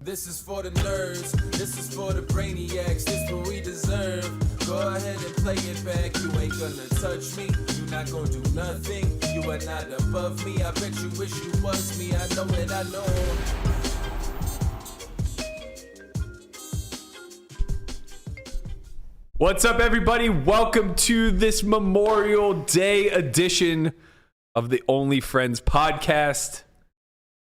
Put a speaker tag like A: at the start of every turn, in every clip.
A: This is for the nerds, this is for the brainiacs, this what we deserve. Go ahead and play it back, you ain't gonna touch me, you not gonna do nothing, you are not above me, I bet you wish you was me, I know it, I know.
B: What's up, everybody? Welcome to this Memorial Day edition of the Only Friends podcast.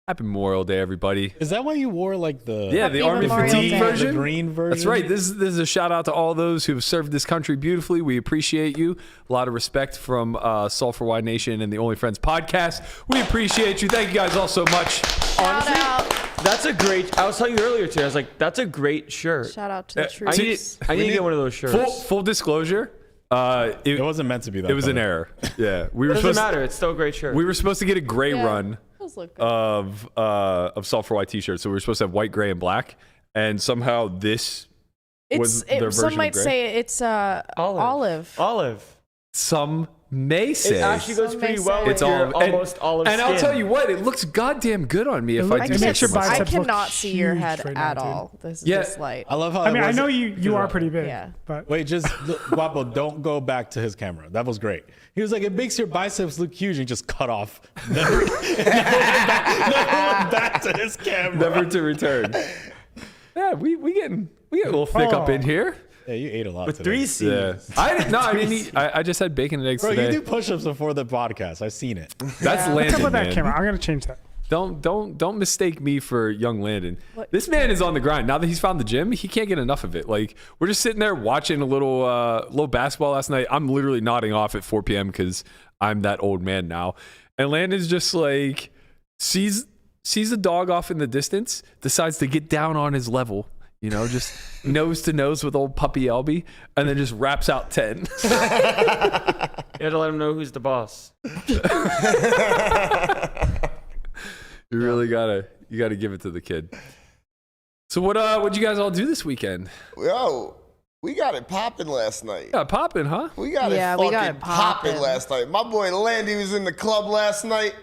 B: Happy Memorial Day, everybody.
C: Is that why you wore like the
B: the Army
D: Memorial
B: fatigue
D: Day.
B: version?
C: The green version?
B: That's right. This is a shout out to all those who have served this country beautifully. We appreciate you. A lot of respect from Soul for Y Nation and the Only Friends podcast. We appreciate you. Thank you guys all so much.
D: Shout out.
E: That's a great. I was telling you earlier too. I was like, that's a great shirt.
D: Shout out to the
E: I
D: troops.
E: need to get one of those shirts.
B: Full disclosure.
C: It wasn't meant to be that.
B: It was an error. Yeah, we were
E: Doesn't
B: supposed.
E: matter. It's still a great shirt.
B: We were supposed to get a gray run
D: Those look good.
B: of Soul for Y t-shirts. So we were supposed to have white, gray, and black, and somehow this was their version
D: some might
B: of gray.
D: say it's olive.
E: Olive.
B: Some may say
E: It actually goes
D: Some
E: pretty
D: may
E: well
D: say.
E: with
B: it's
E: your
B: olive.
E: almost olive
B: And
E: skin.
B: I'll tell you what, it looks goddamn good on me if I do
D: I,
B: say
F: makes your
B: so myself.
D: I
F: biceps look
D: cannot see your
F: huge
D: head
F: right now,
D: at
F: dude.
D: all. This is
B: Yeah.
D: just light.
C: I love how.
F: I mean, I
C: it
F: know
C: wasn't-
F: you are pretty big.
D: Yeah.
F: But
C: Wait, just Wapo, don't go back to his camera. That was great. He was like, it makes your biceps look huge, and just cut off. Never went back to his camera.
B: Never to return. Yeah, we getting a little thick up in here.
C: Yeah, you ate a lot
E: with
C: today.
E: 3 C's.
B: Yeah, I didn't. No, I didn't eat. I just had bacon and eggs
C: Bro,
B: today.
C: you do push-ups before the podcast. I've seen it.
B: That's
F: come
B: Landon,
F: with that
B: man.
F: camera. I'm gonna change that.
B: Don't mistake me for young Landon.
D: What?
B: This man is on the grind. Now that he's found the gym, he can't get enough of it. Like, we're just sitting there watching a little basketball last night. I'm literally nodding off at 4 p.m. because I'm that old man now. And Landon's just like sees a dog off in the distance, decides to get down on his level, you know, just nose to nose with old puppy Elby, and then just raps out 10.
E: You had to let him know who's the boss.
B: You really gotta give it to the kid. So what'd you guys all do this weekend?
G: Yo, we got it popping last night.
B: Yeah, popping, huh?
G: We got
D: Yeah,
G: it
D: we
G: fucking
D: got it
G: popping
D: popping.
G: last night. My boy Landy was in the club last night,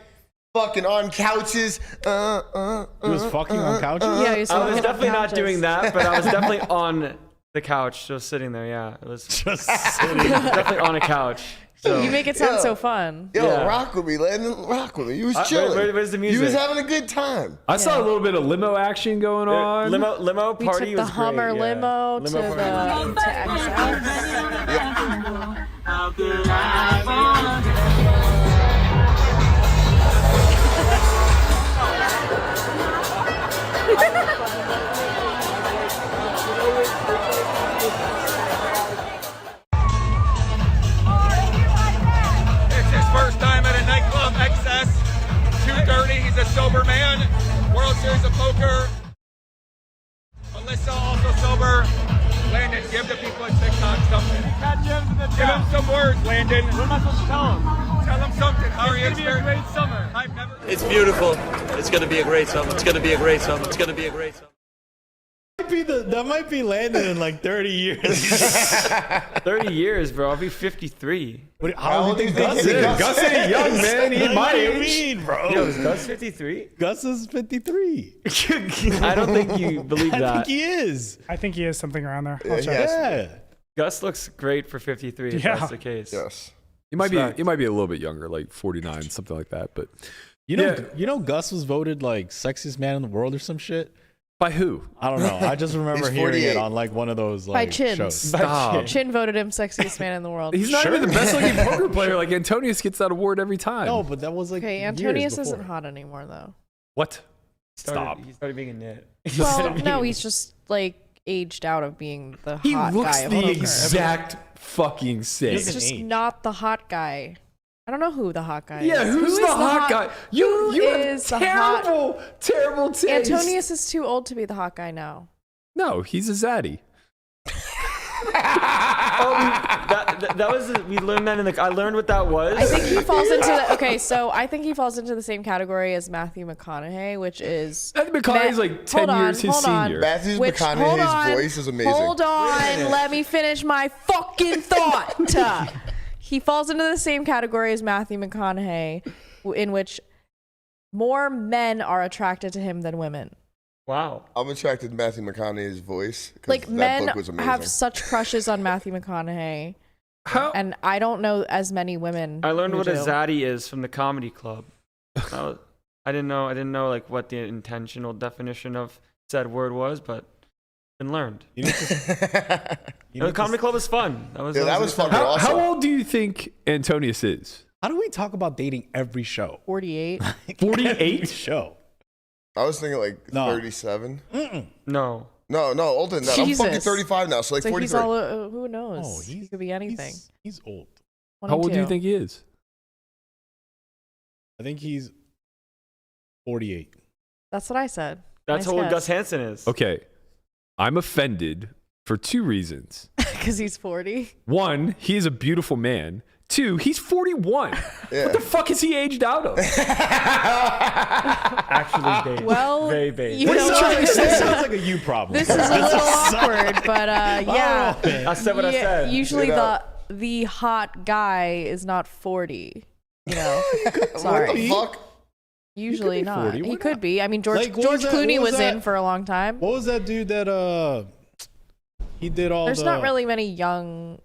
G: fucking on couches.
C: He was fucking on couches?
D: Yeah, he's
E: I was
D: fucking
E: definitely
D: on
E: not
D: couches.
E: doing that, but I was definitely on the couch, just sitting there. Yeah, it was
C: Just sitting.
E: definitely on a couch. So.
D: You make it sound
G: Yeah.
D: so fun.
G: Yo,
E: Yeah.
G: rock with me, Landon. Rock with me. You was
E: Where-
G: chilling.
E: where's the
G: You was
E: music?
G: having a good time.
B: I saw a little bit of limo action going on.
E: Limo
D: We
E: party
D: took the
E: was
D: Hummer
E: great, yeah.
D: limo to
E: Limo party.
D: the XL.
H: It's his first time at a nightclub, XS. Too dirty, he's a sober man. World Series of Poker. Melissa also sober. Landon, give the people at TikTok something. Give him some words, Landon. What am I supposed to tell him? Tell him something. How are you? It's gonna be a great summer. I've never.
I: It's beautiful. It's going to be a great summer. It's going to be a great summer. It's going to be a great summer.
C: That might be Landon in like 30 years.
E: 30 years, bro. I'll be 53.
C: How old do you think
G: Gus
C: Gus
G: is?
C: is?
B: Gus ain't young, man. He
C: What
B: my
C: do you
B: age.
C: mean, bro?
E: Yo, is Gus 53?
C: Gus is 53.
E: I don't think you believe
C: I think
E: that.
C: he is.
F: I think he is something around there. I'll
G: Yeah,
F: check.
G: yes.
C: Yeah.
E: Gus looks great for 53 if
F: Yeah.
E: that's the case.
G: Yes.
B: He might
E: Respect.
B: be a little bit younger, like 49, something like that. But
C: You know, Gus was voted like sexiest man in the world or some shit.
B: by who?
C: I don't know. I just remember
G: He's
C: hearing
G: 48.
C: it on like one of those like
D: By Chin.
C: shows.
B: Stop.
D: Chin voted him sexiest man in the world.
B: He's not even the best looking poker player. Like Antonius gets that award every time.
C: No, but that was like
D: Okay,
C: years
D: Antonius
C: before.
D: isn't hot anymore though.
B: What?
E: He started being a nit.
D: Well, no, he's just like aged out of being the
B: He
D: hot
B: looks
D: guy of
B: the
D: poker.
B: exact fucking same.
D: He's just
C: age.
D: not the hot guy. I don't know who the hot guy is.
B: Yeah, who's
D: Who
B: the
D: is
B: hot guy? You
D: who
B: have
D: is the hot-
B: terrible taste.
D: Antonius is too old to be the hot guy now.
B: No, he's a zaddy.
E: That was we learned that in the. I learned what that was.
D: I think he falls into the I think he falls into the same category as Matthew McConaughey, which is
B: Matthew McConaughey's like 10 years his senior.
G: Matthew
D: Which, hold on,
G: McConaughey's voice is amazing.
D: Hold on, let me finish my fucking thought. He falls into the same category as Matthew McConaughey, in which more men are attracted to him than women.
E: Wow.
G: I'm attracted to Matthew McConaughey's voice. 'Cause
D: Like
G: that
D: men
G: book was amazing.
D: have such crushes on Matthew McConaughey,
B: How?
D: and I don't know as many women.
E: I learned
D: who
E: what a
D: do.
E: zaddy is from the comedy club. I didn't know like what the intentional definition of said word was, but been learned.
C: You need to,
E: The comedy club was fun. That was
G: fucking
B: How
G: awesome.
B: old do you think Antonius is?
C: how do we talk about dating every show?
D: 48.
B: 48?
C: Show.
G: I was thinking like
C: No.
G: 37.
E: No.
G: No, older than that. I'm fucking
D: Jesus.
G: 35 now, so like
D: So
G: 43.
D: he's all, who knows?
C: Oh,
D: he could be anything.
C: He's old.
B: How old do you
D: 22.
B: think he is?
C: I think he's 48.
D: That's what I said.
E: That's
D: Nice
E: how old
D: guess.
E: Gus Hansen is.
B: Okay. I'm offended for 2 reasons.
D: Because he's 40.
B: 1, he is a beautiful man. 2, he's 41.
G: Yeah.
B: What the fuck is he aged out of?
E: Actually, babe.
D: Well,
E: Very babe.
D: you know what?
C: This sounds like a you problem.
D: This is a little awkward, but yeah.
E: I said what I said.
D: Usually
G: You know.
D: the hot guy is not 40. You know,
G: What
D: sorry.
G: the fuck?
D: Usually
C: be
D: not.
C: 40,
D: He
C: why
D: could
C: not?
D: be. I mean, George
C: Like, what was that-
D: Clooney
C: what was
D: was in
C: that-
D: for a long time.
C: What was that dude that he did all
D: There's
C: the
D: not really many young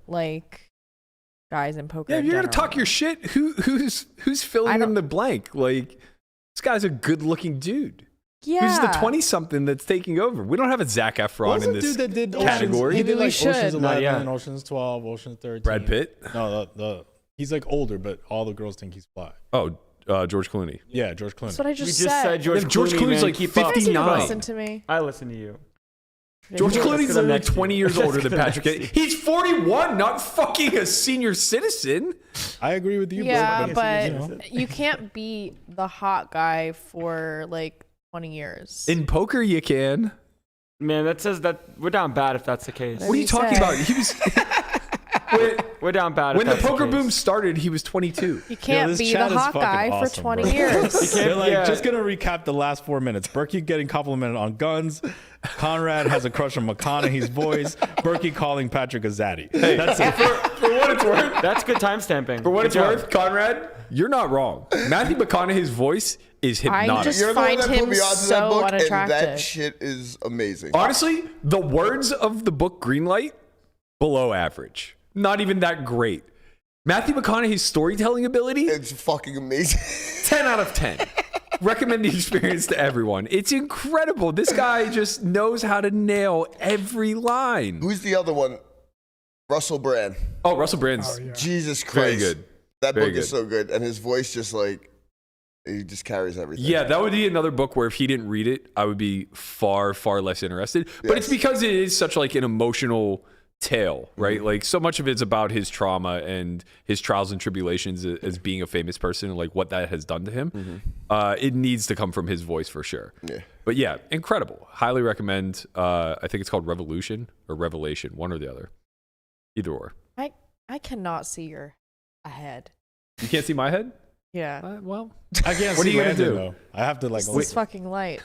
D: guys in poker.
B: Yeah, if
D: in
B: you're gonna
D: general.
B: talk your shit, who's filling in the blank? Like, this guy's a good-looking dude.
D: Yeah.
B: Who's the 20-something that's taking over? We don't have a Zac
C: What
B: Efron
C: was
B: in
C: the
B: this
C: dude that did
B: category.
C: Oceans? He did
D: Maybe we
C: like
D: should.
C: Oceans
E: Not
C: 11,
E: yet.
C: Oceans 12, Oceans 13.
B: Brad Pitt?
C: No, he's like older, but all the girls think he's fly.
B: Oh, George Clooney.
C: Yeah, George Clooney.
D: That's what I
E: We
D: just
E: just said George
B: Yeah, George
E: Clooney,
B: Clooney's
E: man.
B: like
E: Keep
B: 50.
E: up.
D: You
B: 59.
D: listen to me.
E: I listen to you.
B: George
D: Yeah.
B: Clooney's
E: Let's go
B: literally
E: next
B: 20
E: year.
B: years older
E: Let's
B: than
E: go
B: Patrick.
E: next
B: He's 41, not fucking a senior citizen.
C: I agree with you.
D: Yeah,
C: bro,
D: but you can't be the hot guy for 20 years.
B: In poker, you can.
E: Man, that says that we're down bad if that's the case.
B: What are you
D: you
B: talking
D: say?
B: about? He was
E: We're down bad
B: when
E: if
B: the
E: that's
B: poker
E: case.
B: boom started. He was 22.
D: You can't
C: this
D: be
C: chat
D: the
C: is
D: hot
C: fucking
D: guy for
C: awesome,
D: 20
C: bro.
D: years.
C: They're like,
E: Yeah.
C: just gonna recap the last 4 minutes. Berkey getting complimented on guns. Conrad has a crush on McConaughey's voice. Berkey calling Patrick a zaddy. That's it.
B: For what it's worth,
E: That's good timestamping.
B: for what
E: Good
B: it's
E: job.
B: worth, Conrad, you're not wrong. Matthew McConaughey's voice is
D: I
B: hypnotic.
D: just
G: You're the one
D: find
G: that put
D: him
G: me onto
D: so
G: that book, and
D: unattractive.
G: that shit is amazing.
B: Honestly, the words of the book Greenlight, below average. Not even that great. Matthew McConaughey's storytelling ability,
G: It's fucking amazing.
B: 10 out of 10. Recommend the experience to everyone. It's incredible. This guy just knows how to nail every line.
G: Who's the other one? Russell Brand.
B: Oh, Russell Brand's
F: Oh, yeah.
G: Jesus Christ.
B: very good.
G: That
B: Very
G: book is
B: good.
G: so good. And his voice just he just carries everything.
B: Yeah, that would be another book where if he didn't read it, I would be far, far less interested. But it's
G: Yes.
B: because it is such an emotional tale, right? Like so much of it's about his trauma and his trials and tribulations as being a famous person and what that has done to him. It needs to come from his voice for sure.
G: Yeah.
B: But yeah, incredible. Highly recommend. I think it's called Revolution or Revelation, one or the other. Either or.
D: I cannot see your head.
B: You can't see my head?
D: Yeah.
B: Well,
C: I can't
B: What are
C: see
B: you gonna
C: Landon,
B: do?
C: though. I have to
D: This is fucking light.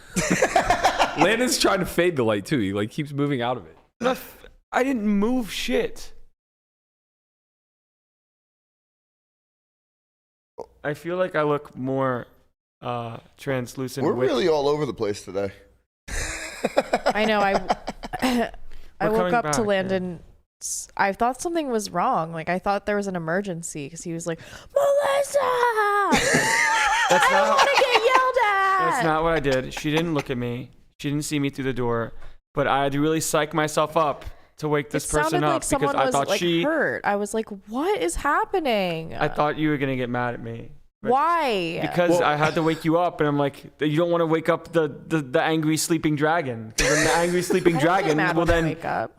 B: Landon's trying to fade the light too. He keeps moving out of it.
E: I didn't move shit. I feel like I look more translucent.
G: We're
E: with-
G: really all over the place today.
D: I know. I
E: We're
D: woke
E: coming
D: up
E: back,
D: to
E: yeah.
D: Landon. I thought something was wrong. I thought there was an emergency because he was like, Melissa, I don't want to get yelled at.
E: That's not what I did. She didn't look at me. She didn't see me through the door. But I had to really psych myself up to wake this
D: it sounded
E: person
D: like
E: up because
D: someone
E: I
D: was
E: thought
D: hurt. I was like, what is happening?
E: I thought you were gonna get mad at me. But-
D: Why?
E: Because I had to wake you up, and I'm like, you don't want to wake up the angry sleeping dragon. Because then the angry sleeping
D: I don't get
E: dragon
D: mad
E: will
D: when I
E: then
D: wake up.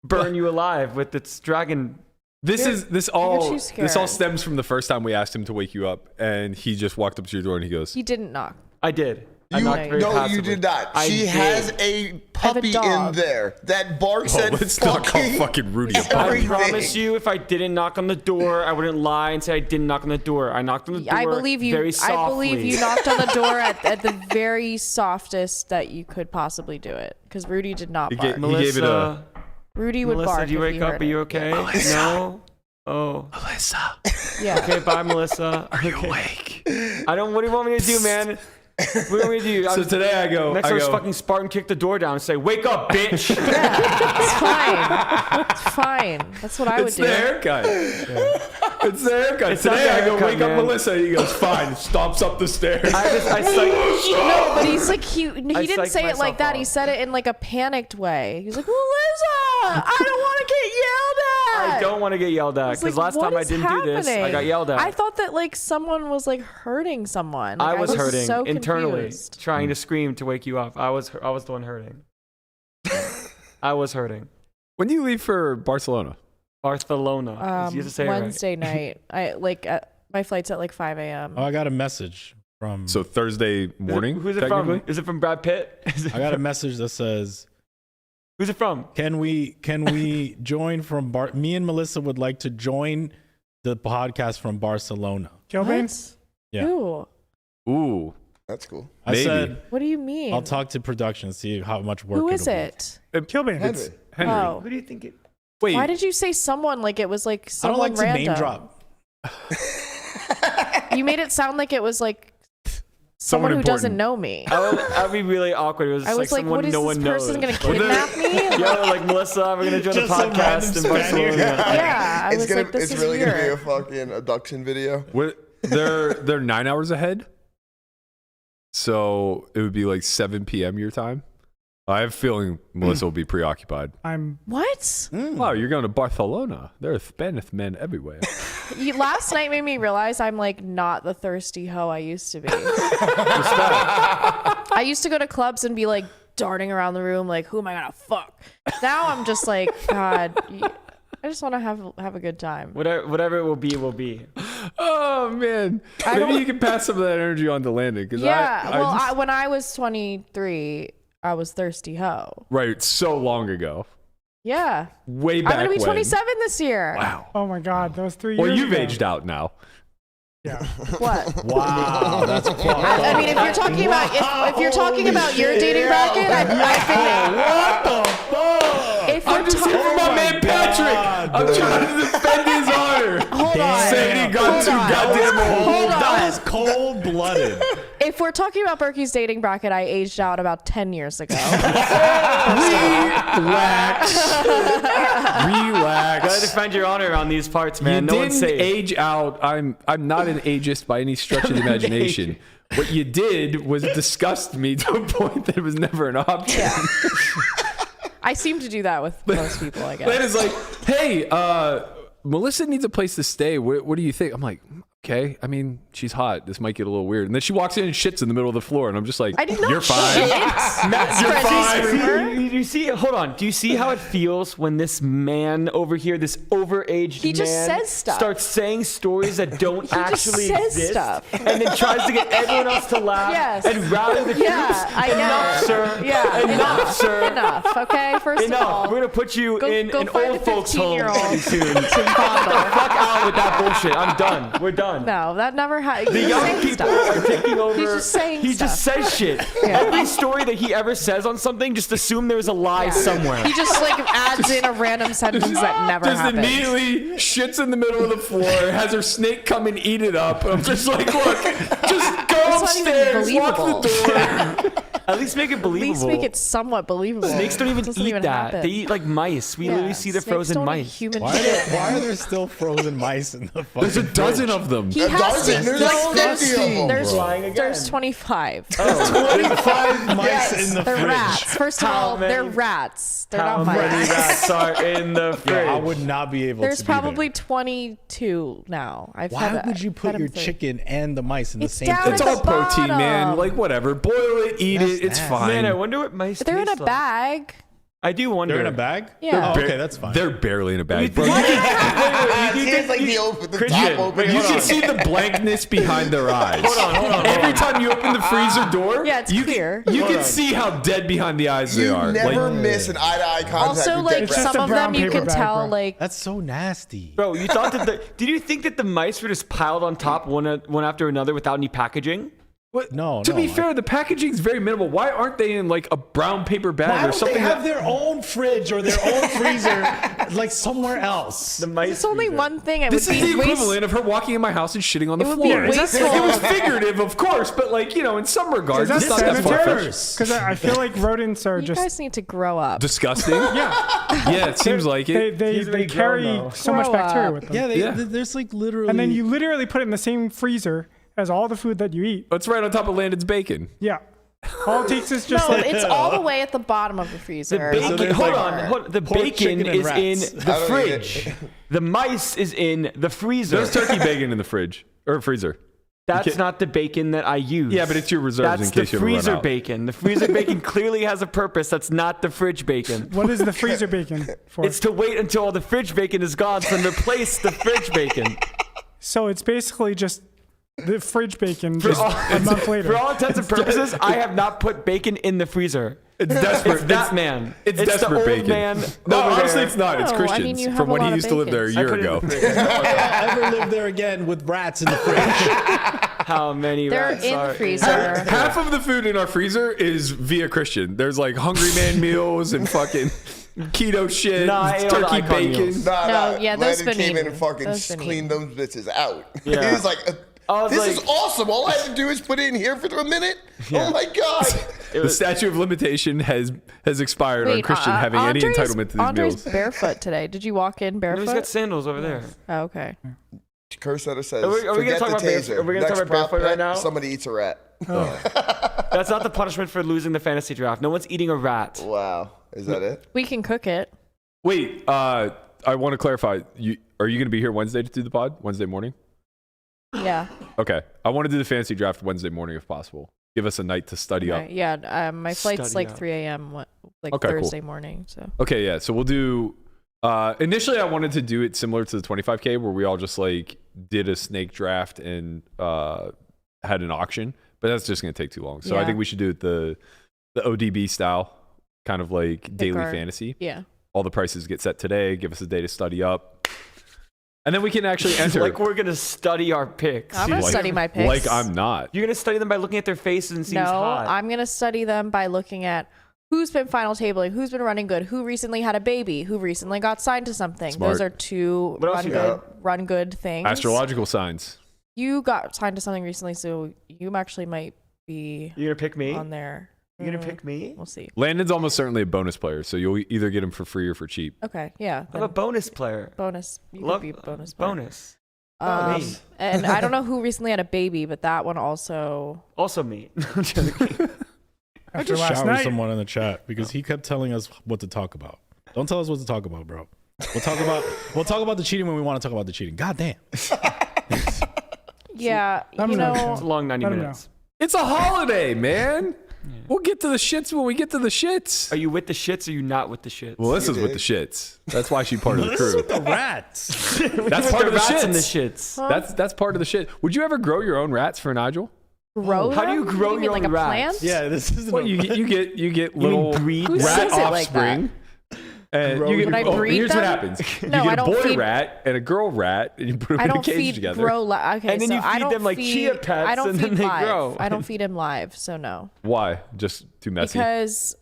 E: burn you alive with its dragon.
B: This all
D: too scared.
B: stems from the first time we asked him to wake you up, and he just walked up to your door and he goes,
D: He didn't knock.
E: I did. I
G: You,
E: knocked very
G: no,
E: passively.
G: you did not.
E: I
G: She
E: did.
G: has a puppy in
D: dog.
G: there that barks
B: "Oh,
G: at
B: let's not call fucking Rudy a
E: I
B: puppy."
G: everything.
E: promise you, if I didn't knock on the door, I wouldn't lie and say I didn't knock on the door. I knocked on the door.
D: I believe you.
E: Very softly.
D: I believe you knocked on the door at the very softest that you could possibly do it. Because Rudy did not
B: He
D: bark.
B: ga-
E: Melissa,
B: gave it a-
D: Rudy would
E: Melissa,
D: bark.
E: do you
D: if
E: wake up?
D: heard
E: Are you
D: it.
E: okay?
B: Melissa.
E: No. Oh.
B: Melissa,
D: Yeah.
E: Okay. Bye, Melissa.
B: are you awake?
E: I don't. What do you want me to do, man? What do we do?
B: So today I go.
E: Next time, fucking Spartan kick the door down and say, "Wake up, bitch."
D: It's fine. It's fine. That's what I would
B: It's
D: do.
B: the haircut. It's the haircut.
E: It's not
B: Today
E: the
B: I go,
E: haircut,
B: wake up
E: man.
B: Melissa. He goes, fine. Stomps up the stairs.
D: No, but he's like he didn't
E: psyched
D: say it like
E: myself
D: that.
E: out.
D: He said it in like a panicked way. He was like, Melissa, I don't want to get yelled at.
E: I don't want to get yelled at
D: It's
E: because
D: like,
E: last time
D: what
E: I
D: is
E: didn't do this, I
D: happening?
E: got yelled at.
D: I thought that like someone was like hurting someone. Like,
E: I was hurting
D: so
E: internally,
D: confused.
E: trying to scream to wake you up. I was the one hurting. I was hurting.
B: When do you leave for Barcelona?
E: Barcelona. 'cause you have to say
D: Wednesday night. I like my flight's at like 5 a.m.
C: Oh, I got a message from.
B: So Thursday
E: it right.
B: morning,
E: Who's it
B: technically?
E: from? Is it from Brad Pitt?
C: I got a message that says,
E: Who's it from?
C: Can we join from me and Melissa would like to join the podcast from Barcelona.
F: Kilbane?
C: Yeah.
D: Ooh,
B: Ooh.
G: That's cool.
C: I
B: Maybe.
C: said
D: what do you mean?
C: I'll talk to production, see how much work.
D: Who is
C: it'll be.
D: it?
F: Kilbane.
G: Henry.
B: Henry.
D: Oh.
E: Who do you think it?
B: Wait.
D: Why did you say someone like it was like
C: I don't
D: someone
C: like to
D: random?
C: name drop.
D: You made it sound like it was like
B: Someone
D: someone who doesn't
B: important.
D: know me.
E: I'd be really awkward. It was
D: I was like,
E: someone
D: what is
E: no
D: this
E: one knows.
D: person gonna kidnap me?
E: Yo, like Melissa, we're gonna join the
C: Just some
E: podcast in
C: random Spaniard.
E: Barcelona.
D: Yeah, I was like, this
G: it's
D: is
G: really
D: weird.
G: gonna be a fucking abduction video.
B: They're 9 hours ahead. So it would be like 7 p.m. your time. I have a feeling Melissa will be preoccupied.
F: I'm
D: What?
B: Wow, you're going to Barcelona. There are Spanish men everywhere.
D: Last night made me realize I'm like not the thirsty hoe I used to be. I used to go to clubs and be like darting around the room like, who am I gonna fuck? Now I'm just like, God, I just want to have a good time.
E: Whatever it will be, will be.
B: Oh man, maybe you can pass some of that energy on to Landon. Cause
D: Yeah, when I was 23, I was thirsty hoe.
B: right, so long ago,
D: Yeah,
B: way back
D: I'm gonna be
B: when.
D: 27 this year.
B: Wow.
F: oh my god, that was 3 years
B: Well, you've
F: ago.
B: aged out now.
F: Yeah.
D: What?
C: Wow, that's fucked
D: I mean, if you're talking about if you're talking about your dating bracket, I've been.
C: What the fuck?
D: If we're
B: I'm just here for my man Patrick. I'm trying to defend his honor.
D: Hold on.
B: Saying he got too goddamn old.
D: Hold on.
C: That was cold blooded.
D: If we're talking about Berkey's dating bracket, I aged out about 10 years ago.
B: Relax.
E: Gotta
B: Relax.
E: defend your honor on these parts, man.
B: You
E: No one's
B: didn't
E: safe.
B: age out. I'm not an ageist by any stretch of the imagination. What you did was disgust me to a point that it was never an option.
D: Yeah. I seem to do that with most people, I guess.
B: Landon's like, hey, Melissa needs a place to stay. What do you think? I'm like, okay. I mean, she's hot. This might get a little weird. And then she walks in and shits in the middle of the floor. And I'm just like,
D: I did not
B: you're fine.
D: shit.
B: You're fine.
E: You see, hold on. Do you see how it feels when this man over here, this overaged
D: He just
E: man,
D: says stuff.
E: starts saying stories that don't
D: just
E: actually
D: says
E: exist,
D: stuff.
E: and then tries to get everyone else to laugh
D: Yes.
E: and rally the
D: Yeah,
E: troops?
D: I know.
E: Enough, sir.
D: Yeah,
E: Enough, sir.
D: Enough, okay? First of
E: Enough.
D: all,
E: We're gonna put you
D: go
E: in an
D: find
E: old
D: a
E: folks home
D: 15-year-old
E: pretty soon.
D: to fondle.
E: Fuck out with that bullshit. I'm done. We're done.
D: No, that never happened.
E: The young people are taking over.
D: He's just saying
E: He just
D: stuff.
E: says shit. Every story that he ever says on something, just assume there's a lie somewhere.
D: He just like adds in a random sentence that never
B: Just
D: happened.
B: immediately shits in the middle of the floor, has her snake come and eat it up. I'm just like, look, just go
D: That's not even
B: upstairs, lock
D: believable.
B: the door.
E: At least make it
D: At
E: believable.
D: least make it somewhat believable.
E: Snakes don't even
D: Doesn't
E: eat that.
D: happen.
E: They eat like mice. We
D: Yeah,
E: literally see the
D: snakes
E: frozen
D: don't eat
E: mice.
D: Human
C: Why are there still frozen mice in the fucking
B: There's a dozen
C: fridge?
B: of them.
D: He has to.
G: There's
D: No,
G: like 50 of them.
D: there's,
E: Lying again.
D: there's 25.
C: 25 mice in the
D: They're
C: fridge.
D: rats. First of
E: How
D: all, they're
E: many-
D: rats. They're
E: How
D: not
E: many
D: mice.
E: rats are in the fridge?
C: Yeah, I would not be able
D: There's
C: to
D: probably
C: be
D: 22 now. I've
C: there.
D: had
C: Why
D: a-
C: would you
D: I've
C: put
D: had
C: your
D: them for-
C: chicken and the mice in the
D: It's
C: same
D: down
C: fridge?
B: It's
D: at
B: all
D: the
B: protein, man.
D: bottom.
B: Like, whatever. Boil it, eat
C: That's
B: it. It's
C: nasty.
B: fine.
E: Man, I wonder what mice
D: They're in a
E: taste like.
D: bag.
E: I do wonder.
C: They're in a bag?
D: Yeah.
C: Oh,
B: Bar-
C: okay, that's fine.
B: They're barely in a bag.
E: You
B: Bro,
E: think-
B: you can,
G: He has like the
E: Christian,
G: top open.
E: wait,
B: you
E: hold
B: can
E: on.
B: see the blankness behind their eyes.
E: Hold on.
B: Every time you open the freezer door,
D: Yeah, it's
B: you
D: clear.
B: Can, you
E: Hold
B: can
E: on.
B: see how dead behind the eyes they
G: You
B: are.
G: never
B: Like,
G: miss an eye-to-eye contact
D: Also,
G: with
D: like
G: dead
F: It's just
G: rats.
F: a
D: some of
F: brown
D: them you
F: paper
D: can
F: bag,
D: tell,
F: bro.
D: like
C: That's so nasty.
E: Bro, you thought that did you think that the mice were just piled on top one after another without any packaging?
B: What?
C: No,
B: To
C: no,
B: be fair, the packaging's very minimal. Why aren't they in like a brown paper bag
C: Why
B: or
C: don't
B: something?
C: they have their own fridge or their own freezer like somewhere else?
E: The mice.
D: It's only one thing. It
B: This
D: would
B: is
D: be
B: the equivalent of her walking in my house and shitting on the
D: It would
B: floor.
D: be wasteful.
B: It was figurative, of course, but like, you know, in some regards,
F: Is
B: it's
F: that
B: not that far
F: sanitary?
B: fetched.
F: Because I feel like rodents are
D: You
F: just
D: guys need to grow up.
B: Disgusting? Yeah, it seems like it.
F: they
E: He's really
F: carry
E: grown, though.
F: so much
D: Grow
F: bacteria
D: up.
F: with them.
C: Yeah,
B: Yeah.
C: there's like literally.
F: And then you literally put it in the same freezer as all the food that you eat.
B: It's right on top of Landon's bacon.
F: Yeah. All it takes is just
D: No,
F: like
D: it's all the way at the bottom of the freezer.
E: Bacon,
C: there's
E: hold
C: like
E: on. The
C: pork,
E: bacon
C: chicken, and
E: is in
C: rats.
E: the
G: I don't eat
E: fridge. The mice is in the freezer.
B: There's turkey bacon in the fridge or freezer.
E: That's not the bacon that I use.
B: Yeah, but it's your reserves
E: That's
B: in case
E: the
B: you ever run
E: freezer
B: out.
E: bacon. The freezer bacon clearly has a purpose. That's not the fridge bacon.
F: what is the freezer bacon for?
E: It's to wait until all the fridge bacon is gone so then replace the fridge bacon.
F: So it's basically just the fridge bacon just a month later.
E: For all intents and purposes, I have not put bacon in the freezer.
B: It's desperate.
E: It's that man.
B: It's
E: the
B: desperate
E: old
B: bacon.
E: man
B: No,
E: over
B: honestly,
E: there.
B: it's not. It's
D: No, I mean,
B: Christian's
D: you have
B: from
D: a
B: when he
D: lot of
B: used to live there a
D: bacon.
B: year
E: I put it in
B: ago.
E: the fridge.
C: I'll ever live there again with rats in the fridge.
E: How many
D: They're
E: rats
D: in
E: are
D: the freezer.
B: Half of the food in our freezer is via Christian. There's like Hungry Man meals and fucking keto shit,
E: Nah, I ate all the
B: turkey
E: icon
B: bacon.
E: meals.
D: No, yeah, those
G: Landon
D: been
G: came in
D: eaten.
G: and fucking
D: Those been
G: cleaned those bitches out.
E: Yeah.
G: He was like,
E: I was
G: this
E: like-
G: is awesome. All I have to do is put it in here for a minute. Oh my God.
B: The statute of limitation has expired on Christian having any entitlement to these
D: Andre's
B: meals.
D: barefoot today. Did you walk in
E: He's
D: barefoot?
E: got sandals over there.
D: Oh, okay.
G: Cursor says,
E: Are we gonna
G: forget
E: talk
G: the
E: about barefoot?
G: taser.
E: Are we gonna
G: Next
E: talk about
G: prop
E: barefoot right
G: bet,
E: now?
G: Somebody eats a rat.
E: That's not the punishment for losing the fantasy draft. No one's eating a rat.
G: Wow. Is that it?
D: We can cook it.
B: Wait, I want to clarify. Are you going to be here Wednesday to do the pod? Wednesday morning?
D: Yeah.
B: Okay. I want to do the fantasy draft Wednesday morning if possible. Give us a night to study up.
D: Okay, yeah. My flight's
E: Study
D: like
E: up.
D: 3 a.m. Like
B: Okay, cool.
D: Thursday morning. So
B: Okay, yeah. So we'll do. Initially, I wanted to do it similar to the 25K, where we all just like did a snake draft and had an auction, but that's just going to take too long. So I
D: Yeah.
B: think we should do it the ODB style, kind of like daily
D: our-
B: fantasy.
D: yeah.
B: All the prices get set today. Give us a day to study up, and then we can actually enter.
E: Like we're gonna study our picks.
D: I'm gonna
B: like-
D: study my picks.
B: Like I'm not.
E: You're gonna study them by looking at their faces and see
D: No,
E: who's hot.
D: I'm gonna study them by looking at who's been final tabling, who's been running good, who recently had a baby, who recently got signed to something.
B: Smart.
D: Those are two
E: What else you
D: run good things.
B: Astrological signs.
D: You got signed to something recently, so you actually might be
E: You're gonna pick me?
D: on there.
E: You're gonna pick me?
D: We'll see.
B: Landon's almost certainly a bonus player, so you'll either get him for free or for cheap.
D: Okay, yeah.
E: I'm a
D: then
E: bonus player.
D: bonus. You
E: Love
D: could be bonus. player.
E: bonus.
D: Um,
E: me.
D: and I don't know who recently had a baby, but that one also.
E: Also me. I'm joking.
C: I
F: After
C: just
F: last
C: showered
F: night.
C: someone in the chat because he kept telling us what to talk about. Don't tell us what to talk about, bro. We'll talk about the cheating when we want to talk about the cheating. God damn.
D: Yeah,
F: I'm
D: you
F: not
D: know.
E: It's a long 90
F: I don't know.
E: minutes.
B: It's a holiday, man. We'll get to the shits when we get to the shits.
E: Are you with the shits or are you not with the shits?
B: Melissa's with the shits. That's why she's part of the
C: This is
B: crew.
C: with the rats.
B: That's part of the
E: rats and the
B: shits.
E: shits.
B: That's part of the shit. Would you ever grow your own rats for Nigel?
D: Grow
E: How do you
D: them?
E: grow
D: mean
E: your
D: like
E: own
D: a
E: rats?
D: plant?
C: Yeah, this isn't.
B: Well, you get little
E: breed
D: Who
B: rat
D: says it like
B: offspring. And you get,
D: Would I breed
B: here's what
D: them?
B: happens.
D: No,
B: you
D: I
B: get a
D: don't
B: boy
D: feed-
B: rat and a girl rat, and you put them
D: I
B: in a
D: don't
B: cage
D: feed
B: together.
D: Okay,
E: And then
D: so
E: you
D: I
E: feed
D: don't
E: them like
D: feed,
E: chia pets
D: I don't
E: and
D: feed
E: then they
D: live.
E: grow.
D: I don't feed him live, so no.
B: Why? Just too messy.
D: Because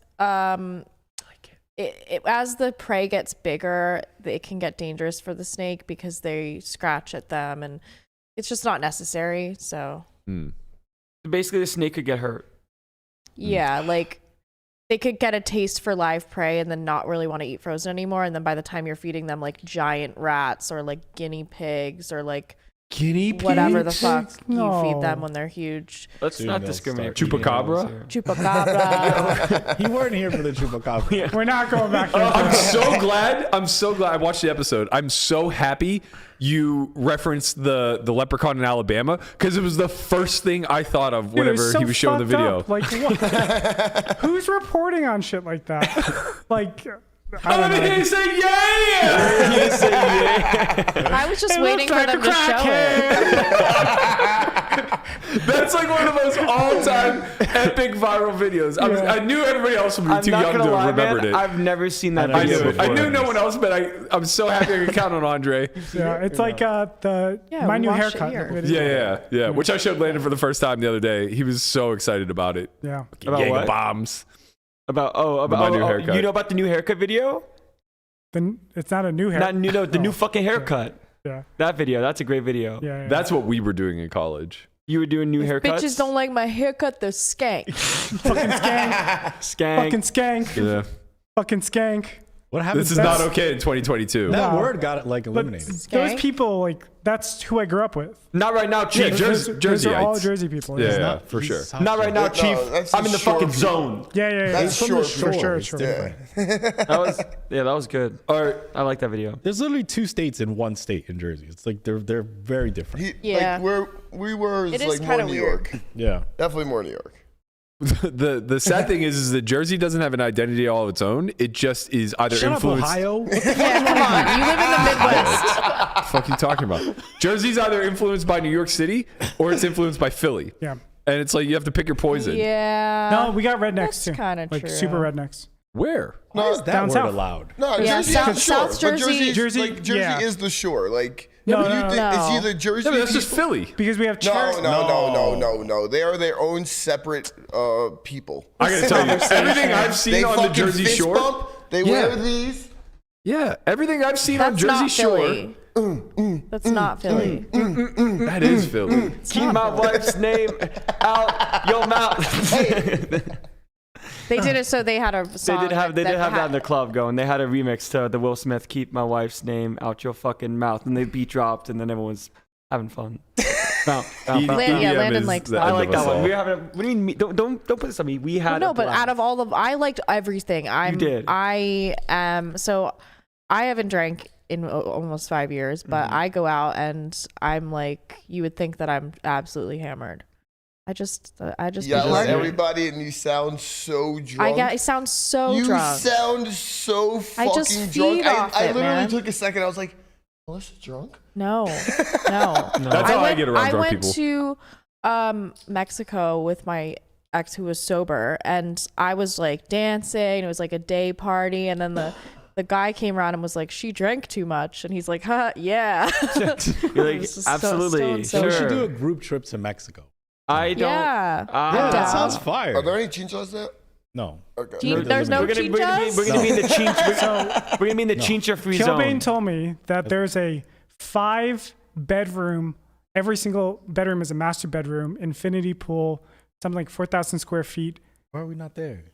D: as the prey gets bigger, it can get dangerous for the snake because they scratch at them, and it's just not necessary. So
E: Basically, the snake could get hurt.
D: yeah, like they could get a taste for live prey and then not really want to eat frozen anymore. And then by the time you're feeding them like giant rats or like guinea pigs or like
B: Guinea pigs?
D: whatever the fuck you
F: No.
D: feed them when they're huge.
E: Let's
C: Dude,
E: not
C: don't
E: discriminate.
C: start.
E: for eating
B: Chupacabra?
E: animals here.
D: Chupacabra.
C: You weren't here for the chupacabra.
F: We're not going back there.
B: I'm so glad I watched the episode. I'm so happy you referenced the leprechaun in Alabama because it was the first thing I thought of
F: Dude, it
B: whenever
F: so
B: he was showing the
F: fucked
B: video.
F: up. Like, what? Who's reporting on shit like that? Like, I
B: I
F: don't
B: didn't hear
F: know.
B: you say yeah.
D: I was just
F: It
D: waiting
F: looks
D: for
F: like
D: them
F: a
D: to show it.
B: That's like one of the most all-time all-time epic viral videos. I knew everybody else would be too young to have remembered it.
E: I've never seen that
B: I
E: video
B: knew it.
E: before.
B: I knew no one else, but I'm so happy I could count on Andre.
F: Yeah, it's like the my
D: we
F: new
D: watched it
F: haircut
D: here.
F: video.
B: Yeah. Which I showed Landon for the first time the other day. He was so excited about it.
F: Yeah.
E: About
B: Gang
E: what?
B: of bombs.
E: About
B: my new haircut.
E: You know about the new haircut video?
F: Then it's not a new hair.
E: Not new, no, the new fucking haircut.
F: Yeah.
E: That video, that's a great video.
F: Yeah.
B: That's what we were doing in college.
E: You were doing new haircuts.
D: Bitches don't like my haircut, they're skank.
F: Fucking skank.
E: Skank.
F: Fucking skank.
B: Yeah.
F: Fucking skank.
C: What happened?
B: This is not okay in 2022.
C: That
F: No.
C: word got like
F: But
C: eliminated.
F: those
D: Skank?
F: people, like, that's who I grew up with.
E: Not right now, Chief.
B: Jersey-
F: Those are all
B: Jerseyite.
F: Jersey people.
B: Yeah, for sure.
E: Not right now,
G: No,
E: Chief.
G: that's
E: I'm
G: the
E: in the
G: shore
E: fucking
G: people.
E: zone.
F: Yeah.
G: That's
F: From
G: short
F: the shore,
G: people.
F: sure.
G: It's different.
E: That was good.
B: All right.
E: I like that video.
C: There's literally 2 states in one state in Jersey. It's like they're very different.
D: Yeah.
G: Like where we were is
D: It is
G: like more
D: kinda
G: New
D: weird.
G: York.
C: Yeah.
G: Definitely more New York.
B: The sad thing is that Jersey doesn't have an identity all of its own. It just is either
C: Shut up,
B: influenced.
C: Ohio. What the
D: Yeah, come on. You live in the Midwest.
B: What the fuck are you talking about? Jersey's either influenced by New York City or it's influenced by Philly.
F: Yeah.
B: And it's like you have to pick your poison.
D: Yeah.
F: No, we got rednecks
D: that's
F: too.
D: kinda
F: like
D: true.
F: super rednecks.
B: Where?
C: Why is that
F: Down
C: word
F: south.
C: allowed?
G: No,
D: Yeah,
G: Jersey
D: South-
G: is the shore.
D: South
G: But
D: Jersey-
F: Jersey,
G: like, Jersey
F: yeah.
G: is the shore. Like,
F: No,
G: you
F: no,
G: think
D: no.
G: it's either Jersey.
B: No, but that's just
G: people-
B: Philly.
F: Because we have church.
G: No. They are their own separate people.
B: I gotta tell you, everything I've seen
G: They
B: on the
G: fucking
B: Jersey
G: fist
B: Shore.
G: bump. They
B: Yeah.
G: wear these.
B: Yeah, everything I've seen on
D: That's
B: Jersey
D: not
B: Shore.
D: Philly. That's not Philly.
B: That is Philly.
E: Keep my wife's name out your mouth.
D: They did it so they had a
E: They
D: song.
E: did have that in
D: had-
E: the club going. They had a remix to the Will Smith "Keep My Wife's Name Out Your Fucking Mouth," and they beat dropped, and then everyone's having fun.
D: Landon
B: is
D: likes
B: the
D: that.
E: I
B: end
E: like
B: of us
E: that one.
B: all.
E: We were having. What do you mean? Don't put this on me. We had.
D: No,
E: a
D: but
E: blast.
D: out of all of, I liked everything. I am so I haven't drank in almost 5 years, but I go out and I'm like, you would think that I'm absolutely hammered. I just
G: Yell at
D: party.
G: everybody, and you sound so drunk.
D: I sound so
G: you
D: drunk.
G: sound so
D: I
G: fucking
D: just
G: drunk.
D: feed off
G: I
D: it,
G: literally
D: man.
G: took a second. I was like, Melissa drunk?
D: No.
B: That's how I get around drunk people.
D: I went to Mexico with my ex who was sober, and I was like dancing. It was like a day party, and then the guy came around and was like, "She drank too much," and he's like, "Huh, yeah."
E: You're like,
D: was just so
E: absolutely,
D: stoned,
C: We
D: so
C: should do
E: sure.
C: a group trip to Mexico.
E: I don't.
D: Yeah.
C: Yeah,
D: down.
C: that sounds fire.
G: Are there any chinchas there?
C: No.
G: Okay.
D: There's no
E: We're gonna be in the chincha. We're gonna be in the chincha free zone.
F: Kilbane told me that there's a 5-bedroom. Every single bedroom is a master bedroom, infinity pool, something like 4,000 square feet
C: Why are we not there?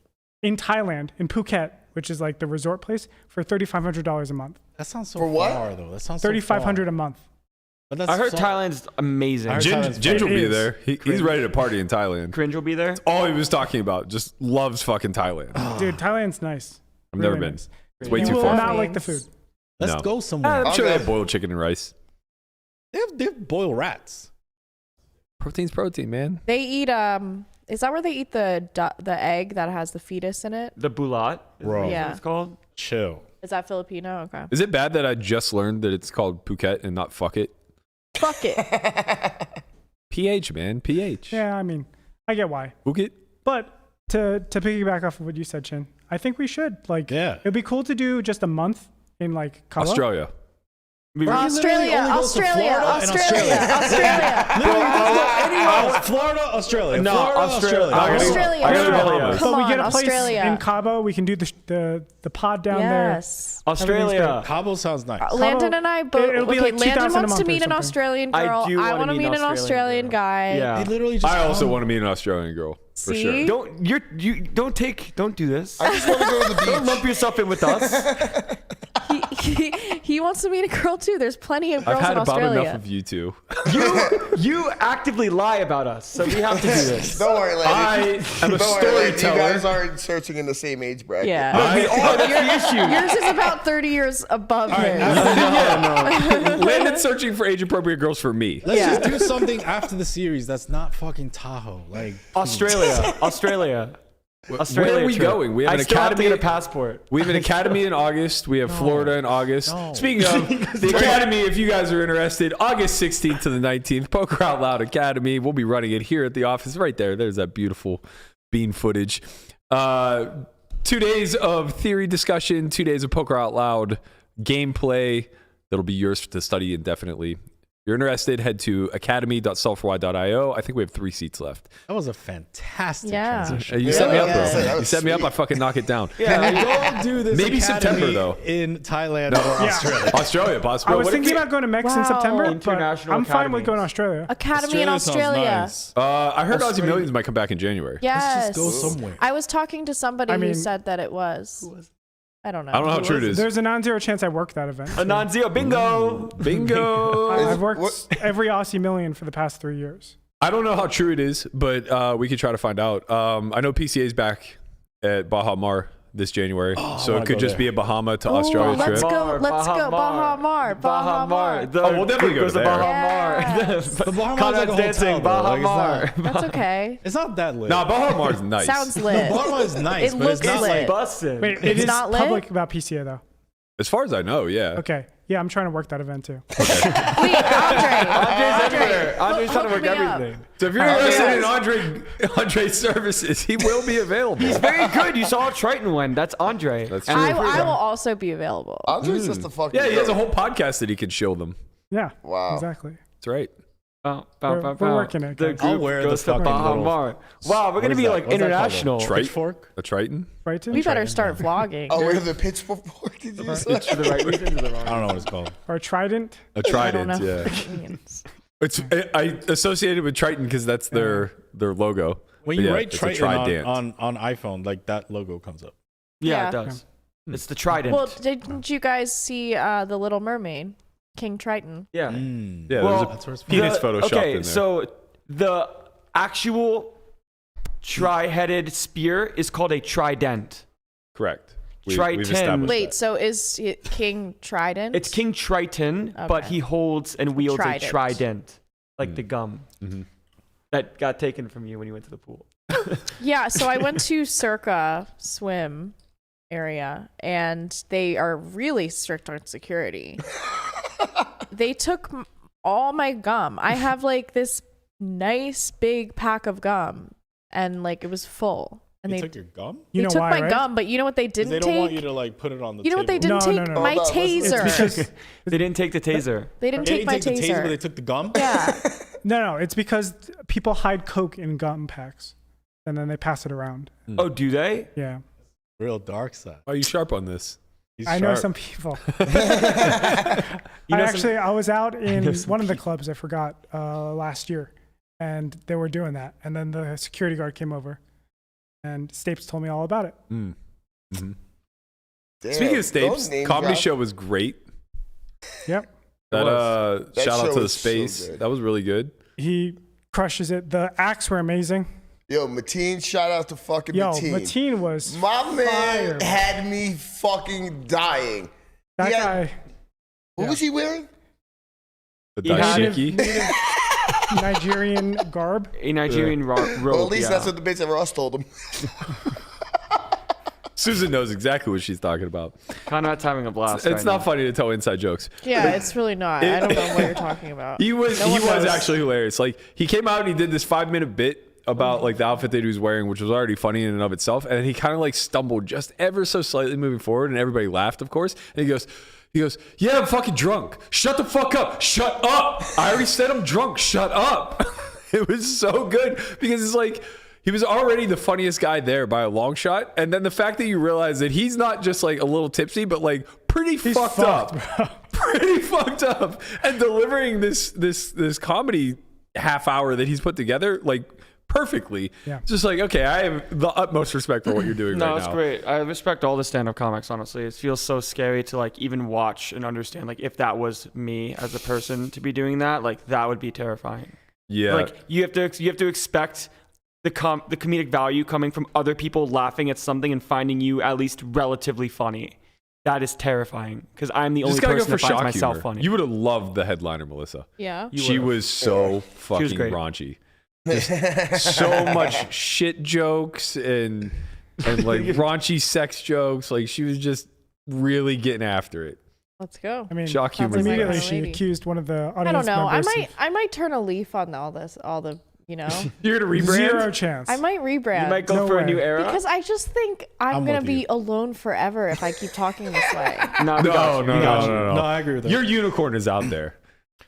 F: in Thailand, in Phuket, which is like the resort place, for $3,500 a month.
C: That sounds so
G: For what?
C: far, though. That sounds so
F: $3,500
C: far.
F: a month.
C: But that's
E: I heard
C: so-
E: Thailand's amazing.
C: I heard Thailand's
B: Ginger will
F: It
B: be
F: is.
B: there. He's ready to party in Thailand.
E: Cringe will be there.
B: All he was talking about. Just loves fucking Thailand.
F: Dude, Thailand's nice.
B: I've
F: Really
B: never been.
F: nice.
B: It's way
F: You
B: too
F: will
B: far.
F: not like the food.
C: Let's
B: No.
C: go somewhere.
B: I'm sure they
G: Okay.
B: have boiled chicken and rice.
C: They have boiled rats.
B: Protein's protein, man.
D: They eat is that where they eat the egg that has the fetus in it?
E: The bulat.
C: Bro.
D: Yeah.
E: It's called.
C: Chill.
D: Is that Filipino? Okay.
B: Is it bad that I just learned that it's called Phuket and not fuck it?
D: Fuck it.
B: PH, man. PH.
F: Yeah, I mean, I get why.
B: Phuket.
F: But to piggyback off of what you said, Chin, I think we should. Like,
C: Yeah.
F: it'd be cool to do just a month in like Cabo.
B: Australia.
D: Australia,
C: only goes to
D: Australia,
C: Florida and
D: Australia, Australia.
C: Florida, Australia.
E: No,
C: Florida,
E: Australia.
D: Australia.
B: I gotta go
D: Australia.
B: Bahamas.
F: But we
D: Come
F: get
D: on,
F: a place
D: Australia.
F: in Cabo. We can do the pod down there.
D: Yes.
E: Australia.
C: Cabo sounds nice.
D: Landon and I both.
F: it'll be
D: Okay,
F: like 2,000
D: Landon
F: a
D: wants
F: month
D: to
F: or
D: meet an
F: something.
D: Australian
E: I
D: girl.
E: do
D: I
E: wanna
D: want to meet an Australian
E: girl.
D: guy.
E: Yeah.
C: They literally just
B: I also
C: come.
B: want to meet an Australian girl. For sure.
D: See?
E: Don't do this.
G: I just want to go to the
E: Don't
G: beach.
E: lump yourself in with us.
D: He wants to meet a girl too. There's plenty of
B: I've
D: girls
B: had
D: in
B: about
D: Australia.
B: enough of you two.
E: You actively lie about us, so we have to do this.
G: Don't worry, Landon.
B: I am a
G: Don't worry, Landon. You
B: storyteller.
G: guys aren't searching in the same age bracket.
D: Yeah.
E: We are. That's the issue.
D: Yours is about 30 years above his.
B: Landon's searching for age-appropriate girls for me.
C: Let's
D: Yeah.
C: just do something after the series that's not fucking Tahoe. Like
E: Australia. Australia
B: Where are we
E: trip.
B: going? We have
E: I
B: an
E: still have to
B: academy.
E: get a passport.
B: We have an academy in August. We have Florida in August.
C: No.
B: Speaking of the academy, if you guys are interested, August 16th to the 19th, Poker Out Loud Academy. We'll be running it here at the office right there. There's that beautiful bean footage. 2 days of theory discussion, 2 days of Poker Out Loud gameplay. That'll be yours to study indefinitely. If you're interested, head to academy.selfry.io. I think we have 3 seats left.
C: That was a fantastic
D: Yeah.
C: transition.
B: You set me up,
G: Yeah,
B: bro.
G: that was
B: You set me up.
G: sweet.
B: I fucking knock it down.
C: Can you go do this
B: Maybe
C: academy
B: September, though.
C: in Thailand or
F: Yeah.
C: Australia?
B: Australia, possibly.
F: I was
B: What if
F: thinking
B: we-
F: about going to Mex in
D: Wow.
F: September, but
E: International
F: I'm fine with
E: academies.
F: going to Australia.
D: Academy in
C: sounds
D: Australia.
C: nice.
B: I heard Aussie Millions might come back in January.
D: Yes.
C: Let's just go somewhere.
D: I was talking to somebody
F: I mean-
D: who said that it was. I don't know.
B: I don't know how true it is.
F: There's a non-zero chance I work that event.
E: A non-zero bingo.
B: Bingo.
F: I've worked
G: What-
F: every Aussie Million for the past 3 years.
B: I don't know how true it is, but we could try to find out. I know PCA's back at Baha Mar this January, so
C: wanna
B: it could
C: go
B: just
C: there.
B: be a Bahama to
D: Ooh,
B: Australia
D: let's
B: trip.
D: go. Let's go. Baha Mar. Baha Mar.
E: The
B: Oh, we'll definitely
E: group
B: go
E: goes to
B: there.
E: Baha
D: Yes.
E: Mar.
C: The Baha Mar's
E: Conrad's
C: like a hotel,
E: dancing.
C: though.
E: Baha
C: Like, it's
E: Mar.
D: That's okay.
C: It's not that lit.
B: Nah, Baha Mar's nice.
D: Sounds lit.
C: The Baha is nice,
D: It
C: but it's
D: looks
C: not
D: lit.
C: like
E: Bussin'.
F: Wait,
D: It's
F: it is
D: not lit?
F: public about PCA though.
B: As far as I know, yeah.
F: Okay. Yeah, I'm trying to work that event too.
D: Wait, Andre.
E: Andre's everywhere. Andre's trying to
D: hook
E: work
D: me up.
E: everything.
B: So if you're interested in Andre's services, he will be available.
E: He's very good. You saw Triton one. That's Andre.
B: That's true.
D: I will also be available.
G: Andre's just a fucking.
B: Yeah, he has a
G: goat.
B: whole podcast that he could show them.
F: Yeah.
G: Wow.
F: Exactly.
B: That's right.
F: We're working it,
E: The
F: guys.
E: group
C: I'll wear the
E: goes to
C: fucking
E: Baha
C: little-
E: Mar. Wow, we're
C: What
E: gonna
C: is
E: be
C: that?
E: like
C: What's that called?
E: international.
C: Pitchfork?
B: A Triton?
F: Right?
D: We better start vlogging.
G: Oh, where the pitchfork did you say?
E: To the right reason, to the wrong.
C: I don't know what it's called.
F: Or Trident.
B: A
D: I don't
B: Trident,
D: know
B: yeah.
D: what it means.
B: It's I associated with Triton because that's their logo.
C: When
B: But
C: you
B: yeah,
C: write
B: it's a
C: Triton
B: Trident.
C: on iPhone, like that logo comes up.
E: Yeah,
D: Yeah.
E: it does. It's the Trident.
D: Well, didn't you guys see The Little Mermaid? King Triton.
E: yeah.
B: Yeah,
E: Well,
B: there's
C: That's where it's
B: a penis
E: The-
B: photoshopped
E: okay,
B: in there.
E: so the actual tri-headed spear is called a trident.
B: Correct. We've
E: Triton.
B: established
D: Wait,
B: that.
D: so is it King Trident?
E: It's King Triton, but
D: Okay.
E: he holds and wields a
D: Trident.
E: trident, like the gum
B: Mhm.
E: that got taken from you when you went to the pool.
D: Yeah, so I went to Circa swim area and they are really strict on security. They took all my gum. I have like this nice big pack of gum and like it was full. And
C: They
D: they
C: took your gum?
F: You
D: they
F: know
D: took
F: why,
D: my
F: right?
D: gum, but you know what they
C: 'Cause
D: didn't
C: they don't
D: take?
C: want you to like put it on the
D: You know what they
C: table.
D: didn't
F: No,
D: take?
F: no, no.
D: My
G: Oh, that wasn't-
D: taser.
F: It's because
E: They didn't take the taser.
D: They didn't
C: They
D: take my
C: didn't take the taser, but they
D: taser.
C: took the gum?
D: Yeah.
F: no, it's because people hide coke in gum packs, and then they pass it around.
E: Oh, do they?
F: Yeah,
C: Real dark side.
B: Are you sharp on this?
C: He's
F: I know
C: sharp.
F: some people.
E: You know
F: I was out in
E: know some
F: one of the clubs. I forgot last year, and they were doing that. And then the security guard came over, and Stapes told me all about it.
B: Mm. Mhm.
G: Damn,
B: Speaking of
G: don't
B: Stapes,
G: name
B: comedy
G: drop.
B: show was great.
F: Yep,
B: That
G: That
B: shout out
G: show
B: to the
G: was so
B: space.
G: good.
B: That was really good.
F: he crushes it. The acts were amazing.
G: Yo, Mateen, shout out to fucking
F: Yo,
G: Mateen.
F: Mateen was
G: My man
F: fire.
G: had me fucking dying.
F: That
G: He had-
F: guy.
G: What
F: Yeah.
G: was he wearing?
B: The
E: He had
B: dashiki.
F: Nigerian garb.
E: A Nigerian rope.
G: Well, at least
E: yeah.
G: that's what the bitch at Ross told him.
B: Susan knows exactly what she's talking about.
E: Conrad's having a blast.
B: It's
E: right
B: not
E: now.
B: funny to tell inside jokes.
D: Yeah, it's really not. I don't know what you're talking about.
B: He was
D: No one knows.
B: actually hilarious. Like he came out and he did this 5-minute bit about like the outfit that he was wearing, which was already funny in and of itself. And then he kind of like stumbled just ever so slightly moving forward, and everybody laughed, of course. And he goes, "Yeah, I'm fucking drunk. Shut the fuck up. Shut up. I already said I'm drunk. Shut up." It was so good because it's like he was already the funniest guy there by a long shot, and then the fact that you realize that he's not just like a little tipsy, but like pretty fucked up. Pretty fucked up, and delivering this comedy half hour that he's put together like perfectly.
F: Yeah.
B: Just like, okay, I have the utmost respect for what you're doing
E: No,
B: right
E: it's
B: now.
E: great. I respect all the stand-up comics. Honestly, it feels so scary to like even watch and understand. Like if that was me as a person to be doing that, like that would be terrifying.
B: Yeah.
E: Like you have to expect the comedic value coming from other people laughing at something and finding you at least relatively funny. That is terrifying because I'm the
B: Just
E: only
B: gotta go
E: person
B: for
E: that finds
B: shock
E: myself
B: humor.
E: funny.
B: You would have loved the headliner, Melissa.
D: Yeah.
B: She was so fucking
E: great.
B: raunchy. Just so much shit jokes and and like raunchy sex jokes. Like she was just really getting after it.
D: Let's go.
F: I mean,
B: Shock humor.
D: Sounds like
F: immediately
D: my
F: she
D: lady.
F: accused one of the audience
D: I don't know.
F: members.
D: I might turn a leaf on all the you know.
B: You're gonna rebrand?
F: Zero chance.
D: I might rebrand.
E: You might go
F: No
E: for
F: way.
E: a new era.
D: because I just think I'm
C: I'm
D: gonna
C: with
D: be
C: you.
D: alone forever if I keep talking this way.
E: No, we got you. We got you.
B: no.
C: I agree with that.
B: Your unicorn is out there.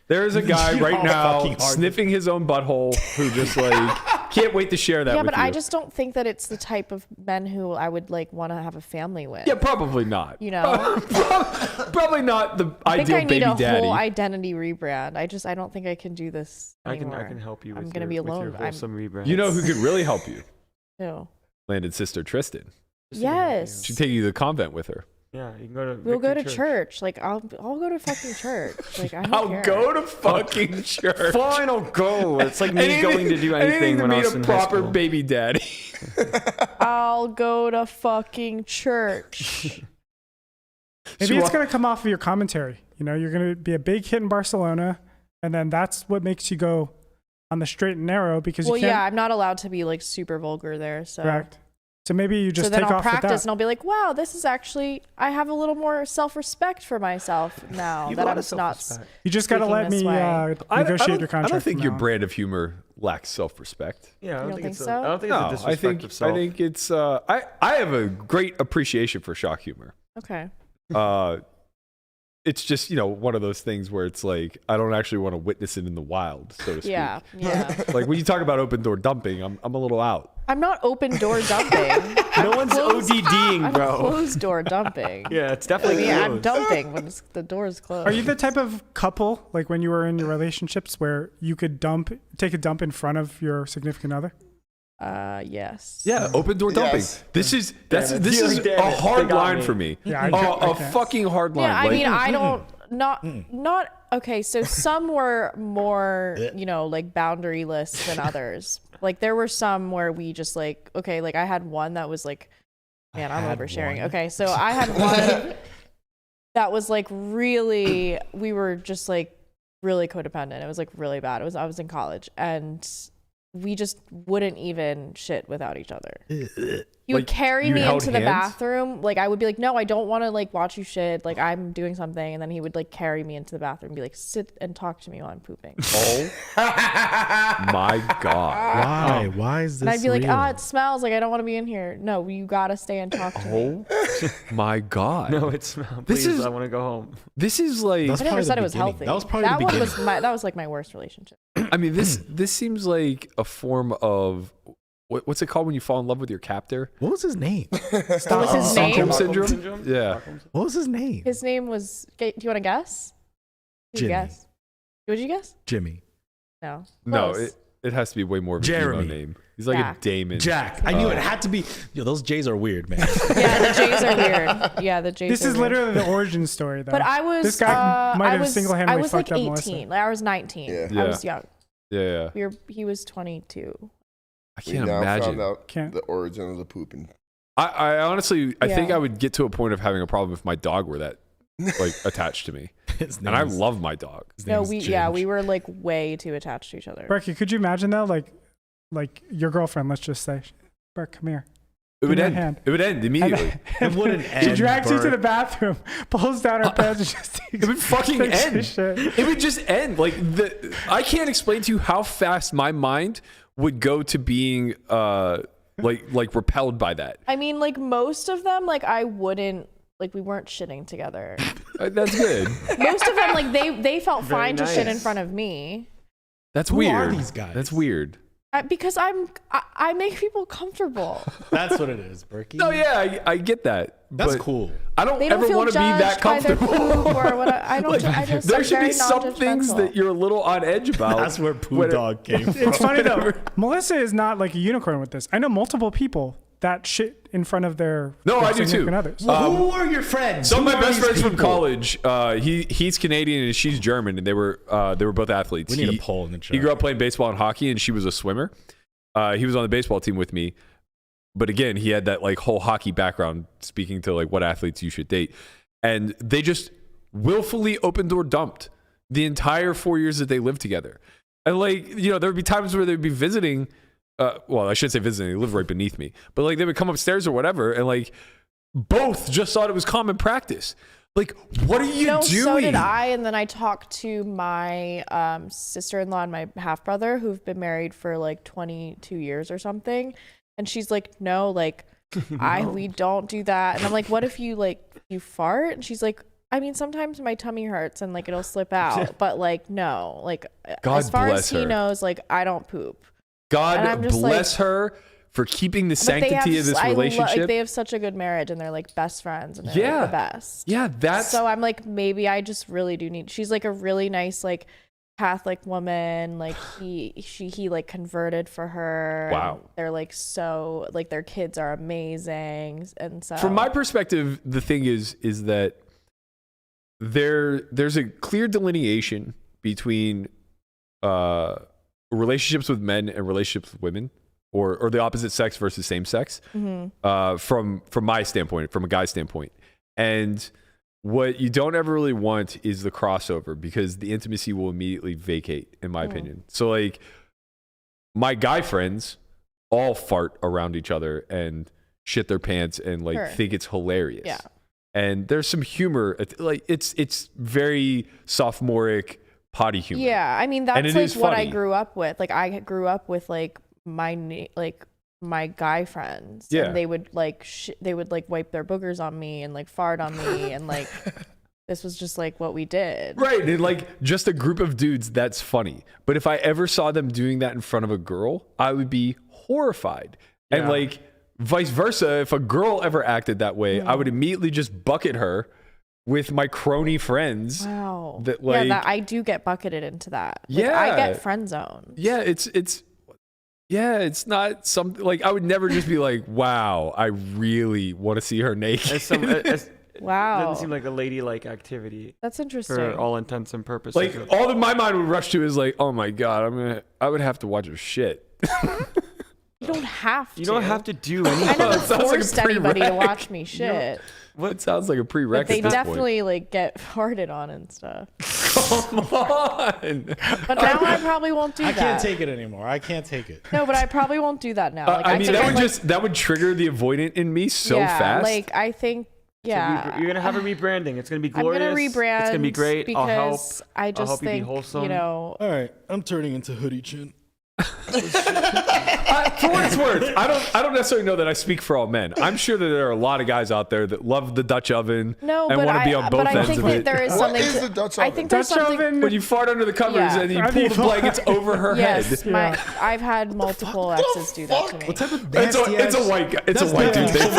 B: There is a guy
C: You
B: right
C: are
B: now
C: fucking hard.
B: sniffing his own butthole who just like can't wait to share that
D: Yeah,
B: with
D: but
B: you.
D: I just don't think that it's the type of men who I would like want to have a family with.
B: Yeah, probably not.
D: You know?
B: Probably not the
D: I think
B: ideal
D: I need
B: baby
D: a
B: daddy.
D: whole identity rebrand. I don't think I can do this
E: I
D: anymore.
E: can help you. With
D: I'm gonna
E: your,
D: be
E: with
D: alone.
E: Your wholesome rebrand.
B: You know who could really help you?
D: Ew.
B: Landon's sister Tristan.
D: Yes.
B: She'd take you to the convent with her.
E: Yeah, you can go to.
D: We'll go to
E: Victory
D: church. Like I'll go to fucking church. Like I don't
B: I'll
D: care.
B: go to fucking church.
E: Fine, I'll go. It's like me
B: Anything-
E: going to do anything
B: to
E: when I
B: meet
E: was
B: a
E: in high
B: proper
E: school.
B: baby daddy.
D: I'll go to fucking church.
F: Maybe it's going to come off of your commentary. You know, you're going to be a big hit in Barcelona, and then that's what makes you go on the straight and narrow because
D: Well,
F: you can't.
D: yeah, I'm not allowed to be like super vulgar there. So
F: Correct. So maybe you just
D: so then
F: take
D: I'll
F: off
D: practice
F: with
D: and
F: that.
D: I'll be like, wow, this is actually I have a little more self-respect for myself now
E: You
D: that
E: have a
D: I'm
E: lot of
D: not.
E: self-respect.
F: You just got to
D: speaking
F: let
D: this
F: me
D: way.
F: negotiate your contract.
B: I don't think
F: from
B: your
F: now on.
B: brand of humor lacks self-respect.
E: Yeah, I
D: You
E: don't
D: don't think
E: it's
D: so?
E: I don't think
B: No,
E: it's a
B: I
E: disrespect
B: think
E: of self.
B: I think it's I have a great appreciation for shock humor.
D: Okay.
B: It's just, you know, one of those things where it's like I don't actually want to witness it in the wild, so to speak.
D: Yeah. Yeah.
B: Like when you talk about open door dumping, I'm a little out.
D: I'm not open door dumping.
E: No one's ODDing,
D: I'm
E: bro.
D: closed door dumping.
E: Yeah, it's definitely.
D: Yeah, I'm
E: closed.
D: dumping when the door is closed.
F: Are you the type of couple, like when you were in your relationships, where you could take a dump in front of your significant other?
D: Yes.
B: Yeah, open door dumping.
G: Yes.
B: This is
E: Damn it.
B: this is
E: Damn
B: a
E: it.
B: hard
E: They got
B: line
E: me.
B: for me.
F: Yeah, I
B: a
F: can't.
B: fucking hard line.
D: Yeah, I
B: Like,
D: mean, I don't not okay. So some were more, you know, like boundaryless than others. Like there were some where we just like, okay, like I had one that was like, man, I'm oversharing. Okay, so I had one that was like really, we were just like really codependent. It was like really bad. I was in college and we just wouldn't even shit without each other. He would
B: Like,
D: carry
B: you
D: me
B: held
D: into the
B: hands?
D: bathroom. Like I would be like, no, I don't want to like watch you shit. Like I'm doing something. And then he would like carry me into the bathroom and be like, sit and talk to me while I'm pooping.
B: Oh my god.
C: Why is this?
D: And I'd be like,
C: real?
D: it smells like I don't want to be in here. No, you gotta stay and talk to me.
B: Oh my god.
E: No, it's.
B: This
E: Please,
B: is-
E: I want to go home.
B: This is like
C: That's
D: I never
C: probably
D: said
C: the
D: it was
C: beginning.
D: healthy.
C: That was probably
D: that
C: the
D: one
C: beginning.
D: was that was like my worst relationship.
B: I mean this seems like a form of what's it called when you fall in love with your captor?
C: What was his name?
D: What was his
B: Stockholm
D: name?
B: syndrome? Yeah.
C: What was his name?
D: His name was. Do you want to guess? You
C: Jimmy.
D: guess. Would you guess?
C: Jimmy.
D: No.
B: No,
D: Close.
B: it has to be way more of a
C: Jeremy.
B: emo name. He's like
D: Jack.
B: a Damon.
C: Jack. I knew it had to be. Yo, those J's are weird, man.
D: Yeah, the J's are weird. Yeah, the J's.
F: This
D: are
F: is
D: weird.
F: literally the origin story, though.
D: But I was.
F: This guy might
D: I
F: have
D: was,
F: single-handedly
D: I was like
F: fucked up
D: 18.
F: Melissa.
D: Like I was 19.
G: Yeah.
D: I
B: Yeah.
D: was young.
B: Yeah.
D: He was 22.
B: I
G: We
B: can't
G: now
B: imagine.
G: found out
F: Can't.
G: the origin of the pooping.
B: I honestly, I think
D: Yeah.
B: I would get to a point of having a problem if my dog were that like attached to me.
C: His
B: And I
C: name's-
B: love my dog.
C: his
D: No,
C: name's
D: we
C: James.
D: were like way too attached to each other.
F: Berkey, could you imagine though, like your girlfriend, let's just say, Berk, come here.
B: It would
F: Give me a
B: end.
F: hand.
B: It would end immediately.
C: It wouldn't
F: She
C: end,
F: drags you to
C: Bert.
F: the bathroom, pulls down her pants, and just
B: It would fucking
F: takes your
B: end.
F: shit.
B: It would just end. Like I can't explain to you how fast my mind would go to being like repelled by that.
D: I mean, like most of them, like I wouldn't. Like we weren't shitting together.
B: That's good.
D: Most of them, like they felt
E: Very
D: fine to shit in
E: nice.
D: front of me.
B: That's
C: Who
B: weird.
C: are these guys?
B: That's weird.
D: Because I make people comfortable.
C: That's what it is, Berkey.
B: No, yeah, I get that.
C: That's
B: but
C: cool.
B: I don't
D: They don't
B: ever
D: feel
B: want to be that
D: judged by their
B: comfortable.
D: poop or what. I don't.
B: Like,
D: I just.
B: there
D: I'm
B: should
D: very
B: be some things
D: non-judgmental.
B: that you're a little on edge about.
C: That's where Poo
B: When it-
C: Dog came from.
F: It's funny though. Melissa is not like a unicorn with this. I know multiple people that shit in front of their
B: No,
F: their
B: I do too.
F: significant others.
C: Who are your friends?
B: Some of
C: Who
B: my
C: are
B: best
C: these
B: friends from
C: people?
B: college, he's Canadian and she's German, and they were both athletes.
C: We need
B: He-
C: a poll in the chat.
B: He grew up playing baseball and hockey, and she was a swimmer. He was on the baseball team with me, but again, he had that like whole hockey background. Speaking to like what athletes you should date, and they just willfully open door dumped the entire 4 years that they lived together. And like there would be times where they'd be visiting well, I shouldn't say visiting, they live right beneath me, but like they would come upstairs or whatever, and like both just thought it was common practice. Like, what are you doing?
D: So did I. And then I talked to my sister-in-law and my half-brother who've been married for like 22 years or something. And she's like, no, like, we don't do that. And I'm like, what if you fart? And she's like, I mean, sometimes my tummy hurts and like it'll slip out, but like, no, like
B: God
D: as far
B: bless
D: as he
B: her.
D: knows, like I don't poop.
B: God bless her for keeping the sanctity of this relationship.
D: They have such a good marriage and they're like best friends and they're like the best.
B: Yeah, that's
D: so I'm like, maybe I just really do need. She's like a really nice like Catholic woman. Like he like converted for her.
B: Wow.
D: They're like so like their kids are amazing. And so
B: from my perspective, the thing is that there's a clear delineation between relationships with men and relationships with women. Or the opposite sex versus same sex, from my standpoint, from a guy's standpoint. And what you don't ever really want is the crossover, because the intimacy will immediately vacate, in my opinion. So like my guy friends all fart around each other and shit their pants and like think it's hilarious.
D: Yeah.
B: And there's some humor, like it's very sophomoric potty humor.
D: Yeah, I mean that's like what I
B: funny.
D: grew up with. Like I grew up with like my guy friends, and they would like wipe their boogers on me and like fart on me, and like this was just like what we did.
B: Right, and like just a group of dudes, that's funny. But if I ever saw them doing that in front of a girl, I would be horrified.
E: Yeah.
B: And like vice versa, if a girl ever acted that way, I would immediately just bucket her with my crony friends.
D: Wow.
B: That like
D: that I do get bucketed into that. Like,
B: Yeah.
D: I get friend zoned.
B: Yeah, it's not something like I would never just be like, wow, I really want to see her naked.
D: Wow.
E: Doesn't seem like a ladylike activity.
D: That's interesting.
E: For all intents and purposes.
B: Like all that my mind would rush to is like, oh my God, I would have to watch her shit.
D: You don't have to.
E: You don't have to do anything.
D: I never
B: It sounds like a
D: forced anybody to
B: prereq.
D: watch me shit.
B: What sounds like a
D: But
B: prerequisite?
D: they
B: at this
D: definitely like get farted on and stuff.
B: point. Come on.
D: But now I probably won't do that.
C: I can't take it anymore. I can't take it.
D: No, but I probably won't do that now. Like,
B: I mean,
D: think
B: that would
D: like,
B: that would trigger the avoidant in me so fast.
D: Like I think, yeah,
E: You're gonna have a rebranding. It's gonna be
D: I'm
E: glorious.
D: gonna rebrand.
E: It's gonna be great.
D: Because
E: I'll help.
D: I just
E: I'll help
D: think
E: you be wholesome.
D: you know.
C: All right, I'm turning into Hoodie Chin.
B: For what it's worth, I don't necessarily know that I speak for all men. I'm sure that there are a lot of guys out there that love the Dutch oven
D: No,
B: and
D: but
B: want to be on both
D: but I
B: ends
D: think
B: of
D: that
B: it.
D: there is
G: What
D: something.
G: is the Dutch
D: I
G: oven?
D: think there's
F: Dutch
D: something.
F: oven.
B: When you fart under the covers
D: Yeah.
B: and you
F: I
B: pull
F: mean,
B: the blankets over her
D: Yes,
B: head.
D: I've had multiple exes do that to me.
C: What type of
B: It's
C: nasty
B: a
C: ass-
B: white guy. It's a
C: That's
B: white dude
C: not-
B: thing.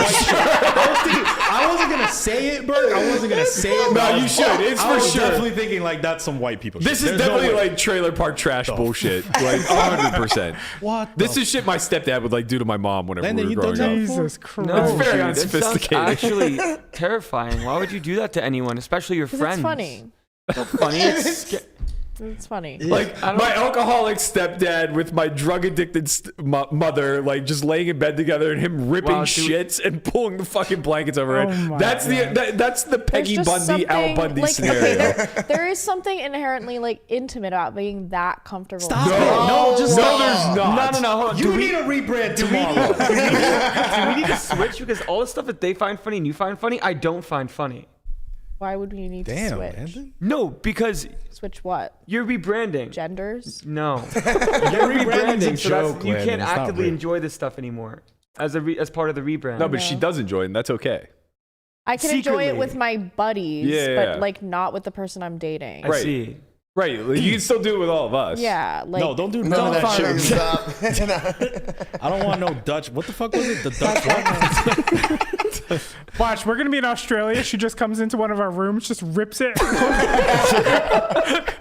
C: I wasn't gonna say it, Bert. I wasn't gonna say it.
B: No,
C: but I
B: you
C: was-
B: should. It's
C: I
B: for
C: was
B: sure.
C: definitely thinking like that's some white people.
B: This
C: shit.
B: is
C: There's no
B: definitely
C: way.
B: like trailer park trash bullshit. Like 100%.
C: What?
B: This is shit my stepdad would like do to my mom whenever
C: Landon,
B: we
C: you
B: were growing
C: done
B: up.
C: that?
F: Jesus Christ.
E: No,
B: It's very
E: dude, that sounds
B: unsophisticated.
E: actually terrifying. Why would you do that to anyone, especially your
D: 'Cause
E: friends?
D: it's funny.
E: It's not funny.
D: It's funny.
B: Like my alcoholic stepdad with my drug addicted mother, like just laying in bed together and him ripping
E: Wow, dude.
B: shits and pulling the fucking blankets over
F: Oh
B: her.
F: my
B: That's
F: God.
B: that's the
D: There's
B: Peggy
D: just
B: Bundy, Al
D: something,
B: Bundy
D: like,
B: scenario.
D: Okay, there is something inherently like intimate about being that comfortable.
C: Stop
B: No,
C: it. No, just
B: no,
C: stop.
B: there's not.
E: No, hold on.
C: You need a rebrand tomorrow.
E: Do we need to switch? Because all the stuff that they find funny and you find funny, I don't find funny.
D: Why would we need to
C: Damn,
D: switch?
C: Landon.
E: No, because
D: Switch what?
E: you're rebranding.
D: Genders?
E: No.
C: Your
E: You're
C: rebranding's a
E: rebranding, so
C: joke,
E: you
C: Landon.
E: can't
C: It's not
E: actively
C: real.
E: enjoy this stuff anymore as part of the rebrand.
B: No, but she does enjoy it, and that's okay.
D: I can enjoy it
E: Secretly.
D: with my buddies,
B: Yeah.
D: but like not with the person I'm dating.
E: I
B: Right.
E: see.
B: Right, like, you can still do it with all of us.
D: Yeah, like
C: No, don't do none
G: No,
C: of that shit.
G: stop.
C: I don't want no Dutch. What the fuck was it? The Dutch what?
F: Watch, we're gonna be in Australia. She just comes into one of our rooms, just rips it.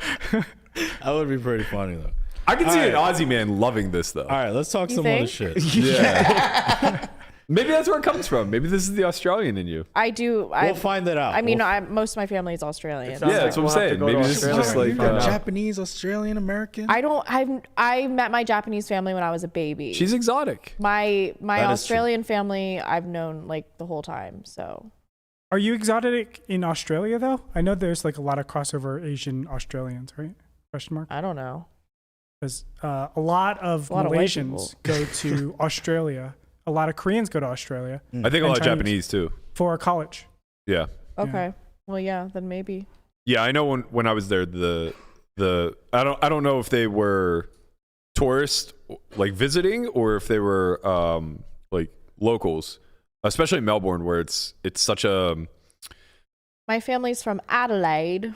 C: That would be pretty funny though.
B: I can see
C: All
B: an
C: right.
B: Aussie man loving this though.
C: All right, let's talk
D: You
C: some
D: think?
C: other shit.
B: Yeah. Maybe that's where it comes from. Maybe this is the Australian in you.
D: I do.
C: We'll find that out.
D: I mean,
C: We'll
D: most of my family is Australian.
E: Sounds
B: Yeah, that's what I'm
E: we'll have to
B: saying.
E: go to
B: Maybe this is
E: Australia
B: just
E: and
B: like,
E: find out.
C: Japanese, Australian, American.
D: I met my Japanese family when I was a baby.
B: She's exotic.
D: my
C: That is
D: Australian family I've known like the whole time. So
F: Are you exotic in Australia though? I know there's like a lot of crossover Asian Australians, right? Question mark.
D: I don't know.
F: Because a lot of
D: white
F: Malaysians go to Australia. A lot of Koreans go to Australia.
B: I think a lot of Japanese too.
F: For college.
B: Yeah.
D: Okay. Well, yeah, then maybe.
B: Yeah, I know when I was there, the I don't know if they were tourists like visiting or if they were like locals, especially in Melbourne where it's such a.
D: My family's from Adelaide.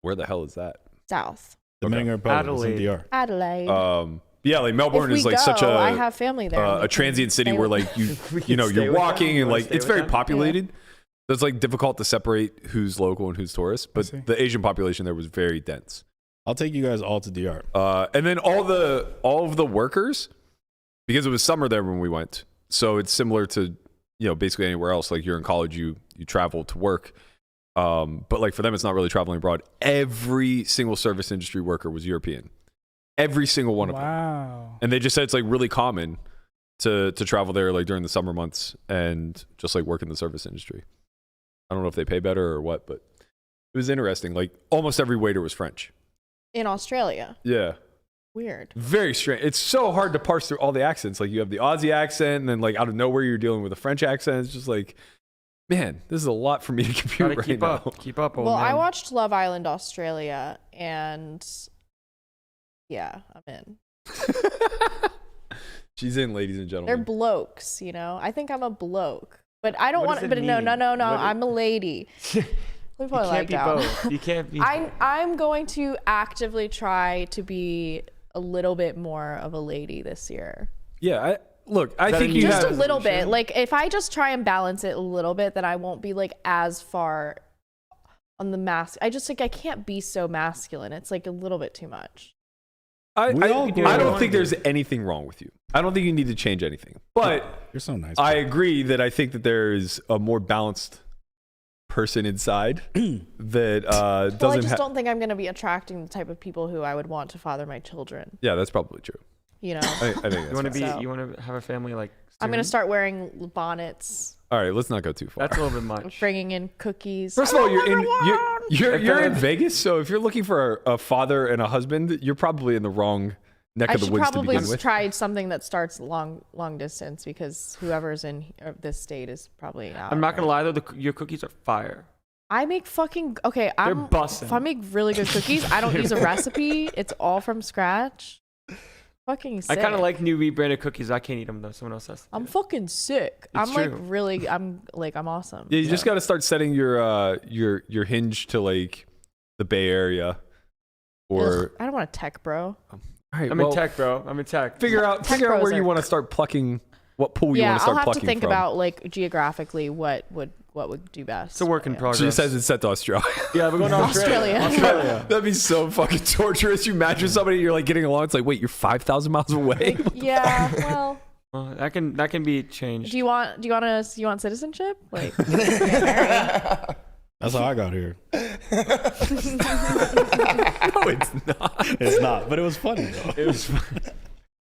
B: Where the hell is that?
D: South.
C: Dominican Republic, DR.
D: Adelaide.
B: Yeah, like Melbourne is like such a.
D: I have family there.
B: A transient city where like you're walking and like it's very populated. So it's like difficult to separate who's local and who's tourist. But the Asian population there was very dense.
C: I'll take you guys all to DR.
B: And then all of the workers, because it was summer there when we went. So it's similar to basically anywhere else. Like you're in college, you travel to work. But like for them, it's not really traveling abroad. Every single service industry worker was European. Every single one of them.
F: Wow.
B: And they just said it's like really common to travel there like during the summer months and just like work in the service industry. I don't know if they pay better or what, but it was interesting. Like almost every waiter was French.
D: In Australia.
B: Yeah.
D: Weird.
B: Very strange. It's so hard to parse through all the accents. Like you have the Aussie accent and then like out of nowhere you're dealing with a French accent. It's just like, man, this is a lot for me to compute right
E: keep
B: now.
E: Up. Keep up, old
D: Well,
E: man.
D: I watched Love Island Australia and yeah, I'm in.
B: She's in, ladies and
D: They're
B: gentlemen.
D: blokes, I think I'm a bloke. But I don't
E: What
D: want
E: does
D: but
E: it
D: no,
E: mean?
D: I'm a lady. We
E: You
D: probably
E: can't
D: like
E: be
D: that.
E: both. You can't be.
D: I'm going to actively try to be a little bit more of a lady this year.
B: Yeah, I think you
D: Just
B: have
D: a little bit. Like if I just try and balance it a little bit, then I won't be like as far on the mask. I just like I can't be so masculine. It's like a little bit too much.
B: I don't think there's anything wrong with you. I don't think you need to change anything. But
C: You're so nice.
B: I agree that I think that there is a more balanced person inside that doesn't
D: Well, I just don't think I'm going to be attracting the type of people who I would want to father my children.
B: Yeah, that's probably true.
D: I
B: think that's
E: you want to be.
D: So-
E: You want to have a family like.
D: I'm going to
E: soon?
D: start wearing bonnets,
B: All right, let's not go too far.
E: That's a little bit much.
D: bringing in cookies.
B: First of all, you're in Vegas, so if you're looking for a father and a husband, you're probably in the wrong neck
D: I
B: of the
D: should
B: woods to
D: probably
B: begin with.
D: try something that starts long distance because whoever's in this state is probably out.
E: I'm not gonna lie though, your cookies are fire.
D: I make fucking okay.
E: They're bussin'.
D: If I make really good cookies, I don't use a recipe. It's all from scratch. Fucking sick.
E: I kind of like new rebranded cookies. I can't eat them though. Someone else has.
D: I'm fucking sick.
E: It's
D: I'm like
E: true.
D: really. I'm awesome.
B: Yeah, you just got to start setting your hinge to like the Bay Area, or
D: Ugh, I don't want a tech bro.
B: all right,
E: I'm in tech, bro. I'm in tech.
B: Figure out
D: Tech
B: where
D: bros
B: you
D: are-
B: want to start plucking. What pool you
D: Yeah,
B: want to start
D: I'll have
B: plucking
D: to think
B: from.
D: about like geographically what would do best.
E: It's a work in
D: Yeah.
E: progress.
B: She just says it's set to Australia.
E: Yeah, we're going to Australia.
D: Australia.
B: That'd be so fucking torturous. You imagine somebody you're like getting along. It's like, wait, you're 5,000 miles away.
D: Yeah. Well,
E: That can be changed.
D: do you want citizenship? Like,
C: That's how I got here.
B: No, it's not.
C: It's not, but it was funny though.
E: It was fun.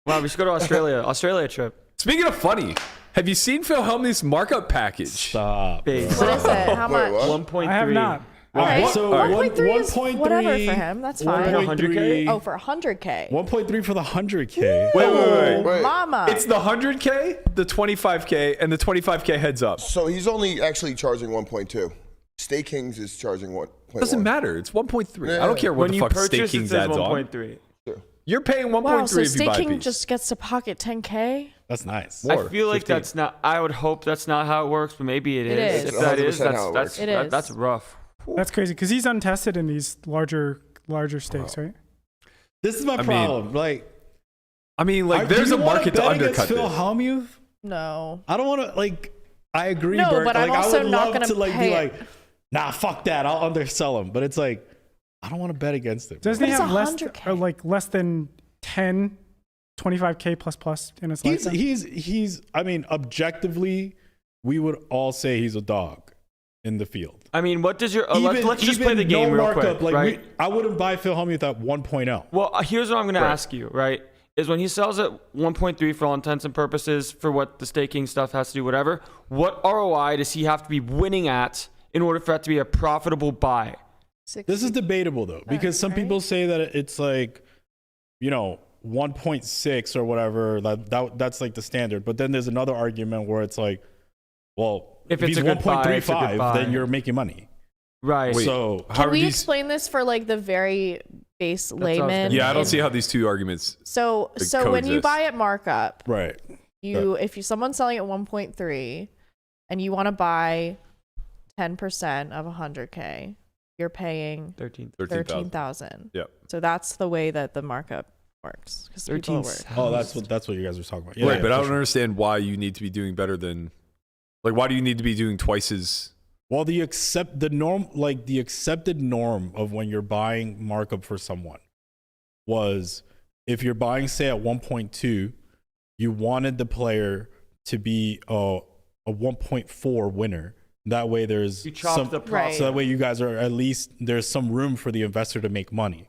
E: Wow, we should go to Australia. Australia trip.
B: Speaking of funny, have you seen Phil Hellmuth's markup package?
C: Stop.
E: Big.
C: bro.
D: what is it? How much?
E: 1.3.
F: I have not.
C: All right,
D: Okay.
C: so
D: 1.3 is
C: 1.3
D: whatever for him. That's fine.
E: 100K?
D: Oh, for 100K.
C: 1.3 for the 100K.
B: Wait.
G: Wait.
D: Mama.
B: It's the 100K, the 25K, and the 25K heads up.
G: So he's only actually charging 1.2. Stay Kings is charging 1.1.
B: Doesn't matter. It's 1.3.
G: Yeah.
B: I don't care what
E: When
B: the
E: you
B: fuck Stay
E: purchase, it
B: Kings
E: says
B: adds on.
E: 1.3.
B: You're paying 1.3
D: wow. So
B: if you buy a
D: Staking
B: piece.
D: just gets to pocket 10K.
C: That's nice.
E: I feel like that's not. I would hope that's not how it works, but maybe it is.
D: is.
E: If that is,
G: 100% how it
E: that's
G: works.
D: It is.
E: that's rough.
F: That's crazy because he's untested in these larger stakes, right?
C: This is my
B: mean,
C: problem.
B: I mean, like, there's a market to undercut
C: Phil
B: this.
C: Hellmuth?
D: No.
C: I don't want to like. I agree,
D: No,
C: Bert.
D: but I'm
C: like,
D: also
C: I would
D: not
C: love
D: gonna
C: to like
D: pay
C: be
D: it.
C: like, nah, fuck that. I'll undersell him. But it's like, I don't want to bet against him.
F: Doesn't
D: But
F: he
D: it's
F: have less
D: 100K.
F: less than 10, 25K plus in his lifetime?
C: He's. I mean, objectively, we would all say he's a dog in the field.
E: I mean, what does your let's just play the
C: even
E: game
C: no
E: real
C: markup,
E: quick,
C: like
E: right?
C: I wouldn't buy Phil Hellmuth at 1.0.
E: Well, here's what I'm going to ask you, right? Is when he sells at 1.3 for all intents and purposes for what the staking stuff has to do, whatever, what ROI does he have to be winning at in order for that to be a profitable buy?
C: This is debatable though, because some
D: right?
C: people say that it's like, 1.6 or whatever, that's like the standard. But then there's another argument where it's like, well,
E: If
C: if
E: it's
C: he's
E: a good buy, it's a good
C: 1.35,
E: buy.
C: then you're making money.
E: Right.
B: Wait,
C: So
B: how
D: Can
B: are
D: we
B: these?
D: explain this for like the very base
E: what I was
D: layman?
E: gonna
B: Yeah, I don't
D: in-
B: see how these two arguments.
D: So
B: like,
D: so when you
B: coexist.
D: buy at Markup,
C: right.
D: if someone's selling at 1.3 and you want to buy 10% of 100K, you're paying
B: 13,000.
D: 13,000.
B: Yep.
D: So that's the way that the markup works. Because people work.
C: Oh, that's what you guys were talking about.
B: Right, but I
C: for
B: don't
C: sure.
B: understand why you need to be doing better than, like, why do you need to be doing twice as?
C: Well, the accepted norm of when you're buying markup for someone was if you're buying, say, at 1.2, you wanted the player to be a 1.4 winner. That way there's
E: You chop
C: some,
E: the profit.
D: Right.
C: so that way you guys are at least there's some room for the investor to make money.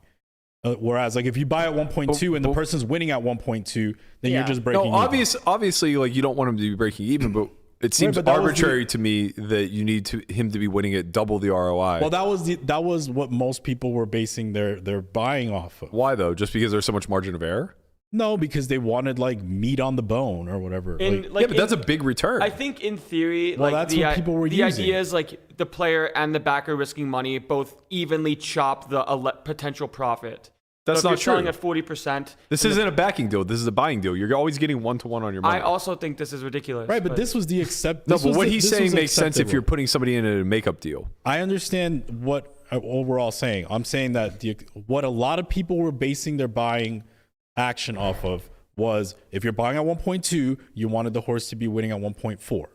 C: Whereas like if you buy at 1.2 and the person's winning at 1.2, then you're just breaking
B: No,
C: even.
B: obviously, like you don't want him to be breaking even, but it seems
C: but that was
B: arbitrary to me that you need him to be winning at double the ROI.
C: Well, that was what most people were basing their buying off of.
B: Why though? Just because there's so much margin of error?
C: No, because they wanted like meat on the bone or whatever.
E: In,
C: Like,
B: Yeah, but that's a big return.
E: I think in theory,
C: Well,
E: like
C: that's what people were
E: the
C: using.
E: idea is like the player and the backer risking money both evenly chop the potential profit.
B: That's
E: so if
B: not
E: you're selling
B: true.
E: at 40%.
B: This isn't a backing deal. This is a buying deal. You're always getting 1-to-1 on your money.
E: I also think this is ridiculous.
C: right, but this was the accept.
B: no,
C: this
B: but
C: was
B: what
C: the-
B: he's
C: this
B: saying
C: was
B: makes sense if
C: acceptable.
B: you're putting somebody in a makeup deal.
C: I understand what we're all saying. I'm saying that what a lot of people were basing their buying action off of was if you're buying at 1.2, you wanted the horse to be winning at 1.4.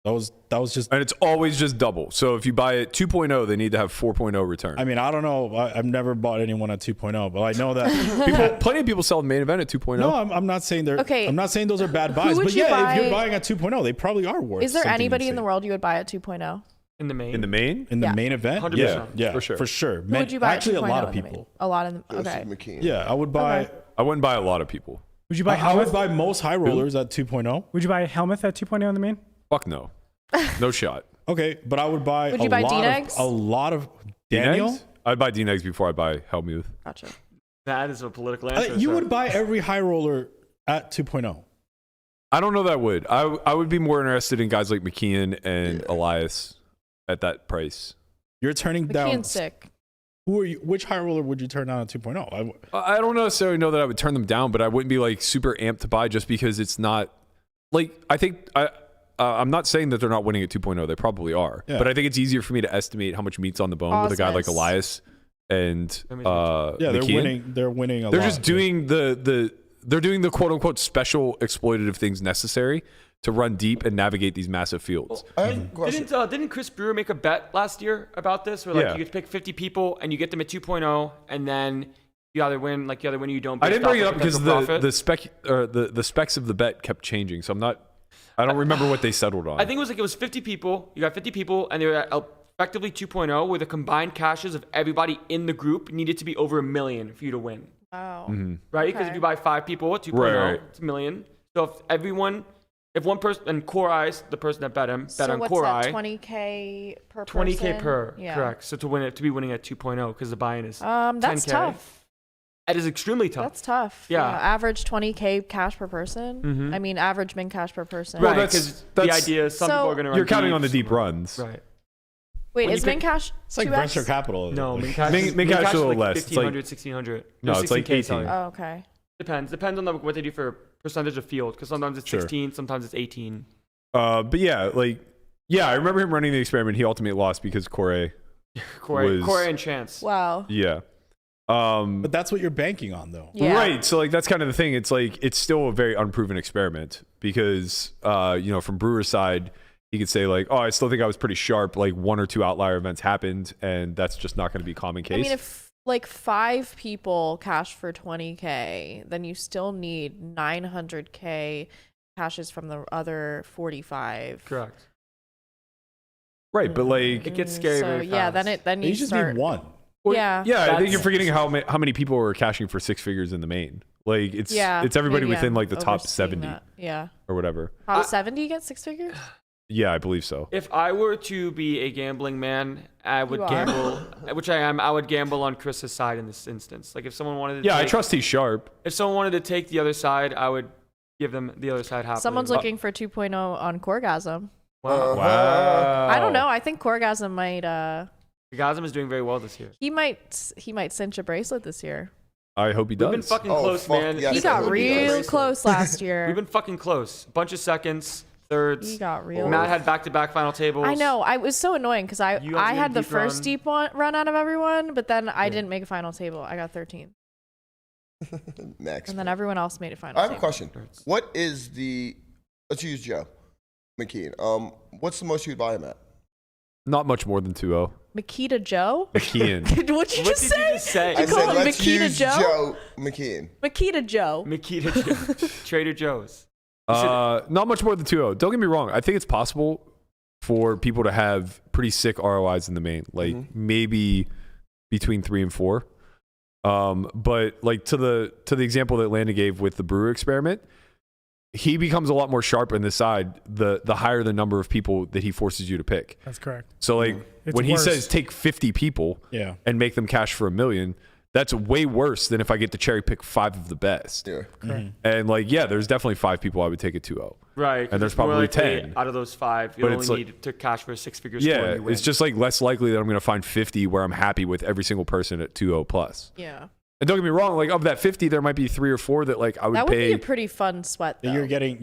C: That was just.
B: And it's always just double. So if you buy it 2.0, they need to have 4.0 return.
C: I mean, I don't know. I've never bought anyone at 2.0, but I know that
B: Plenty of people sell the main event at 2.0.
C: No, I'm not saying they're.
D: Okay.
C: I'm not saying those are bad buys,
D: would
C: but
D: you
C: yeah, if you're
D: buy-
C: buying at 2.0, they probably are worth.
D: Is there
C: something
D: anybody in
C: insane.
D: the world you would buy at 2.0?
E: in the main.
B: In the main?
C: in the
D: Yeah.
C: main event?
E: 100%.
C: Yeah,
B: For sure.
D: Who would you buy
C: Actually,
D: at
C: a
D: 2.0
C: lot of
D: in the main?
C: people.
D: A lot of them. Okay.
G: McKean.
C: Yeah, I would buy.
D: Okay.
B: I wouldn't buy a lot of people.
F: Would you buy
C: I would
F: Hellmuth?
C: buy most high rollers at 2.0.
F: Would you buy Hellmuth at 2.0 in the main?
B: Fuck no. No shot.
C: Okay, but I would buy.
D: Would you buy
C: a lot of Daniel.
B: D-Negs? I'd buy D-Negs before I'd buy Hellmuth.
D: Gotcha.
E: That is a political answer.
C: You
E: sir.
C: would buy every high roller at 2.0.
B: I don't know that I would. I would be more interested in guys like McKeon and Elias at that price.
C: You're turning down.
D: McKeon's sick.
C: Who are you? Which high roller would you turn down at 2.0?
B: I don't necessarily know that I would turn them down, but I wouldn't be like super amped to buy just because it's not like I think I'm not saying that they're not winning at 2.0. They probably are,
C: Yeah.
B: but I think it's easier for me to estimate how much meat's on the bone with a guy like
D: Osmus.
B: Elias and
C: Yeah, they're
B: McKeon.
C: winning. They're winning a
B: They're
C: lot.
B: just doing they're doing the quote unquote special exploitative things necessary to run deep and navigate these massive fields.
G: I have a question.
E: Didn't Chris Brewer make a bet last year about this? Where like
B: Yeah.
E: you could pick 50 people and you get them at 2.0, and then you either win, or you don't.
B: I didn't
E: based off
B: bring it
E: of
B: up because
E: potential profit.
B: the specs of the bet kept changing, so I don't remember what they settled on.
E: I think it was 50 people. You got 50 people, and they were at effectively 2.0, where the combined cashes of everybody in the group needed to be over $1 million for you to win.
D: Wow.
E: Right? Because
D: Okay.
E: if you buy 5 people at 2.0,
B: Right.
E: it's $1 million. So if one person, and Core Eye's the person that bet him, bet
D: So
E: on
D: what's
E: Core
D: that?
E: Eye.
D: 20K per
E: 20K
D: person?
E: per,
D: Yeah.
E: correct. So to be winning at 2.0, because the buy-in is
D: That's
E: 10K.
D: tough.
E: That is extremely tough.
D: That's tough.
E: Yeah.
D: Average 20K cash per person. I mean, average min cash per person.
E: Right,
B: that's-
E: because the
B: that's-
E: idea is some
D: So-
E: people are going to run
B: You're counting
E: deep,
B: on the deep
E: some-
B: runs.
E: Right.
D: Wait,
E: when
D: is
E: you
D: min
E: pick-
D: cash
C: It's like
D: 2x?
C: venture capital.
E: No,
C: Like,
E: min cash
B: Min
E: is
B: cash
E: min
B: is a little
E: like
B: less. It's like-
E: 1,500, 1,600.
B: No, it's like
E: 16K, sorry.
B: 18.
D: Oh, okay.
E: Depends on what they do for percentage of field, because sometimes it's
C: Sure.
E: 16, sometimes it's 18.
B: But yeah, I remember him running the experiment. He ultimately lost because Corey.
E: Corey and Chance.
D: Wow.
B: Yeah.
C: But that's what you're banking on, though.
D: Yeah.
B: Right. So that's kind of the thing. It's like it's still a very unproven experiment because from Brewer's side, he could say like, oh, I still think I was pretty sharp. Like 1 or 2 outlier events happened, and that's just not going to be a common case.
D: I mean, if like 5 people cash for 20K, then you still need 900K cashes from the other 45.
E: Correct.
B: right, but like
E: It gets scary
D: So
E: very
D: yeah,
E: fast.
D: then
C: You
D: you
C: just
D: start.
C: need one.
D: Yeah.
B: I think
E: That's-
B: you're forgetting how many people are cashing for 6 figures in the main. Like it's
D: Yeah.
B: everybody
D: maybe
B: within
D: I'm
B: like the top
D: overseeing
B: 70
D: that. Yeah.
B: or whatever.
D: Top 70 get 6 figures?
B: Yeah, I believe so.
E: If I were to be a gambling man, I would gamble, which I am. I would gamble on Chris's side in this instance. Like if someone wanted to,
B: I trust he's sharp.
E: If someone wanted to take the other side, I would give them the other side happily.
D: Someone's looking for 2.0 on Corgasm.
B: Wow.
D: I don't know. I think Corgasm might.
E: Corgasm is doing very well this year.
D: He might cinch a bracelet this year.
B: I hope he does.
E: We've been fucking close, man.
G: Yes,
D: He got real close last year.
E: We've been fucking close. Bunch of seconds, thirds.
D: He got real.
E: Matt had back-to-back final tables.
D: I know. I was so annoying because I had the first deep run out of everyone, but then I didn't make a final table. I got 13th.
G: Next.
D: And then everyone else made a final
G: I have
D: table.
G: a question. What is let's use Joe McKean. What's the most you'd buy him at?
B: Not much more than 2-0.
D: Makita Joe?
B: McKean.
D: What'd you just say?
G: I
D: You
G: said
D: call him
G: let's
D: Makita
G: use
D: Joe?
G: McKean.
D: Makita Joe.
E: Makita Joe. Trader Joe's.
B: Not much more than 2-0. Don't get me wrong. I think it's possible for people to have pretty sick ROIs in the main, like maybe between 3 and 4. But like to the example that Landon gave with the brewer experiment, he becomes a lot more sharp in the side the higher the number of people that he forces you to pick.
F: That's correct.
B: So like
F: It's
B: when
F: worse.
B: he says take 50 people and make them cash for $1 million, that's way worse than if I get to cherry pick 5 of the best.
G: Yeah.
B: And like, there's definitely 5 people I would take at 2-0.
E: Right.
B: And there's
E: it's more
B: probably
E: likely
B: 10.
E: Out of those 5, you
B: But
E: only
B: it's like-
E: need to cash for a 6-figure score.
B: Yeah,
E: and you win.
B: it's just like less likely that I'm going to find 50 where I'm happy with every single person at 2-0 plus.
D: Yeah.
B: And don't get me wrong, like of that 50, there might be 3 or 4 that like I would
D: That would
B: pay.
D: be a pretty fun sweat, though.
C: You're getting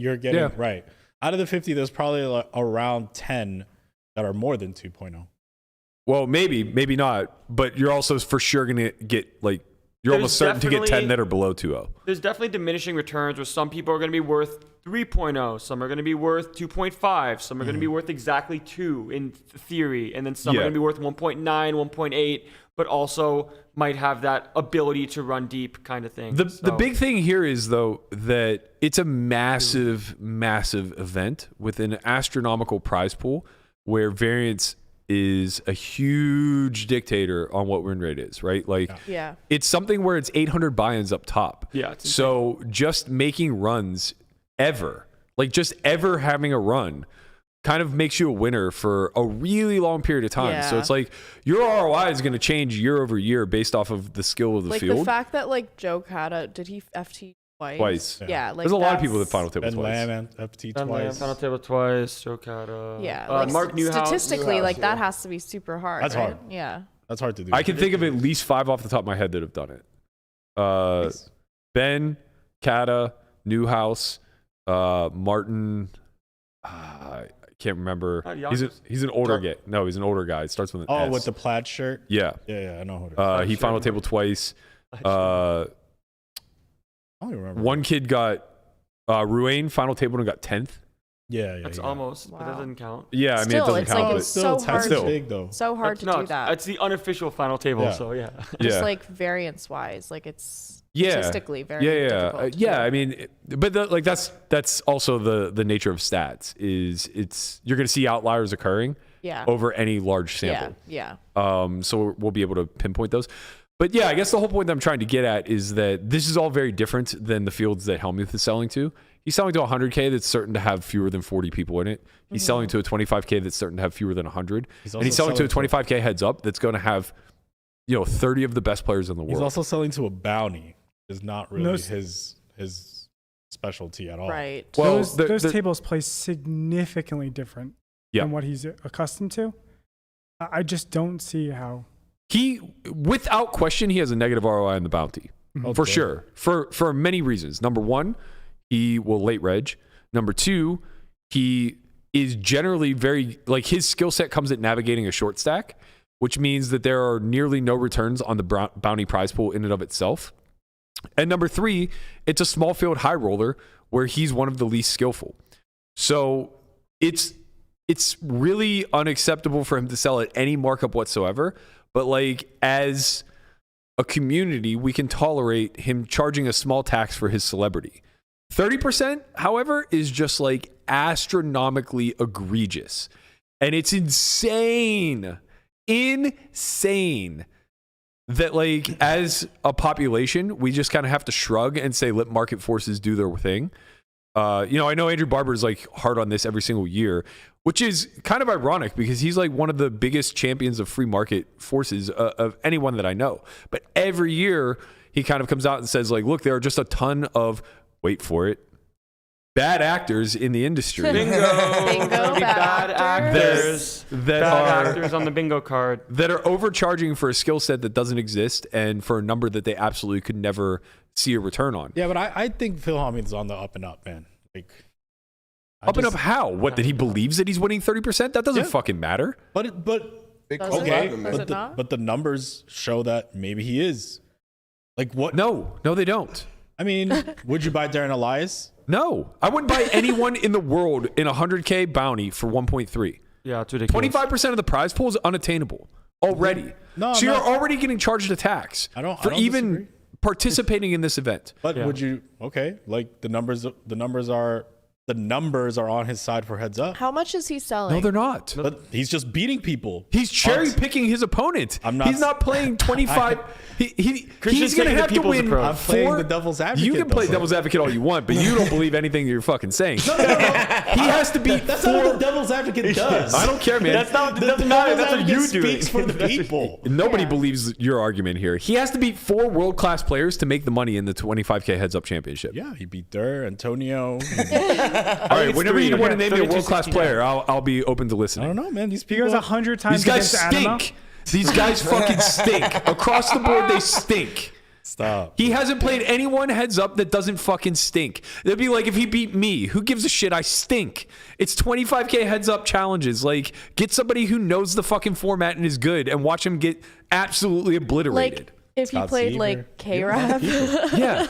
C: right. Out of the 50, there's probably like around 10 that are more than 2.0.
B: Well, maybe not, but you're also for sure going to get like you're
E: There's
B: almost certain to get 10
E: definitely-
B: that are below 2-0.
E: There's definitely diminishing returns where some people are going to be worth 3.0, some are going to be worth 2.5, some are going to be worth exactly 2 in theory, and then some are
B: Yeah.
E: going to be worth 1.9, 1.8, but also might have that ability to run deep kind of thing.
B: The big thing here is though that it's a massive event with an astronomical prize pool where variance is a huge dictator on what win rate is, right? Like it's something where it's 800 buy-ins up top.
E: Yeah.
B: So just making runs ever having a run kind of makes you a winner for a really long period of time. So it's like your ROI is going to change year over year based off of the skill of the field.
D: Like the fact that like Joe Cata, did he FT twice? Yeah. Like
B: there's a lot of people that final table
C: Ben
B: twice.
C: Lamb and FT
E: Ben Lamb,
C: twice.
E: final table twice, Joe Cata.
D: Yeah.
E: Like Mark Newhouse.
D: Statistically, like that has to be super hard.
C: That's
D: right?
C: hard.
D: Yeah.
C: That's hard to do.
B: I can think of at least 5 off the top of my head that have done it.
C: Nice.
B: Ben, Cata, Newhouse, Martin. I can't remember. He's an older guy. No, he's an older guy. It starts with an S.
C: with the plaid shirt.
B: Yeah.
C: Yeah, I know who it is.
B: He final table twice.
C: I don't even remember.
B: One kid got Ruane final table and got 10th.
C: Yeah.
E: That's almost, but that doesn't count.
B: Yeah, I mean
D: Still,
B: it doesn't
D: it's
B: count.
D: like
B: But
D: it's so hard.
C: Still big though.
D: So hard to do that.
E: It's the unofficial final table,
C: Yeah.
E: so yeah.
D: Just
B: yeah.
D: like variance wise, like it's
B: Yeah.
D: statistically very
B: yeah.
D: difficult. to
B: Yeah,
D: do.
B: I mean, but like that's also the nature of stats is it's you're going to see outliers occurring
D: Yeah.
B: over any large sample.
D: Yeah.
B: So we'll be able to pinpoint those. But yeah, I guess the whole point that I'm trying to get at is that this is all very different than the fields that Hellmuth is selling to. He's selling to 100K that's certain to have fewer than 40 people in it. He's selling to a 25K that's certain to have fewer than 100.
C: He's
B: And he's selling to a 25K heads up that's going to have 30 of the best players in the world.
C: He's also selling to a bounty. Is not really
F: No,
C: his specialty at all.
D: Right.
B: Well,
F: those tables play significantly different
B: Yeah.
F: than what he's accustomed to. I just don't see how.
B: He, without question, he has a negative ROI on the bounty. For
C: Okay.
B: sure. For many reasons. Number one, he will late reg. Number two, he is generally very, like his skill set comes at navigating a short stack, which means that there are nearly no returns on the bounty prize pool in and of itself. And number three, it's a small field high roller where he's one of the least skillful. So it's really unacceptable for him to sell at any markup whatsoever. But like as a community, we can tolerate him charging a small tax for his celebrity. 30%, however, is just like astronomically egregious. And it's insane that like as a population, we just kind of have to shrug and say, let market forces do their thing. I know Andrew Barber is like hard on this every single year. which is kind of ironic because he's like one of the biggest champions of free market forces of anyone that I know. But every year he kind of comes out and says like, look, there are just a ton of, wait for it, bad actors in the industry.
E: Bingo. Bad actors.
B: That
E: Bad
B: are
E: actors on the bingo card.
B: that are overcharging for a skill set that doesn't exist and for a number that they absolutely could never see a return on.
C: Yeah, but I think Phil Hellmuth's on the up and up, man. Like
B: Up and up how? What, that he believes that he's winning 30%? That doesn't fucking matter.
C: But
G: Big
D: Does
G: call
D: it?
C: okay,
G: by them,
D: Does
G: man.
D: it not?
C: but the numbers show that maybe he is. Like what?
B: No, they don't.
C: I mean, would you buy Darren Elias?
B: No, I wouldn't buy anyone in the world in a 100K bounty for 1.3.
E: Yeah, it's ridiculous.
B: 25% of the prize pool is unattainable already.
C: No,
B: so
C: I'm
B: you're
C: not-
B: already getting charged a tax
C: I don't
B: for even
C: disagree.
B: participating in this event.
C: But
E: Yeah.
C: would you? Okay, like the numbers are on his side for heads up.
D: How much is he selling?
B: No, they're not.
C: But he's just beating people.
B: He's cherry picking his opponent. He's not playing 25. He's
E: Christian's
B: going to
E: taking the
B: have to
E: people's
B: win
E: approach.
C: I'm playing
B: four.
C: the devil's advocate.
B: You can play
C: though.
B: devil's advocate all you want, but you don't believe anything you're fucking saying. He has to beat
C: That's
B: four.
C: not what the devil's advocate does.
B: I don't care, man.
E: That's not.
C: The
E: That's not.
C: devil's
E: That's what
C: advocate
E: you do.
C: speaks for the people.
B: Nobody
D: Yeah.
B: believes your argument here. He has to beat 4 world-class players to make the money in the 25K heads-up championship.
C: Yeah, he beat Durr, Antonio.
B: All right, whenever you want to name me a
E: 32,
B: world-class
E: 69.
B: player, I'll be open to
C: I
B: listening.
C: don't know, man. These
F: He
C: people.
F: goes 100 times
B: These guys
F: against Adama.
B: stink. These guys fucking stink. Across the board, they stink.
C: Stop.
B: He hasn't played anyone heads up that doesn't fucking stink. It'd be like if he beat me. Who gives a shit? I stink. It's 25K heads up challenges. Like, get somebody who knows the fucking format and is good and watch him get absolutely obliterated.
D: Like if he
C: Scott
D: played
C: Seaver.
D: like K-Rap.
B: Yeah.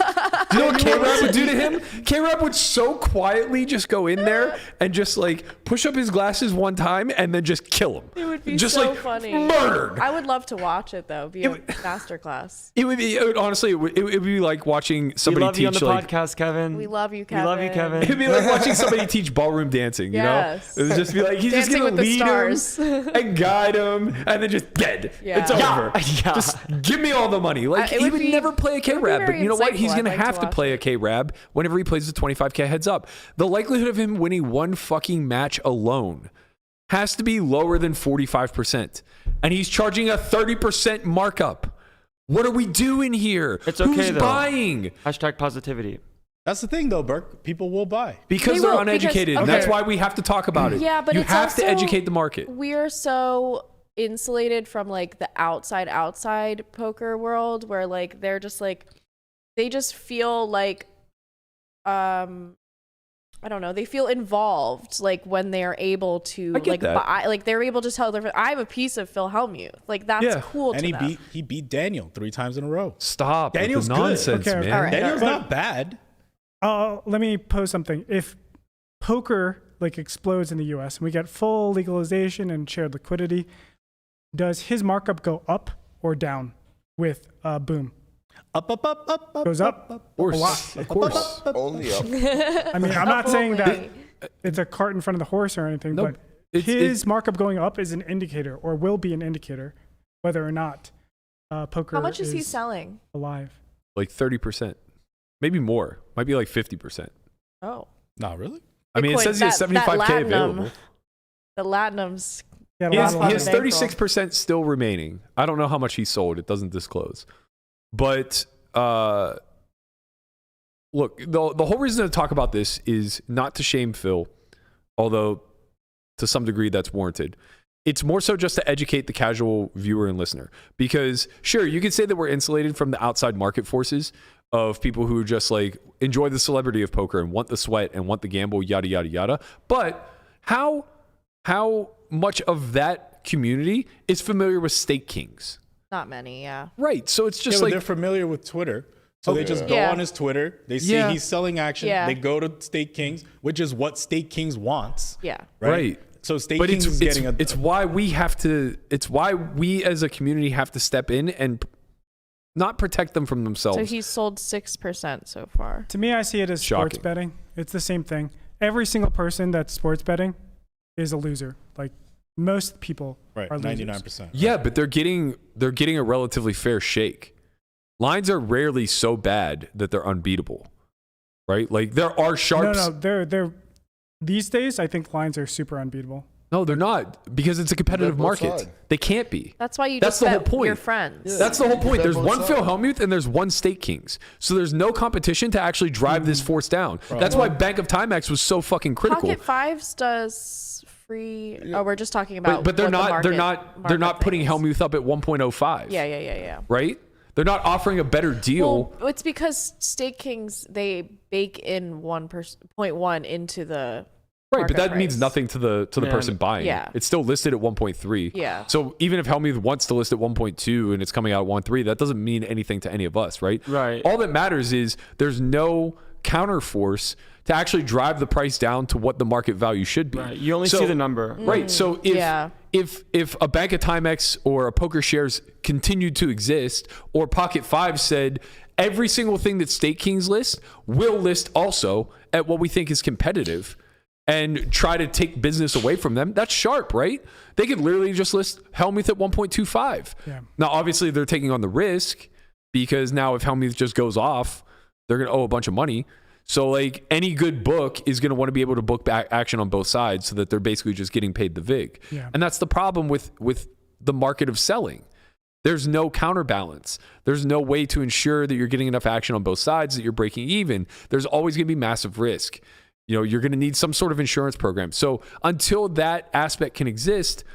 B: Do you know what K-Rap would do to him? K-Rap would so quietly just go in there and just like push up his glasses one time and then just kill him.
D: It would be
B: just
D: so
B: like
D: funny.
B: murdered.
D: I would love to watch it though. Be a masterclass.
B: It would honestly, it would be like watching
E: We
B: somebody
E: love you on
B: teach
E: the
B: like.
E: podcast, Kevin.
D: We love you,
E: We
D: Kevin.
E: love you, Kevin.
B: It'd be like watching somebody teach ballroom dancing, you
D: Yes.
B: know? It would just be like, he's just
D: Dancing
B: going to
D: with the
B: lead
D: Stars.
B: him and guide him and then just dead.
D: Yeah.
B: It's over.
E: Yeah.
B: Just give me all the money. Like,
D: It
B: he
D: would
B: would
D: be-
B: never play a
D: it would be
B: K-Rab, but
D: very
B: you know what? He's
D: insightful.
B: going to
D: I'd like
B: have
D: to
B: to
D: watch
B: play
D: it.
B: a K-Rab whenever he plays the 25K heads up. The likelihood of him winning one fucking match alone has to be lower than 45%. And he's charging a 30% markup. What are we doing here?
E: It's okay,
B: Who's
E: though.
B: buying?
E: Hashtag positivity.
C: That's the thing, though, Burke. People will buy.
B: Because
D: They
B: they're
D: will, because-
B: uneducated. And
D: okay.
B: that's why we have to talk about it.
D: Yeah, but
B: you
D: it's
B: have to
D: also-
B: educate the market.
D: We're so insulated from like the outside poker world where like they're just like they just feel like I don't know, they feel involved like when they're able to
B: I get
D: like
B: that.
D: buy, like they're able to tell their I have a piece of Phil Hellmuth. Like that's
B: Yeah.
D: cool
C: And
D: to them.
C: he beat Daniel 3 times in a row.
B: Stop with
C: Daniel's
B: the
C: good.
B: nonsense,
F: Okay,
B: man.
D: all right.
C: Daniel's not bad.
F: Let me pose something. If poker like explodes in the U.S. and we get full legalization and shared liquidity, does his markup go up or down with Boom?
C: Up.
F: Goes up.
B: Of course.
F: A lot.
B: Of course.
G: Only up.
F: I mean, I'm not saying that
D: Only.
F: it's a cart in front of the horse or anything,
B: Nope.
F: but
B: It's-
F: his markup going up is an indicator or will be an indicator whether or not poker
D: How much is he selling?
F: alive.
B: Like 30%. Maybe more. Might be like 50%.
D: Oh.
C: Not really.
B: I mean, it
D: Bitcoin,
B: says he has
D: that
B: 75K
D: Latinum.
B: available.
D: The Latinum's
F: Yeah, a
B: He
F: lot
B: has,
F: of
B: he has
D: bankroll.
B: 36% still remaining. I don't know how much he sold. It doesn't disclose. But look, the whole reason to talk about this is not to shame Phil, although to some degree that's warranted. It's more so just to educate the casual viewer and listener. Because sure, you could say that we're insulated from the outside market forces of people who just like enjoy the celebrity of poker and want the sweat and want the gamble, yada, yada, yada. But how much of that community is familiar with Stake Kings?
D: not many, yeah.
B: Right. So it's just
C: Yeah, but
B: like,
C: they're familiar with Twitter. So they just go
D: Yeah.
C: on his Twitter. They see
B: Yeah.
C: he's selling action.
D: Yeah.
C: They go to Stake Kings, which is what Stake Kings wants.
D: Yeah.
B: right.
C: So Stake
B: But
C: Kings is
B: it's
C: getting
B: it's why we have to, it's why we as a community have to step in and not protect them from themselves.
D: So he's sold 6% so far.
F: To me, I see it as sports
B: Shocking.
F: betting. It's the same thing. Every single person that's sports betting is a loser. Like most people
C: right,
F: are losers.
C: 99%.
B: Yeah, but they're getting a relatively fair shake. Lines are rarely so bad that they're unbeatable, right? Like there are sharps.
F: No, they're These days, I think lines are super unbeatable.
B: No, they're not, because it's a competitive
G: both
B: market.
G: sides.
B: They can't be.
D: That's why you
B: That's
D: just
B: the whole
D: bet
B: point.
D: your friends.
G: Yeah.
B: That's the whole point.
G: Bet
B: There's
G: both
B: one
G: sides.
B: Phil Hellmuth and there's one State Kings. So there's no competition to actually drive this force down. That's why Bank of Timex was so fucking critical.
D: Pocket Fives does free. Oh, we're just talking about.
B: But they're
D: what the
B: not. They're
D: market
B: not putting
D: thing is.
B: Hellmuth up at 1.05.
D: Yeah.
B: Right. They're not offering a better deal.
D: Well, it's because State Kings they bake in 1.1 into the.
B: Right, but
D: market
B: that means
D: price.
B: nothing to the person buying.
D: Yeah.
B: It's still listed at 1.3.
D: Yeah.
B: So even if Hellmuth wants to list at 1.2 and it's coming out at 1.3, that doesn't mean anything to any of us, right?
E: Right.
B: All that matters is there's no counterforce to actually drive the price down to what the market value should be.
E: Right. You only
B: So-
E: see the number.
B: Right. So if
D: Yeah.
B: if a Bank of Timex or a Poker Shares continued to exist, or Pocket Five said every single thing that State Kings list will list also at what we think is competitive, and try to take business away from them, that's sharp, right? They could literally just list Hellmuth at 1.25.
F: Yeah.
B: Now, obviously, they're taking on the risk, because now if Hellmuth just goes off, they're going to owe a bunch of money. So, like, any good book is going to want to be able to book back action on both sides, so that they're basically just getting paid the VIG.
F: Yeah.
B: And that's the problem with the market of selling. There's no counterbalance. There's no way to ensure that you're getting enough action on both sides, that you're breaking even. There's always going to be massive risk. You're going to need some sort of insurance program. So until that aspect can exist,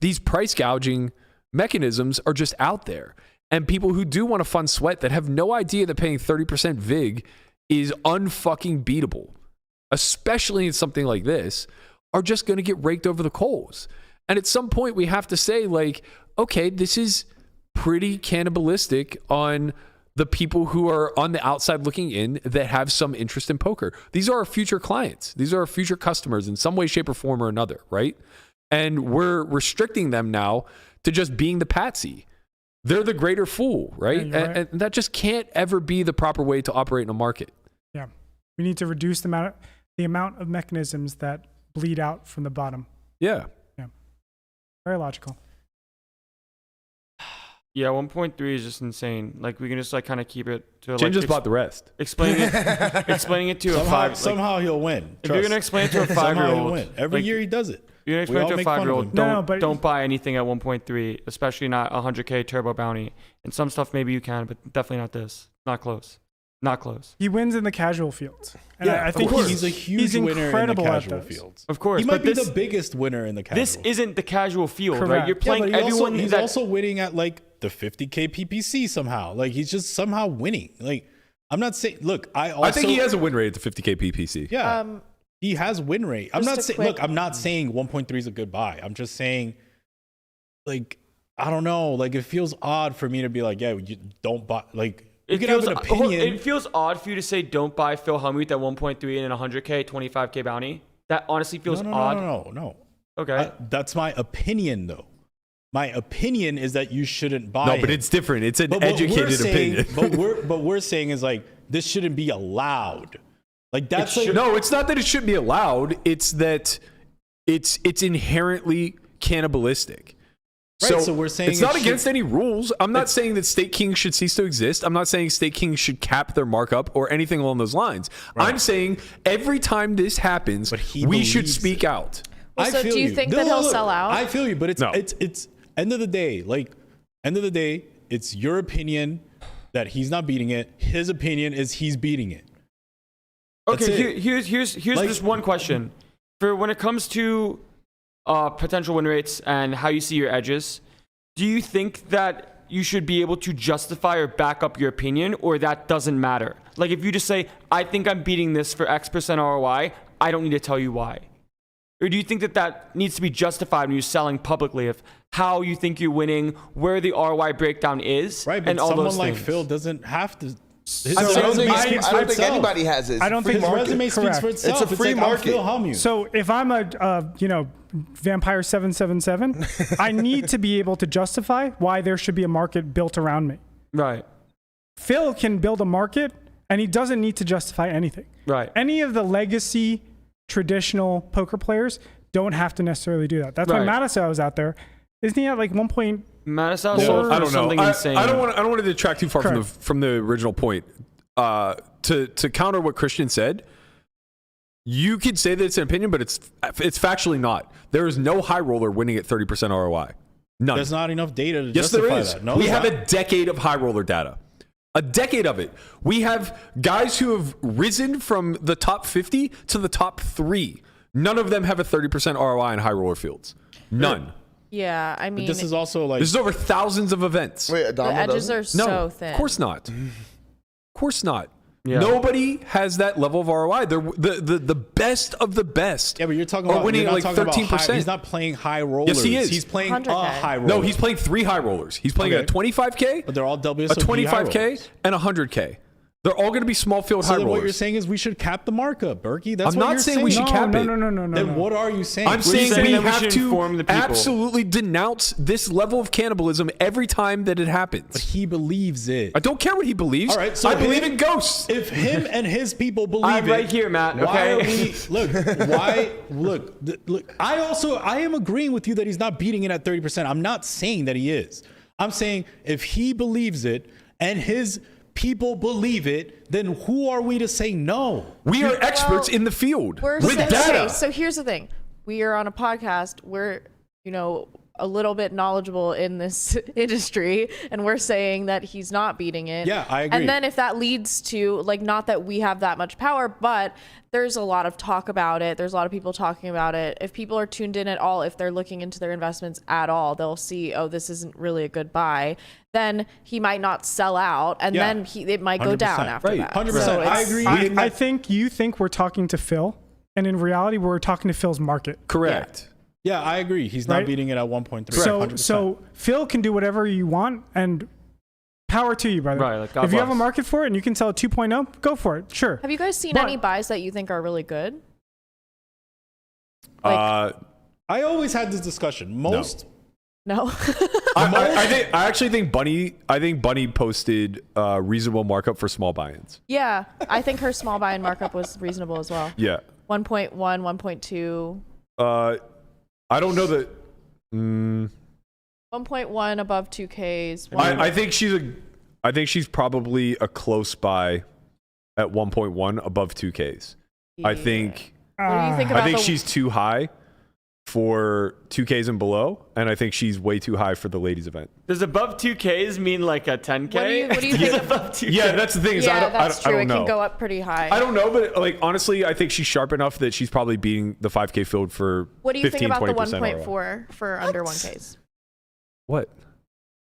B: these price gouging mechanisms are just out there. And people who do want to fund sweat, that have no idea that paying 30% VIG is unfucking beatable, especially in something like this, are just going to get raked over the coals. And at some point we have to say, like, okay, this is pretty cannibalistic on the people who are on the outside looking in that have some interest in poker. These are our future clients. These are our future customers in some way, shape, or form or another, right? And we're restricting them now to just being the patsy. They're the greater fool, right?
F: Yeah, you're right.
B: And that just can't ever be the proper way to operate in a market.
F: Yeah. We need to reduce the amount of mechanisms that bleed out from the bottom.
B: Yeah.
F: Very logical.
E: Yeah, 1.3 is just insane. Like, we can just like kind of keep it to
B: Jin
E: like
B: just bought the rest.
E: explaining it to a five.
C: Somehow he'll win.
E: If you're gonna explain it to a
C: Somehow he'll
E: 5-year-old,
C: win. Every
E: like,
C: year he does it.
E: You're gonna
C: We
E: explain
C: all
E: it to a
C: make fun of
E: 5-year-old.
C: him.
F: No, but-
E: Don't buy anything at 1.3, especially not 100K turbo bounty. And some stuff maybe you can, but definitely not this. Not close. Not close.
F: He wins in the casual fields. And I think
C: he's a huge winner in the
F: incredible at
C: casual
F: those.
C: fields.
E: Of course,
C: He might
E: but
C: be
E: this,
C: the biggest winner in the casual.
E: this isn't the casual field, right?
F: Correct.
E: You're playing
C: but
E: everyone.
C: he's
E: that,
C: also winning at like the 50K PPC somehow. Like, he's just somehow winning. Like, I'm not saying. Look, I
B: think he has a win rate at the 50K PPC.
C: Yeah, he has win rate. I'm
D: just
C: not
D: a
C: saying.
D: quick-
C: Look, I'm not saying 1.3 is a good buy. I'm just saying, like, I don't know. Like, it feels odd for me to be like, yeah, you don't buy. Like, you can have an opinion.
E: It feels odd for you to say don't buy Phil Hellmuth at 1.3 and a 100K, 25K bounty. That honestly feels odd.
C: No.
E: Okay.
C: That's my opinion, though. My opinion is that you shouldn't buy.
B: No, but
C: him.
B: it's different. It's an
C: But what we're
B: educated
C: saying-
B: opinion.
C: but we're saying is like, this shouldn't be allowed. Like, that's like,
B: No, it's not that it shouldn't be allowed. It's that it's inherently cannibalistic.
C: Right, so we're saying
B: it's
C: it
B: not
C: should-
B: against any rules. I'm not saying that State Kings should cease to exist. I'm not saying State Kings should cap their markup or anything along those lines.
C: Right.
B: I'm saying every time this happens,
C: But he
B: we should
C: believes
B: speak
C: it.
B: out.
D: Well, so do you think that he'll sell out?
C: I feel you, but it's
B: No.
C: it's end of the day. Like, end of the day, it's your opinion that he's not beating it. His opinion is he's beating it. That's
E: Okay,
C: it.
E: here's
C: Like-
E: just one question. For when it comes to potential win rates and how you see your edges, do you think that you should be able to justify or back up your opinion, or that doesn't matter? Like, if you just say, I think I'm beating this for X% ROI, I don't need to tell you why. Or do you think that that needs to be justified when you're selling publicly of how you think you're winning, where the ROI breakdown is,
C: Right, but
E: and all
C: someone
E: those
C: like
E: things?
C: Phil doesn't have to. His
G: I don't think,
C: resume speaks
G: I
C: for
G: don't think
C: itself.
G: anybody has it. It's
F: I
G: a
F: don't
G: free
F: think
C: His
F: it's
G: market.
C: resume speaks
F: Correct.
C: for itself.
G: It's a free
C: like,
G: market.
C: I'm Phil Hellmuth.
F: So if I'm a Vampire 777, I need to be able to justify why there should be a market built around me.
E: Right,
F: Phil can build a market and he doesn't need to justify anything.
E: right.
F: Any of the legacy traditional poker players don't have to necessarily do that. That's
E: Right.
F: why Matisow is out there. Isn't he at like 1 point?
E: Matisow
F: Yeah.
E: sold for
B: I don't know.
E: something insane.
B: I don't want to detract too far
F: Correct.
B: from the original point. To counter what Christian said, You could say that it's an opinion, but it's factually not. There is no high roller winning at 30% ROI. None.
C: There's not enough data to
B: yes,
C: justify
B: there is.
C: that. No,
B: we have a decade of high roller data. A decade of it. We have guys who have risen from the top 50 to the top 3. None of them have a 30% ROI in high roller fields. None.
D: Yeah, I mean,
C: But this is also like
B: This is over thousands of events.
G: Wait,
D: the
G: Adama
D: edges
G: doesn't?
D: are
B: No,
D: so thin.
B: of course not. Of course not.
E: Yeah.
B: Nobody has that level of ROI. They're the best of the best.
C: Yeah, but you're talking
B: are
C: about
B: winning
C: you're not
B: like
C: talking about
B: 13%.
C: high, he's not playing high rollers.
B: Yes, he is.
C: He's playing a
D: 100K.
C: high roller.
B: No, he's playing 3 high rollers. He's playing
C: Okay.
B: a 25K,
C: But they're all WSOP
B: a 25K,
C: high rollers.
B: and a 100K. They're all going to be small field
C: So
B: high
C: then
B: rollers.
C: what you're saying is we should cap the markup, Berkey. That's
B: I'm
C: what
B: not
C: you're
B: saying we should cap it.
F: No.
C: Then what are you saying?
B: I'm saying
E: saying
B: we
E: that we
B: have
E: should
B: to
E: inform the people.
B: absolutely denounce this level of cannibalism every time that it happens.
C: he believes it.
B: I don't care what he believes.
C: All right, so
B: I believe
C: him-
B: in ghosts.
C: If him and his people believe
E: I'm
C: it,
E: right here, Matt,
C: Why
E: okay?
C: are we look? I am agreeing with you that he's not beating it at 30%. I'm not saying that he is. I'm saying if he believes it and his people believe it, then who are we to say no?
B: We are experts
D: Well,
B: in the field
D: We're
B: with
D: saying-
B: data.
D: Okay, so here's the thing. We are on a podcast. We're, a little bit knowledgeable in this industry, and we're saying that he's not beating it.
C: Yeah, I agree.
D: And then if that leads to, not that we have that much power, but there's a lot of talk about it. There's a lot of people talking about it. If people are tuned in at all, if they're looking into their investments at all, they'll see, oh, this isn't really a good buy. Then he might not sell out, and
C: Yeah.
D: then it might go down
C: 100%.
D: after
B: Right.
D: that.
C: 100%.
D: So
C: I
D: it's-
C: agree.
F: I think you think we're talking to Phil, and in reality, we're talking to Phil's market.
B: Correct.
C: Yeah, I agree. He's not
F: Right?
C: beating it at 1.3.
F: So
C: 100%.
F: so Phil can do whatever you want, and power to you, brother.
E: Right, like, God
F: if you have a
E: bless.
F: market for it and you can sell a 2.0, go for it. Sure.
D: Have you guys seen
F: But-
D: any buys that you think are really good?
B: I
C: always had this discussion. Most
D: No.
B: I actually think Bunny posted reasonable markup for small buy-ins.
D: Yeah, I think her small buy-in markup was reasonable as well.
B: Yeah.
D: 1.1, 1.2.
B: I don't know that.
D: 1.1 above 2Ks.
B: I think she's probably a close buy at 1.1 above 2Ks. I think
D: What do you think about
B: I think
D: the,
B: she's too high for 2Ks and below, and I think she's way too high for the ladies event.
E: Does above 2Ks mean like a 10K?
D: What do you think?
E: above 2K?
B: Yeah, that's the thing. Is
D: Yeah,
B: I
D: that's
B: don't
D: true. It
B: know.
D: can go up pretty high.
B: I don't know, but honestly, I think she's sharp enough that she's probably beating the 5K field for
D: What do you
B: 15,
D: think about the
B: 20%
D: 1.4
B: ROI.
D: for under 1Ks?
B: What?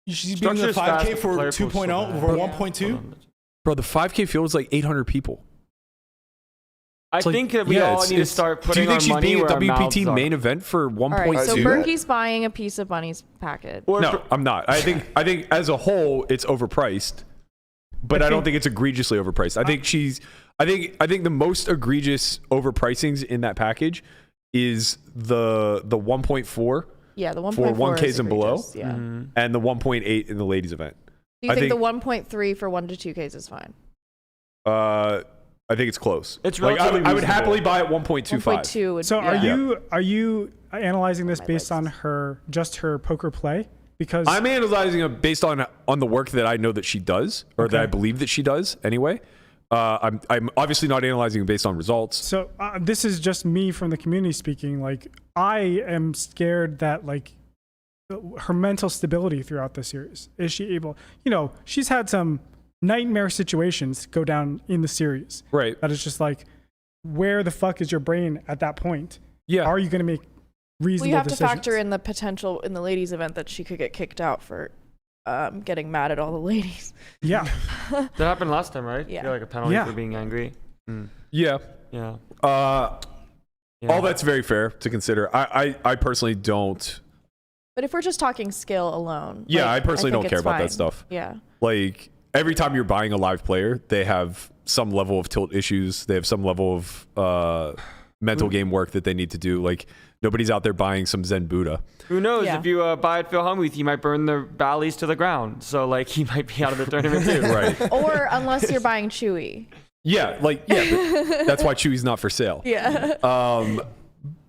C: she's beating the
E: Structure's fast,
C: 5K
E: but
C: for
E: player pool's
C: 2.0
E: so bad.
C: for
D: Yeah.
C: 1.2.
B: Bro, the 5K field is like 800 people.
E: I
B: It's like-
E: think that we
B: yeah,
E: all
B: it's-
E: need to
B: it's-
E: start
B: Do you
E: putting
B: think
E: our
B: she's
E: money
B: being a
E: where our
B: WPT
E: mouths
B: main
E: are.
B: event for 1.2?
D: All right, so
G: do that.
D: Berkey's buying a piece of Bunny's package.
E: Or
B: No, I'm not. I think as a whole it's overpriced, but I don't think it's egregiously overpriced. I think the most egregious overpricings in that package is the 1.4
D: Yeah, the 1.4
B: for 1Ks
D: is
B: and below,
D: egregious, Yeah.
B: and the 1.8 in the ladies event.
D: Do you
B: I
D: think,
B: think-
D: the 1.3 for 1 to 2Ks is fine?
B: I think it's close.
E: It's
B: like I would
E: relatively
B: happily buy at 1.25.
D: 1.2 would
F: So
D: yeah.
F: are you analyzing this
D: My
F: based on
D: legs.
F: just her poker play? Because
B: I'm analyzing it based on the work that I know that she does, or that I believe that she does anyway. I'm obviously not analyzing it based on results.
F: so this is just me from the community speaking. Like I am scared that her mental stability throughout the series. Is she able? She's had some nightmare situations go down in the series.
B: Right.
F: That is just like, where the fuck is your brain at that point?
B: Yeah.
F: Are you going to make reasonable
D: We have
F: decisions?
D: to factor in the potential in the ladies' event that she could get kicked out for getting mad at all the ladies.
F: Yeah.
E: That happened last time, right?
D: Yeah.
E: You got, like a penalty
F: Yeah.
E: for being angry.
B: Yeah.
E: Yeah.
B: All that's very fair to consider. I personally don't.
D: But if we're just talking skill alone,
B: Yeah, I personally
D: think
B: don't care
D: it's
B: about that
D: fine.
B: stuff.
D: Yeah.
B: Like every time you're buying a live player, they have some level of tilt issues. They have some level of mental game work that they need to do. Like nobody's out there buying some Zen Buddha.
E: Who knows?
D: Yeah.
E: If you buy at Phil Hellmuth, you might burn the valleys to the ground. So he might be out of the tournament too.
B: Right.
D: Or unless you're buying Chewy.
B: Yeah. But that's why Chewy's not for sale.
D: Yeah.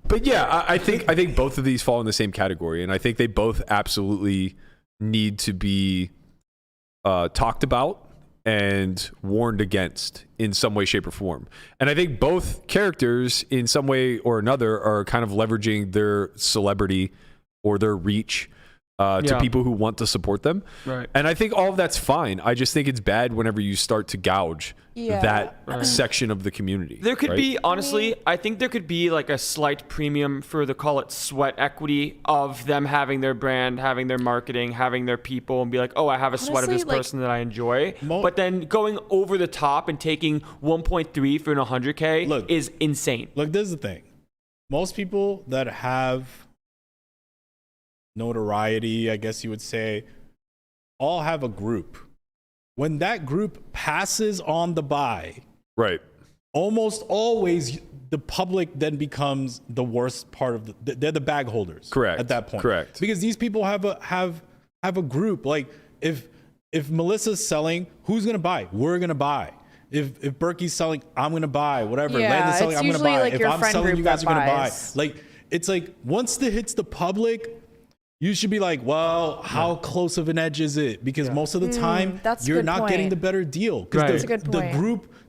B: But yeah, I think both of these fall in the same category, and I think they both absolutely need to be talked about and warned against in some way, shape, or form. And I think both characters, in some way or another, are kind of leveraging their celebrity or their reach to people who want to support them.
E: Right.
B: And I think all of that's fine. I just think it's bad whenever you start to gouge that section of the community.
E: There could be, honestly, I think there could be like a slight premium for the, call it sweat equity of them having their brand, having their marketing, having their people, and be like, oh, I have a sweat of this person that I enjoy. But then going over the top and taking 1.3 for an 100K is insane.
C: Look, this is the thing. Most people that have notoriety, I guess you would say, all have a group. When that group passes on the buy,
B: right,
C: almost always the public then becomes the worst part of they're the bag holders.
B: Correct.
C: At that point.
B: Correct.
C: Because these people have a group. Like if Melissa's selling, who's gonna buy? We're gonna buy. If Berkey's selling, I'm gonna buy. Whatever. Landon's selling, I'm gonna buy.
D: Like
C: if I'm selling, you guys are gonna buy. Like it's like once it hits the public, you should be like, well, how close of an edge is it? Because most of the time, you're not getting the better deal. Because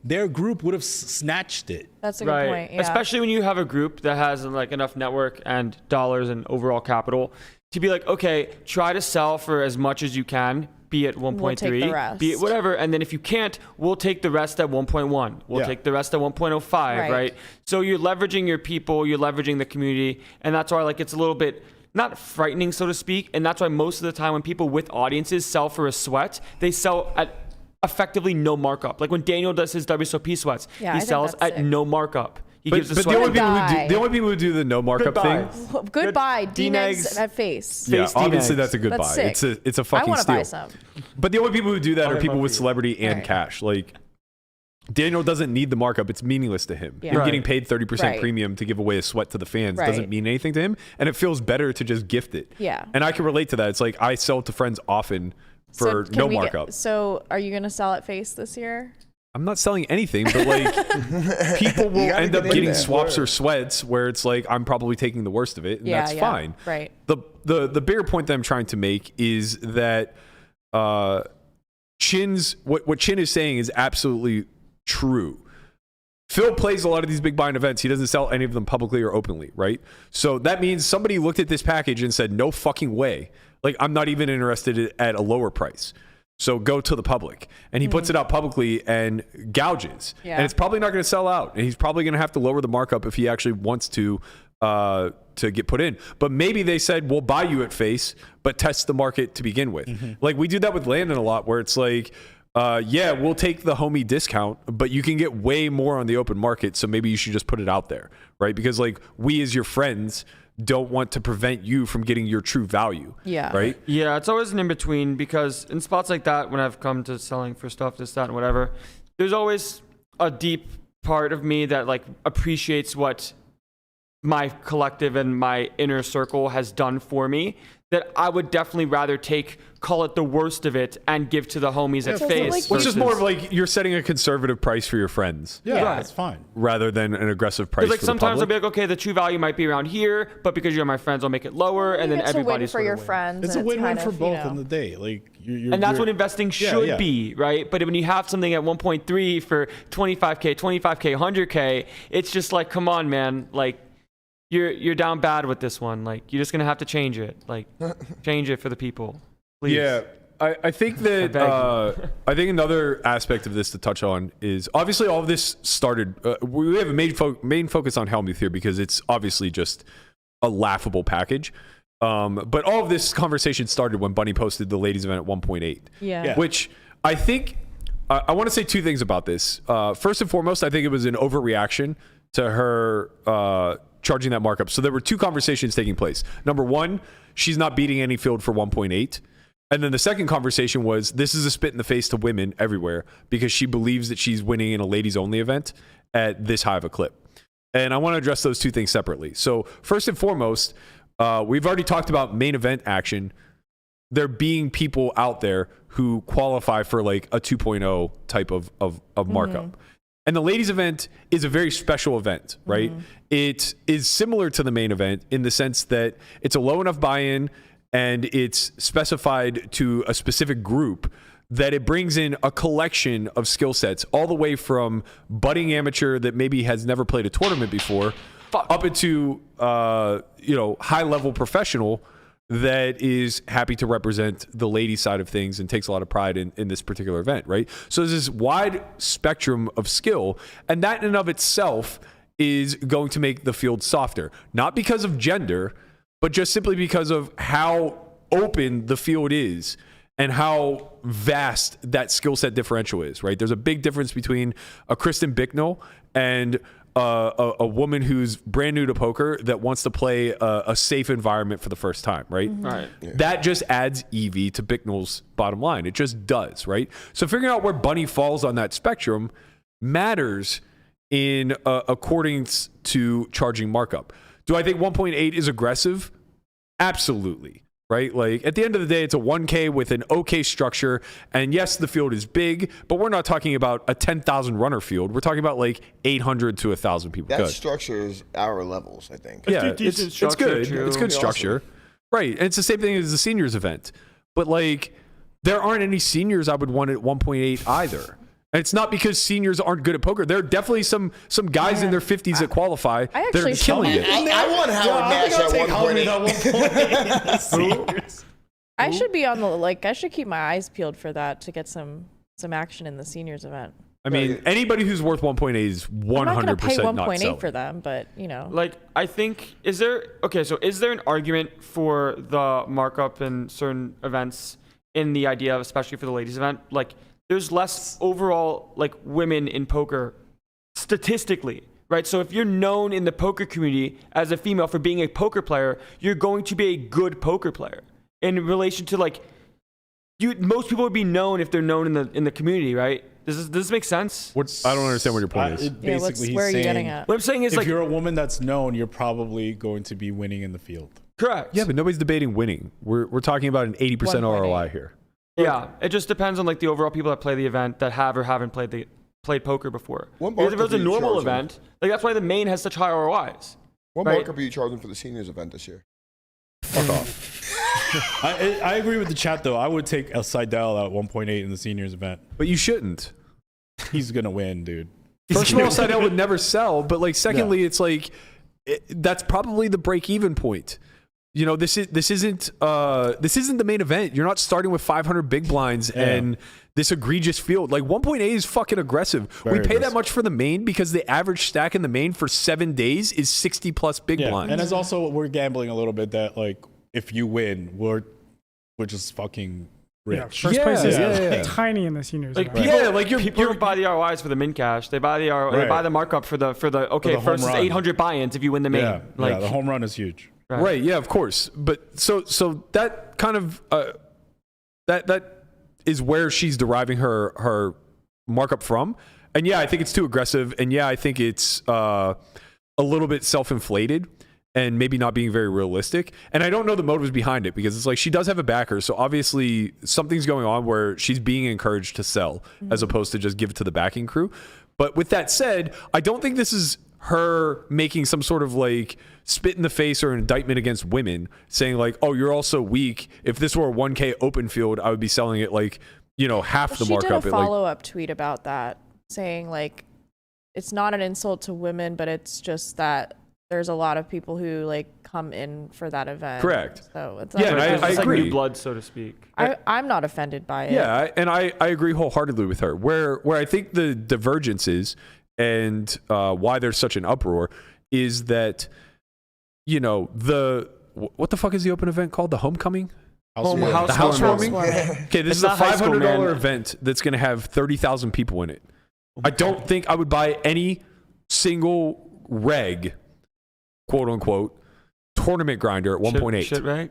C: their group would have snatched it.
D: That's a good point. Yeah.
E: Especially when you have a group that has like enough network and dollars and overall capital to be like, okay, try to sell for as much as you can, be it 1.3, be it whatever. And then if you can't, we'll take the rest at 1.1. We'll take the rest at 1.05, right? So you're leveraging your people, you're leveraging the community. And that's why like it's a little bit not frightening, so to speak. And that's why most of the time when people with audiences sell for a sweat, they sell at effectively no markup. Like when Daniel does his WSOP sweats, he sells at no markup. He gives a sweat.
B: The only people who do the no markup thing.
D: Goodbye, D-Negs at face.
B: Yeah, obviously that's a good buy. It's a fucking steal.
D: I want to buy some.
B: But the only people who do that are people with celebrity and cash. Like Daniel doesn't need the markup. It's meaningless to him. Him getting paid 30% premium to give away a sweat to the fans doesn't mean anything to him. And it feels better to just gift it.
D: Yeah.
B: And I can relate to that. It's like I sell to friends often for no markup.
D: So are you going to sell at face this year?
B: I'm not selling anything, but like people will end up getting swaps or sweats where it's like I'm probably taking the worst of it, and that's fine.
D: Right.
B: The bigger point that I'm trying to make is that Chin's what Chin is saying is absolutely true. Phil plays a lot of these big buying events. He doesn't sell any of them publicly or openly, right? So that means somebody looked at this package and said, no fucking way. Like, I'm not even interested at a lower price. So go to the public. And he puts it out publicly and gouges. Yeah. And it's probably not going to sell out. And he's probably going to have to lower the markup if he actually wants to get put in. But maybe they said, we'll buy you at face, but test the market to begin with. Like, we do that with Landon a lot, where it's like, yeah, we'll take the homie discount, but you can get way more on the open market. So maybe you should just put it out there, right? Because like we as your friends don't want to prevent you from getting your true value.
D: Yeah.
B: Right?
E: Yeah, it's always an in-between, because in spots like that, when I've come to selling for stuff, this, that, and whatever, there's always a deep part of me that like appreciates what my collective and my inner circle has done for me, that I would definitely rather take, call it the worst of it, and give to the homies at face.
B: Which is more of like you're setting a conservative price for your friends.
C: Yeah, that's fine.
B: Rather than an aggressive price
E: like
B: for
E: sometimes
B: the
E: I'll be like, okay, the true value might be around here, but because you're my friends, I'll make it lower, and then everybody's
D: for your friends.
C: It's a win-win for both in the day. Like,
E: and that's what investing should be, right? But when you have something at 1.3 for 25K, 100K, it's just like, come on, man, like. You're down bad with this one. Like, you're just gonna have to change it. Like, change it for the people, please.
B: Yeah, I think that I think another aspect of this to touch on is obviously all of this started. We have a main focus on Hellmuth here because it's obviously just a laughable package. But all of this conversation started when Bunny posted the ladies event at 1.8.
D: Yeah.
B: Which I think I want to say two things about this. First and foremost, I think it was an overreaction to her. Charging that markup. So there were two conversations taking place. Number one, she's not beating any field for 1.8. And then the second conversation was, this is a spit in the face to women everywhere because she believes that she's winning in a ladies only event at this high of a clip. And I want to address those two things separately. So first and foremost, we've already talked about main event action. There being people out there who qualify for like a 2.0 type of markup. And the ladies event is a very special event, right? It is similar to the main event in the sense that it's a low enough buy-in and it's specified to a specific group that it brings in a collection of skill sets, all the way from budding amateur that maybe has never played a tournament before, up into high level professional that is happy to represent the lady side of things and takes a lot of pride in this particular event, right? So there's this wide spectrum of skill, and that in and of itself is going to make the field softer, not because of gender, but just simply because of how open the field is and how vast that skill set differential is, right? There's a big difference between a Kristen Bicknell and a woman who's brand new to poker that wants to play a safe environment for the first time, right?
E: Right.
G: Yeah.
B: That just adds EV to Bicknell's bottom line. It just does, right? So figuring out where Bunny falls on that spectrum matters in accordance to charging markup. Do I think 1.8 is aggressive? Absolutely. Right? Like at the end of the day, it's a 1K with an okay structure. And yes, the field is big, but we're not talking about a 10,000 runner field. We're talking about like 800 to 1,000 people.
G: That structure is our levels, I think.
B: Yeah,
E: It's
B: it's
E: structure,
B: good.
E: too.
B: It's good
G: Awesome.
B: structure. Right. And it's the same thing as the seniors event. But like there aren't any seniors I would want at 1.8 either. And it's not because seniors aren't good at poker. There are definitely some guys in their 50s that qualify.
D: I
B: that are
D: actually
B: killing it.
G: I want Howard Nash at 1.8.
D: I should be on the I should keep my eyes peeled for that to get some action in the seniors event.
B: I mean, anybody who's worth 1.8 is 100%
D: I'm not going to pay
B: not
D: 1.8
B: selling.
D: for them, but
E: Like, I think, is there an argument for the markup in certain events in the idea of, especially for the ladies event, like, there's less overall, like, women in poker statistically, right? So if you're known in the poker community as a female for being a poker player, you're going to be a good poker player in relation to, like, most people would be known if they're known in the community, right? Does this make sense?
B: I don't understand what your point is.
C: Basically,
D: where are
C: he's
D: you
C: saying
D: getting at?
E: What I'm saying is,
C: if
E: like,
C: you're a woman that's known, you're probably going to be winning in the field.
E: correct.
B: Yeah, but nobody's debating winning. We're talking about an 80%
D: 1.8.
B: ROI here.
E: Yeah, it just depends on like the overall people that play the event that have or haven't played poker before.
G: What
E: Because if it was a
G: markup are you
E: normal
G: charging?
E: event, like that's why the main has such high ROIs.
G: What
E: Right.
G: markup are you charging for the seniors event this year?
B: Fuck off.
C: I agree with the chat though. I would take El Seidel at 1.8 in the seniors event.
B: But you shouldn't.
C: He's gonna win, dude.
B: First of all, Seidel would never sell. But like, secondly, it's like that's probably the break-even point. You know, this isn't the main event. You're not starting with 500 big blinds and this egregious field. Like 1.8 is fucking aggressive.
C: Very
B: we pay that
C: aggressive.
B: much for the main because the average stack in the main for 7 days is 60 plus big blinds.
C: And it's also we're gambling a little bit that like if you win, we're just fucking
F: Yeah,
C: rich.
F: first place is
B: yeah.
F: tiny in the seniors.
E: Like
F: event.
E: people,
B: Yeah, like
E: people don't buy the ROIs for the min cash. They buy the they
C: Right.
E: buy the markup for the okay,
C: the home
E: first is
C: run.
E: 800 buy-ins if you win the main.
C: Yeah, the home run is huge.
B: Right. Yeah, of course. But so that kind of that is where she's deriving her markup from. And yeah, I think it's too aggressive. And yeah, I think it's a little bit self-inflated and maybe not being very realistic. And I don't know the motives behind it because it's like she does have a backer. So obviously something's going on where she's being encouraged to sell as opposed to just give it to the backing crew. But with that said, I don't think this is her making some sort of like spit in the face or an indictment against women saying like, oh, you're also weak. If this were a 1K open field, I would be selling it like, half the markup.
D: She did a follow-up tweet about that saying like, it's not an insult to women, but it's just that there's a lot of people who like come in for that event.
B: Correct.
D: So it's
B: Yeah,
D: not
B: and I
E: It's like
B: agree.
E: new blood, so to speak.
D: I'm not offended by it.
B: Yeah, and I agree wholeheartely with her. Where I think the divergence is and why there's such an uproar is that, what the fuck is the open event called? The homecoming?
E: Housewarming.
B: The housewarming?
D: Housewarming.
B: Okay, this
E: It's
B: is a
E: not high school,
B: $500
E: man.
B: event that's going to have 30,000 people in it. I don't think I would buy any single reg, quote unquote, tournament grinder at 1.8.
E: Shit rag?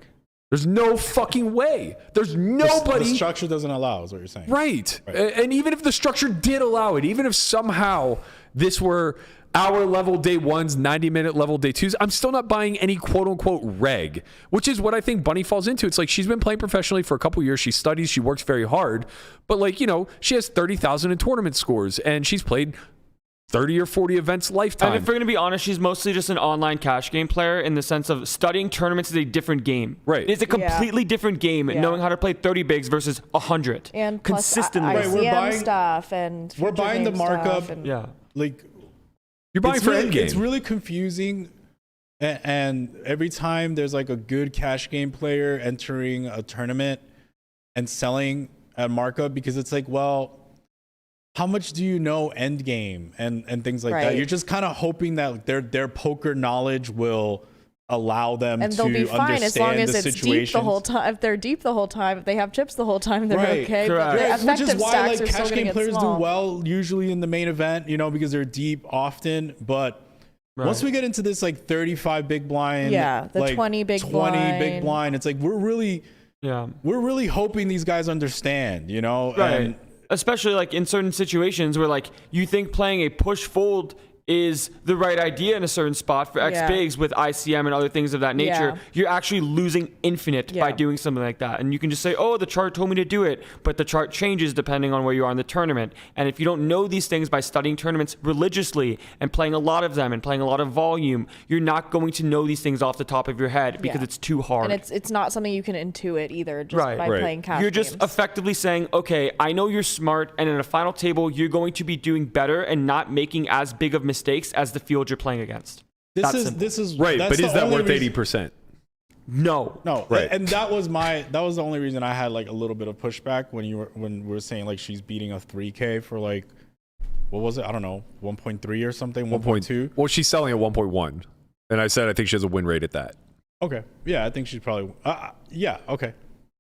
B: There's no fucking way. There's
C: The
B: nobody.
C: structure doesn't allow, is what you're saying.
B: Right. And even if the structure did allow it, even if somehow this were hour level day ones, 90-minute level day twos, I'm still not buying any quote unquote reg, which is what I think Bunny falls into. It's like she's been playing professionally for a couple years. She studies, she works very hard, but like, she has 30,000 in tournament scores and she's played 30 or 40 events lifetime.
E: And if we're going to be honest, she's mostly just an online cash game player in the sense of studying tournaments is a different game.
B: Right.
E: It's a completely different game, knowing how to play 30 bigs versus 100.
D: And
E: consistently.
D: plus
C: Right, we're
D: ICM
C: buying-
D: stuff and
C: we're
D: future
C: buying the
D: game
C: markup.
D: stuff and-
E: Yeah.
C: Like,
B: You're buying for endgame.
C: It's really confusing. And every time there's like a good cash game player entering a tournament and selling at markup, because it's like, well, how much do you know end game and things like that?
D: Right.
C: You're just kind of hoping that their poker knowledge will allow them
D: and
C: to
D: they'll be fine as long as
C: the
D: it's deep the
C: situations.
D: whole time. If they're deep the whole time, if they have chips the whole time, they're
C: Right.
D: okay.
E: Correct.
D: But the
C: Yeah,
D: effective
C: which is why
D: stacks
C: like
D: are still
C: cash
D: going to
C: game
D: get
C: players
D: small.
C: do well usually in the main event, you know, because they're deep often. But once we get into this like 35 big blind,
D: the
C: like
D: 20 big
C: big
D: blind.
C: blind, it's like we're really hoping these guys understand, you know,
E: Right.
C: and
E: Especially like in certain situations where like you think playing a push fold is the right idea in a certain spot for X bigs with ICM and other things of that nature, you're actually losing infinite by doing something like that. And you can just say, oh, the chart told me to do it, but the chart changes depending on where you are in the tournament. And if you don't know these things by studying tournaments religiously and playing a lot of them and playing a lot of volume, you're not going to know these things off the top of your head because it's too hard.
D: And it's not something you can intuit either just by playing cash
E: You're just
D: games.
E: effectively saying, okay, I know you're smart, and in a final table, you're going to be doing better and not making as big of mistakes as the field you're playing against.
C: this is
B: right,
C: that's
B: but
C: the
B: is that
C: only
B: worth
C: reason-
B: 80%?
E: No.
B: Right.
C: And that was the only reason I had like a little bit of pushback when we were saying like she's beating a 3K for like, what was it? I don't know, 1.3 or something, 1.2.
B: Well, she's selling at 1.1, and I said I think she has a win rate at that.
C: Okay, yeah, I think she's probably okay.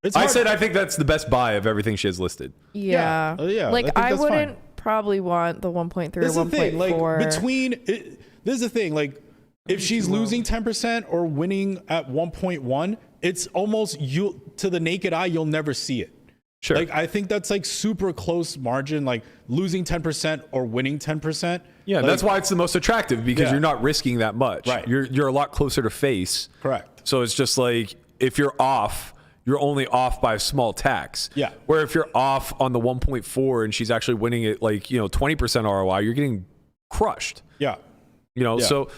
C: It's
B: I
C: hard.
B: said I think that's the best buy of everything she has listed.
D: Yeah.
C: Yeah, I
D: Like
C: think
D: I
C: that's
D: wouldn't
C: fine.
D: probably want the 1.3
C: This is
D: or
C: the thing, like
D: 1.4.
C: this is the thing, like if she's losing 10% or winning at 1.1, it's almost to the naked eye you'll never see it.
B: Sure.
C: Like I think that's like super close margin, like losing 10% or winning 10%.
B: Yeah,
C: like,
B: that's why it's the most attractive because
C: Yeah.
B: you're not risking that much.
C: Right.
B: You're a lot closer to face.
C: Correct.
B: So it's just like if you're off, you're only off by a small tax.
C: Yeah.
B: Where if you're off on the 1.4 and she's actually winning it like, 20% ROI, you're getting crushed.
C: Yeah.
B: Yeah. So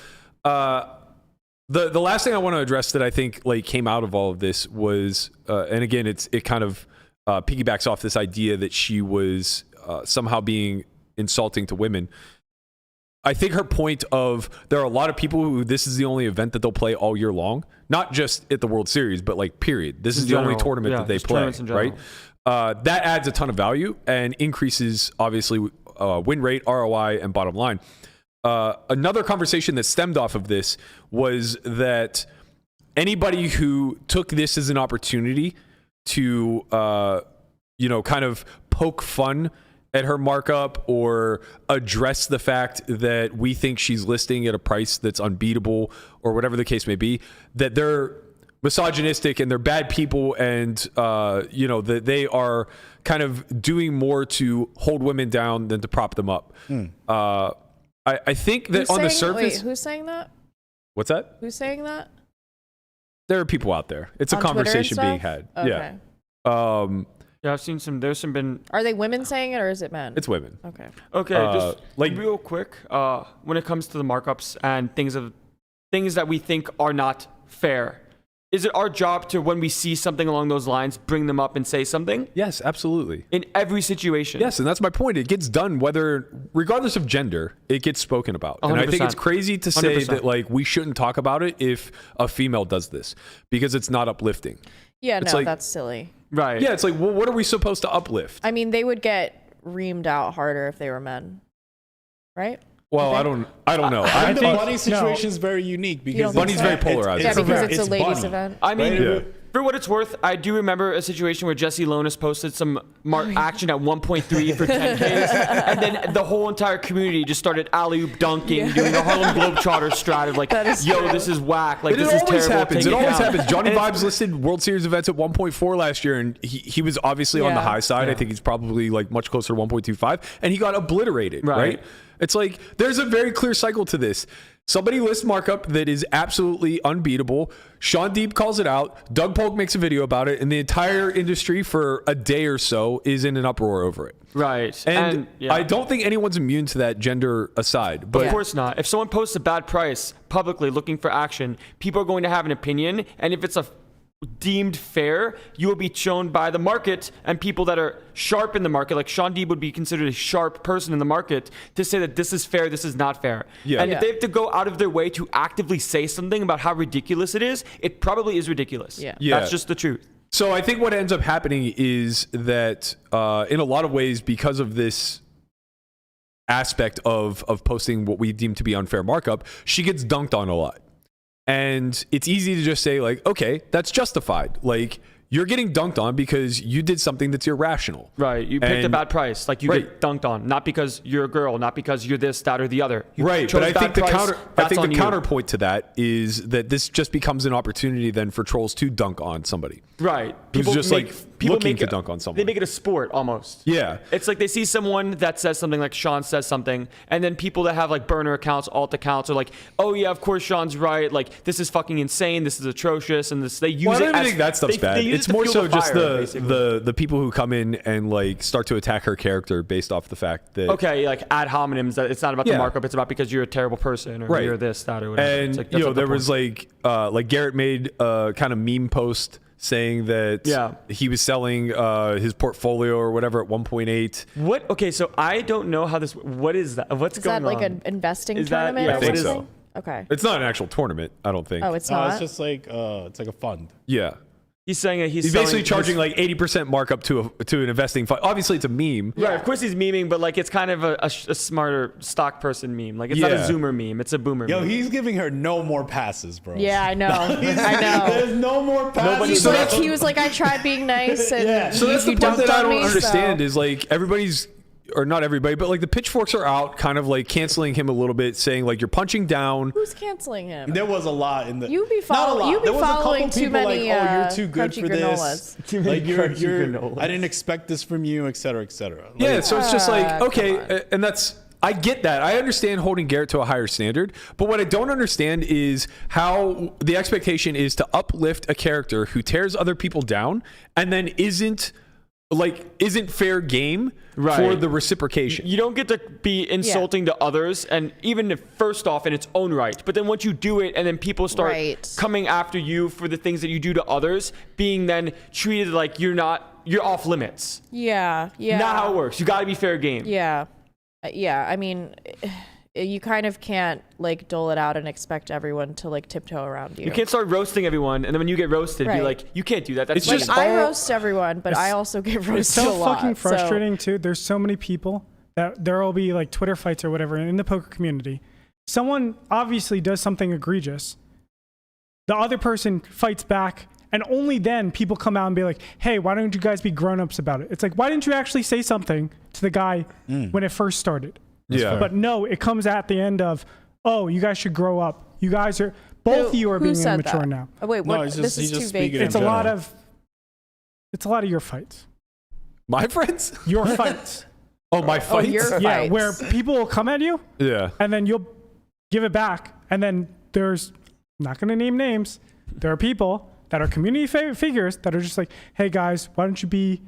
B: the last thing I want to address that I think like came out of all of this was and again it kind of piggybacks off this idea that she was somehow being insulting to women. I think her point of there are a lot of people who this is the only event that they'll play all year long, not just at the World Series, but like period. This is the only tournament that they play, right? That adds a ton of value and increases obviously win rate, ROI, and bottom line. Another conversation that stemmed off of this was that anybody who took this as an opportunity to, kind of poke fun at her markup or address the fact that we think she's listing at a price that's unbeatable or whatever the case may be, that they're misogynistic and they're bad people and, that they are kind of doing more to hold women down than to prop them up. I think that on the surface...
D: Wait, who's saying that?
B: What's that?
D: Who's saying that?
B: There are people out there. It's
D: On
B: a
D: Twitter and
B: conversation being
D: stuff?
B: had.
D: Okay.
B: Yeah.
E: Yeah, I've seen some. There's some been.
D: Are they women saying it or is it men?
B: It's women.
D: Okay.
E: Okay, just
B: like-
E: real quick. When it comes to the markups and things that we think are not fair, is it our job to, when we see something along those lines, bring them up and say something?
B: Yes, absolutely.
E: In every situation.
B: Yes, and that's my point. It gets done regardless of gender, it gets spoken about. And I think
E: 100%.
B: it's crazy to say
E: 100%.
B: that like we shouldn't talk about it if a female does this because it's not uplifting.
D: Yeah,
B: It's
D: no,
B: like-
D: that's silly.
E: Right.
B: Yeah, it's like, well, what are we supposed to uplift?
D: I mean, they would get reamed out harder if they were men, right?
B: Well, I don't know.
C: I
B: I
C: think the
B: think
C: bunny situation is very unique because
B: Bunny's very polarized.
D: Yeah, because it's a
C: bunny.
D: ladies' event.
E: I mean,
B: Right?
E: for what it's worth, I do remember a situation where Jesse Lonis posted some action at 1.3 for 10Ks, and then the whole entire community just started alley-oop dunking, doing a Harlem Globetrotter strat of like, yo, this is whack. Like,
B: It
E: this is
B: always
E: terrible.
B: happens.
E: Take
B: It always
E: down.
B: happens. Johnny
E: And
B: Vibes listed World Series events at 1.4 last year, and he was obviously on the
D: Yeah.
B: high side. I think he's probably like much closer to 1.25, and he got obliterated. Right? It's like there's a very clear cycle to this. Somebody lists markup that is absolutely unbeatable. Sean Deeb calls it out. Doug Polk makes a video about it, and the entire industry for a day or so is in an uproar over it.
E: Right.
B: And I don't think anyone's immune to that, gender aside. But
E: of course not. If someone posts a bad price publicly looking for action, people are going to have an opinion. And if it's a deemed fair, you will be shown by the market and people that are sharp in the market, like Sean Deeb would be considered a sharp person in the market, to say that this is fair, this is not fair. And if they have to go out of their way to actively say something about how ridiculous it is, it probably is ridiculous. That's just the truth.
B: So I think what ends up happening is that in a lot of ways, because of this aspect of posting what we deem to be unfair markup, she gets dunked on a lot. And it's easy to just say, like, okay, that's justified. Like, you're getting dunked on because you did something that's irrational.
E: Right. You picked a bad price. Like, you get dunked on. Not because you're a girl. Not because you're this, that, or the other. You
B: right. But I think the
E: counterpoint
B: to that is that this just becomes an opportunity then for trolls to dunk on somebody.
E: Right.
B: People just looking to dunk on someone.
E: They make it a sport almost.
B: Yeah.
E: It's like they see someone that says something, like Sean says something, and then people that have like burner accounts, alt accounts, are like, oh yeah, of course Sean's right. Like, this is fucking insane. This is atrocious. And they use it. I don't think that stuff's bad.
B: It's more so just the people who come in and like start to attack her character based off the fact that
E: like ad hominems, that it's not about the markup. It's about because you're a terrible person or you're this, that, or whatever.
B: And
E: like,
B: there was like Garrett made a kind of meme post saying that he was selling his portfolio or whatever at 1.8.
E: What? Okay, so I don't know how this. What is that? What's going on?
D: Is that like an investing tournament?
B: I think so.
D: Okay.
B: It's not an actual tournament, I don't think.
D: Oh, it's not.
C: It's just like it's like a fund.
B: Yeah.
E: He's saying
B: he's basically charging like 80% markup to an investing fund. Obviously, it's a meme.
E: Right, of course he's memeing, but like it's kind of a smarter stock person meme. Like it's not a Zoomer meme, it's a Boomer meme.
C: Yo, he's giving her no more passes, bro.
D: Yeah, I know. I know.
C: There's no more passes.
D: He was like, I tried being nice, and
B: so that's the part that I don't understand
D: so.
B: is like everybody's. Or not everybody, but like the pitchforks are out, kind of like canceling him a little bit, saying like you're punching down.
D: Who's canceling him?
C: There was a lot in the.
D: You be following too many.
C: Like, oh, you're too good for this.
E: Too many
C: like you're.
E: granolas.
C: I didn't expect this from you, et cetera, et cetera. Like,
B: yeah, so it's just like okay, and that's. I get that. I understand holding Garrett to a higher standard, but what I don't understand is how the expectation is to uplift a character who tears other people down and then isn't fair game for the reciprocation.
E: You don't get to be insulting to others, and even if first off in its own right, but then once you do it and then people start coming after you for the things that you do to others, being then treated like you're off limits.
D: Yeah.
E: Not how it works. You got to be fair game.
D: Yeah. I mean, you kind of can't like dole it out and expect everyone to like tiptoe around you.
E: You can't start roasting everyone, and then when you get roasted, be like, you can't do that. That's
D: like I roast everyone, but I also get roasted a lot.
F: It's so fucking frustrating too. There's so many people that there will be like Twitter fights or whatever in the poker community. Someone obviously does something egregious. The other person fights back, and only then people come out and be like, hey, why don't you guys be grown-ups about it? It's like, why didn't you actually say something to the guy when it first started?
B: Yeah.
F: But no, it comes at the end of, oh, you guys should grow up. You guys are, both of you are being immature now.
D: Oh, wait, what?
C: No,
D: this is too vague.
F: It's a lot of your fights.
B: My friends?
F: Your fights.
B: Oh, my fights?
D: Your fights.
F: Yeah, where people will come at you.
B: Yeah.
F: And then you'll give it back. And then there's, I'm not going to name names. There are people that are community figures that are just like, hey guys, why don't you be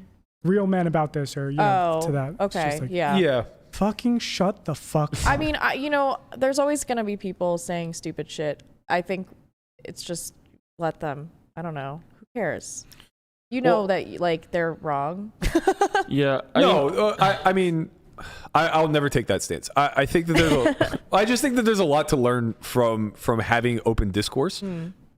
F: real men about this? Or, to that.
D: Okay.
F: Like,
B: yeah.
F: Fucking shut the fuck up.
D: I mean, there's always going to be people saying stupid shit. I think it's just let them. I don't know. Who cares? That like they're wrong.
E: Yeah.
B: I mean, I'll never take that stance. I think that I just think that there's a lot to learn from having open discourse.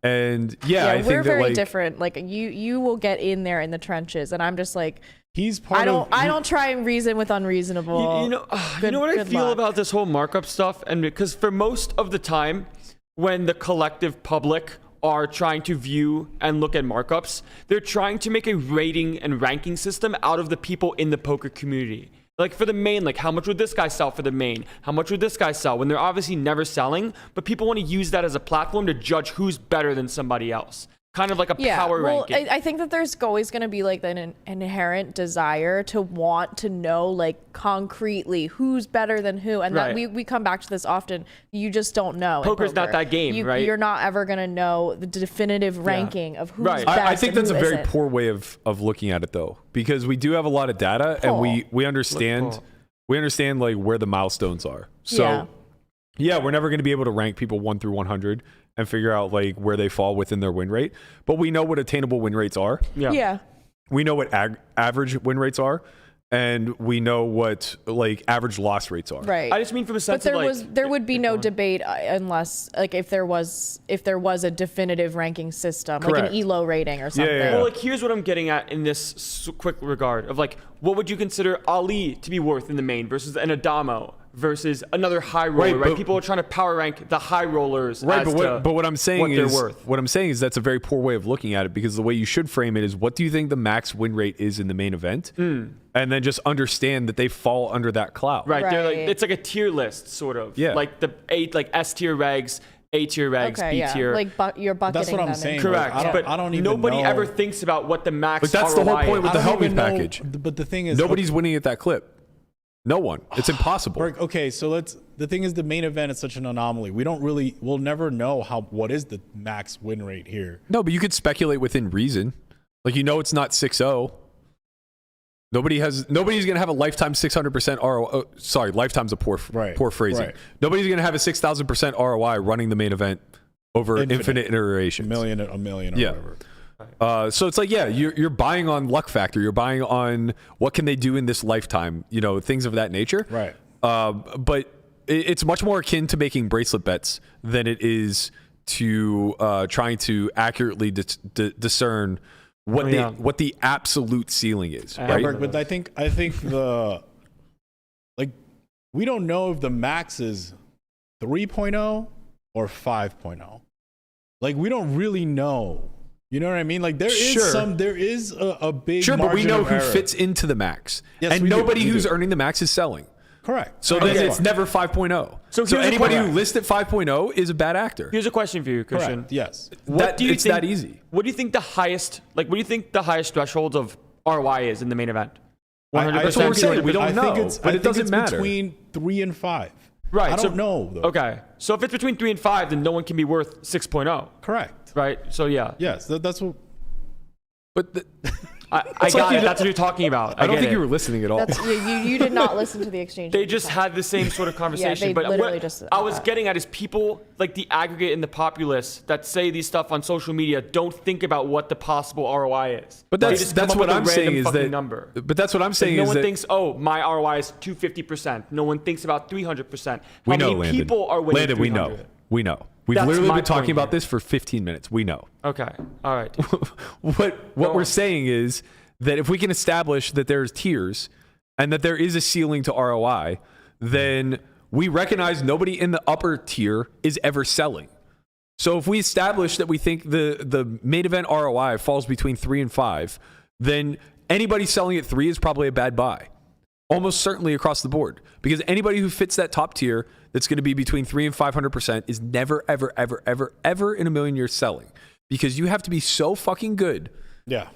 B: And I think
D: we're
B: that,
D: very different. Like you will get in there in the trenches, and I'm just like,
C: he's part
D: I don't try and reason with unreasonable.
E: You know what I feel about this whole markup stuff, and because for most of the time, when the collective public are trying to view and look at markups, they're trying to make a rating and ranking system out of the people in the poker community. Like for the main, like how much would this guy sell for the main? How much would this guy sell? When they're obviously never selling, but people want to use that as a platform to judge who's better than somebody else. kind of like a power ranking.
D: I think that there's always going to be like an inherent desire to want to know like concretely who's better than who, and that we come back to this often. You just don't know.
E: Poker's not that game, right?
D: You're not ever going to know the definitive ranking of who's best.
B: I think
D: and
B: that's a
D: who
B: very
D: isn't.
B: poor way of looking at it, though, because we do have a lot of data and we understand like where the milestones are. So yeah, we're never going to be able to rank people 1 through 100 and figure out like where they fall within their win rate. But we know what attainable win rates are.
D: Yeah.
B: We know what average win rates are, and we know what like average loss rates are.
D: Right.
E: I just mean from a sense
D: but
E: of
D: there would be no debate unless like if there was a definitive ranking system,
B: Correct.
D: like an ELO rating or something.
B: Yeah.
E: Well, like here's what I'm getting at in this quick regard of like, what would you consider Ali to be worth in the main versus an Adamo versus another high roller, right? People are trying to power rank the high rollers.
B: Right,
E: as
B: but what I'm saying
E: they're
B: is
E: worth.
B: what I'm saying is that's a very poor way of looking at it, because the way you should frame it is, what do you think the max win rate is in the main event? And then just understand that they fall under that cloud.
E: Right. They're like,
D: Right.
E: it's like a tier list, sort of.
B: Yeah.
E: Like the like S tier regs, A tier regs,
D: Okay,
E: B
D: yeah.
E: tier.
D: Like you're bucketing
C: That's what I'm
D: them
C: saying.
D: into-
E: Correct.
C: Like,
E: but
C: I don't even
E: nobody
C: know.
E: ever thinks about what the max
B: But that's the whole
E: ROI
B: point with
E: is.
B: the
C: I don't even
B: Hellmuth
C: know,
B: package.
C: But the thing is,
B: Nobody's winning at that clip. No one. It's impossible.
C: Okay, so the thing is, the main event is such an anomaly. We'll never know what is the max win rate here.
B: No, but you could speculate within reason. Like, it's not 6-0. Nobody's going to have a lifetime 600% ROI. Sorry, lifetime's a poor phrasing.
C: Right.
B: Nobody's going to have a 6,000% ROI running the main event over infinite iterations.
C: A million or whatever.
B: So it's like, you're buying on luck factor. You're buying on what can they do in this lifetime, things of that nature.
C: Right.
B: But it's much more akin to making bracelet bets than it is to trying to accurately discern what the absolute ceiling is. Right.
C: But I think the we don't know if the max is 3.0 or 5.0. Like, we don't really know. You know what I mean? Like, there is a big
B: but we
C: margin
B: know
C: of
B: who
C: error.
B: fits into the max.
C: Yes,
B: and
C: we do.
B: nobody
C: We
B: who's
C: do.
B: earning the max is selling.
C: Correct.
B: So then it's never 5.0.
E: So here's a
B: anybody who
E: question.
B: lists at 5.0 is a bad actor.
E: Here's a question for you, Christian.
C: Correct. Yes.
E: What do you
B: it's
E: think,
B: that easy.
E: What do you think the highest thresholds of ROI is in the main event? 100%.
B: That's what we're saying. We don't
C: I
B: know,
C: think it's,
B: but
C: I
B: it
C: think
B: doesn't
C: it's
B: matter.
C: between 3 and 5.
E: Right.
C: I don't know, though.
E: Okay. So if it's between 3 and 5, then no one can be worth 6.0.
C: Correct.
E: Right. So yeah.
C: Yes. That's what.
B: But
E: I got it. That's what you're talking about.
B: I don't think
E: get
B: you
E: it.
B: were listening at all.
D: You did not listen to the exchange.
E: They just had the same sort of conversation.
D: they
E: but
D: literally
E: what
D: just
E: I was getting at is people like the aggregate and the populace that say these stuff on social media don't think about what the possible ROI is.
B: But
E: They
B: that's
E: just come up
B: what
E: with a
B: I'm saying
E: random
B: is
E: fucking
B: that.
E: number.
B: But that's what I'm
E: Like,
B: saying
E: no
B: is
E: one
B: that
E: thinks, oh, my ROI is 250%. No one thinks about 300%.
B: we
E: How
B: know,
E: many
B: Landon.
E: people are winning
B: Landon, we know.
E: 300?
B: We know. We've
E: That's
B: literally
E: my
B: been talking
E: point
B: about
E: here.
B: this for 15 minutes. We know.
E: Okay. All right.
B: What
E: Go
B: we're
E: on.
B: saying is that if we can establish that there's tiers and that there is a ceiling to ROI, then we recognize nobody in the upper tier is ever selling. So if we establish that we think the main event ROI falls between 3 and 5, then anybody selling at 3 is probably a bad buy. Almost certainly across the board. Because anybody who fits that top tier that's going to be between 3 and 500% is never, ever, ever, ever, ever in a million years selling. Because you have to be so fucking good
C: Yeah.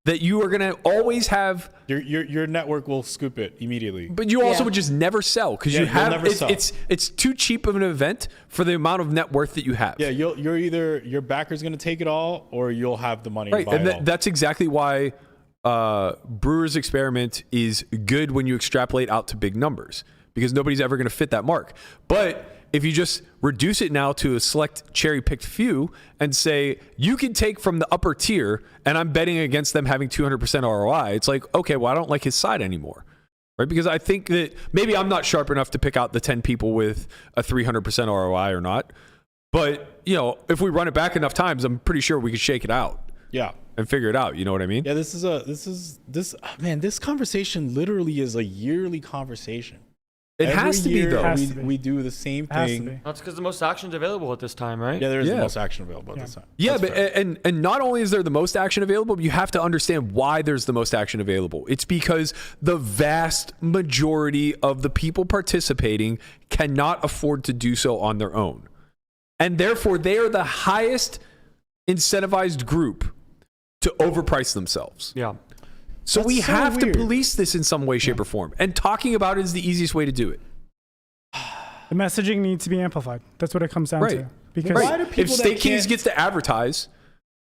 B: that you are going to always have,
C: Your network will scoop it immediately.
B: but you also
D: Yeah.
B: would just never sell because
C: Yeah,
B: you
C: you'll
B: have
C: never sell.
B: it's too cheap of an event for the amount of net worth that you have.
C: Yeah, you're either your backer's going to take it all, or you'll have the money
B: Right,
C: to buy
B: and
C: it all.
B: that's exactly why Brewer's experiment is good when you extrapolate out to big numbers, because nobody's ever going to fit that mark. But if you just reduce it now to a select cherry-picked few and say, you can take from the upper tier, and I'm betting against them having 200% ROI, it's like, okay, well, I don't like his side anymore. Right? Because I think that maybe I'm not sharp enough to pick out the 10 people with a 300% ROI or not. But, if we run it back enough times, I'm pretty sure we could shake it out.
C: Yeah.
B: And figure it out. You know what I mean?
C: Yeah, this conversation literally is a yearly conversation.
B: It
C: Every
B: has to be,
C: year
B: though.
F: Has to be.
C: We do the same
F: Has to
C: thing.
F: be.
E: That's because the most action's available at this time, right?
C: Yeah, there is
B: Yeah.
C: the most action available at this time.
B: Yeah,
C: That's
B: but
C: fair.
B: and not only is there the most action available, but you have to understand why there's the most action available. It's because the vast majority of the people participating cannot afford to do so on their own. And therefore, they are the highest incentivized group to overprice themselves.
E: Yeah.
B: So
C: That's
B: we
C: so
B: have to
C: weird.
B: police this in some way, shape, or form. And talking about it is the easiest way to do it.
F: The messaging needs to be amplified. That's what it comes down
B: Right.
F: to. Because
C: Why do
B: If
C: people that
B: Stake Kings
C: can't-
B: gets to advertise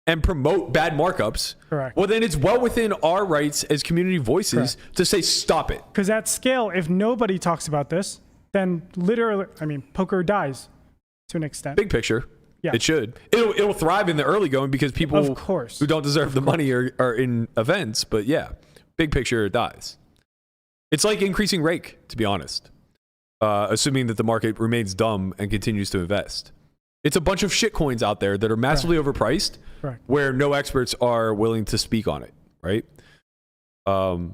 B: and promote bad markups,
F: Correct.
B: well, then it's well within our rights as community voices to say, stop it.
F: Because at scale, if nobody talks about this, then literally, I mean, poker dies to an extent.
B: Big picture.
F: Yeah.
B: It should. It'll thrive in the early going because people
F: Of course.
B: who don't deserve the money are in events. But yeah, big picture, it dies. It's like increasing rake, to be honest, assuming that the market remains dumb and continues to invest. It's a bunch of shit coins out there that are massively overpriced, where no experts are willing to speak on it, right? So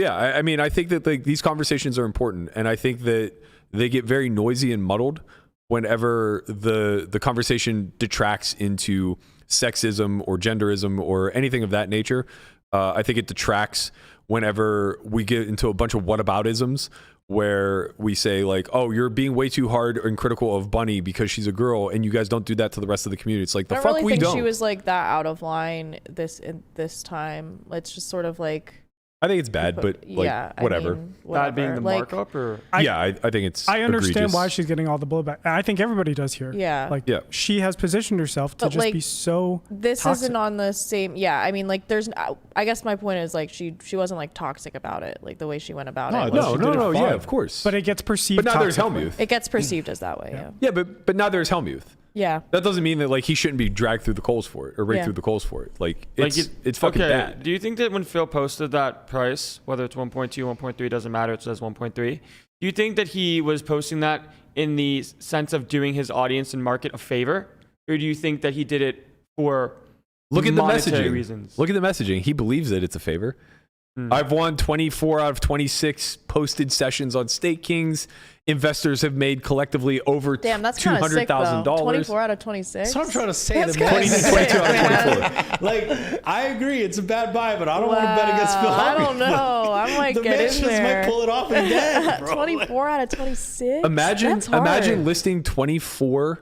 B: yeah, I mean, I think that these conversations are important, and I think that they get very noisy and muddled whenever the conversation detracts into sexism or genderism or anything of that nature. I think it detracts whenever we get into a bunch of whataboutisms where we say like, oh, you're being way too hard and critical of Bunny because she's a girl, and you guys don't do that to the rest of the community. It's like, the
D: I don't
B: fuck
D: really
B: we
D: think
B: don't.
D: she was like that out of line this time. It's just sort of like,
B: I think it's bad, but like,
D: yeah,
B: whatever.
D: I mean,
E: That being the
D: Like,
E: markup, or
B: Yeah, I think it's
F: I understand
B: egregious.
F: why she's getting all the blowback. I think everybody does here.
D: Yeah.
F: Like,
B: Yeah.
F: she has positioned herself to
D: But,
F: just
D: like,
F: be so
D: this
F: toxic.
D: isn't on the same. Yeah, I mean, like, there's. I guess my point is like she wasn't like toxic about it, like the way she went about
C: No,
D: it.
C: no,
D: was-
C: she did it fine.
B: Yeah, of course.
F: But it gets perceived
B: But now there's
F: toxic.
B: Hellmuth.
D: It gets perceived as that way. Yeah.
B: Yeah, but now there's Hellmuth.
D: Yeah.
B: That doesn't mean that like he shouldn't be dragged through the coals for it or raked
D: Yeah.
B: through the coals for it. Like
E: like
B: it's fucking
E: okay,
B: bad.
E: Do you think that when Phil posted that price, whether it's 1.2, 1.3, doesn't matter, it says 1.3, do you think that he was posting that in the sense of doing his audience and market a favor? Or do you think that he did it for
B: Look at the
E: monetary
B: messaging.
E: reasons?
B: Look at the messaging. He believes that it's a favor. I've won 24 out of 26 posted sessions on Stake Kings. Investors have made collectively over
D: Damn, that's kind of sick though.
B: $200,000.
D: 24 out of 26.
C: That's what I'm trying to say.
D: That's
C: The man-
D: kinda
B: 22
D: sick,
B: out of
D: man.
B: 24.
C: Like, I agree, it's a bad buy, but I don't want to bet against Phil.
D: I
C: Hellmuth.
D: don't know. I might
C: The
D: get
C: man
D: in
C: just
D: there.
C: might pull it off again, bro.
D: 24 out of 26.
B: Imagine
D: That's hard.
B: listing 24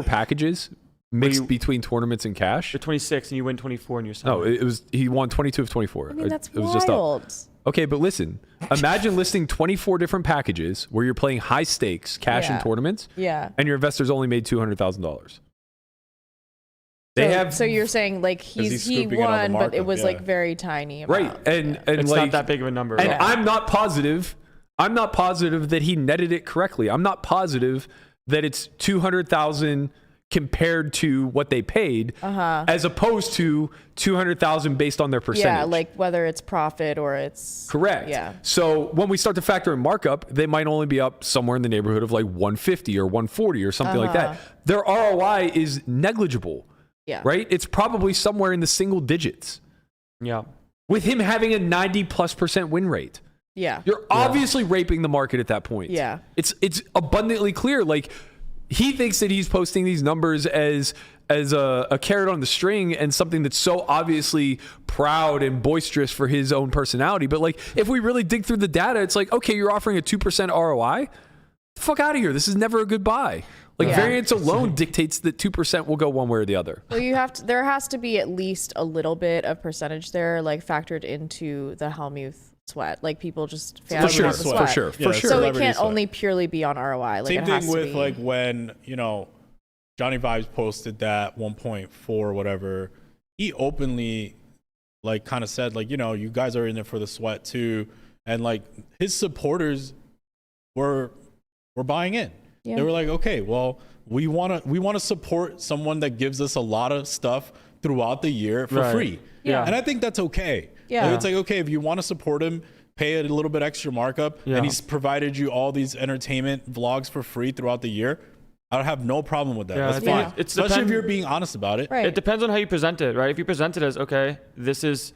B: packages mixed between tournaments and cash.
E: You're 26 and you win 24 and you're
B: No,
E: selling.
B: it was he won 22 of 24.
D: I mean, that's
B: it was just up.
D: wild.
B: Okay, but listen. Imagine listing 24 different packages where you're playing high stakes cash
D: Yeah.
B: and tournaments,
D: Yeah.
B: and your investors only made $200,000. They have
D: So you're saying like
C: he
D: he
C: scooping it on the
D: won, but it
C: markup,
D: was
C: yeah.
D: like very tiny
B: right,
D: amount.
B: and
E: It's
B: like
E: not that big of a number.
B: and
E: at all.
B: I'm not positive. I'm not positive that he netted it correctly. I'm not positive that it's 200,000 compared to what they paid, as opposed to 200,000 based on their percentage.
D: Yeah, like whether it's profit or it's
B: Correct.
D: Yeah.
B: So when we start to factor in markup, they might only be up somewhere in the neighborhood of like 150 or 140 or something like that. Their ROI is negligible,
D: Yeah.
B: right? It's probably somewhere in the single digits.
E: Yeah.
B: With him having a 90+% win rate,
D: Yeah.
B: you're obviously raping the market at that point.
D: Yeah.
B: It's abundantly clear. Like, he thinks that he's posting these numbers as a carrot on the string and something that's so obviously proud and boisterous for his own personality. But like, if we really dig through the data, it's like, okay, you're offering a 2% ROI. The fuck out of here. This is never a good buy. Like,
D: Yeah.
B: variance alone dictates that 2% will go one way or the other.
D: Well, there has to be at least a little bit of percentage there, like factored into the Hellmuth sweat. Like people just
B: For
D: fans
B: sure,
D: love the
B: for
D: sweat.
B: sure,
C: Yeah,
B: for sure.
D: So it
C: celebrity
D: can't
C: sweat.
D: only purely be on ROI. Like
C: Same
D: it has
C: thing
D: to
C: with
D: be.
C: like when, Johnny Vibes posted that 1.4 or whatever. He openly like kind of said like, you guys are in it for the sweat too. And like his supporters were buying in.
D: Yeah.
C: They were like, okay, well, we want to support someone that gives us a lot of stuff throughout the year for
E: Right.
C: free.
E: Yeah.
C: And I think that's okay.
D: Yeah.
C: Like, it's like, okay, if you want to support him, pay a little bit extra markup,
E: Yeah.
C: and he's provided you all these entertainment vlogs for free throughout the year. I have no problem with that.
E: Yeah,
C: That's
E: I think
C: fine.
E: it's
C: Especially if
E: depend-
C: you're being honest about it.
D: Right.
E: It depends on how you present it, right? If you present it as, okay, this is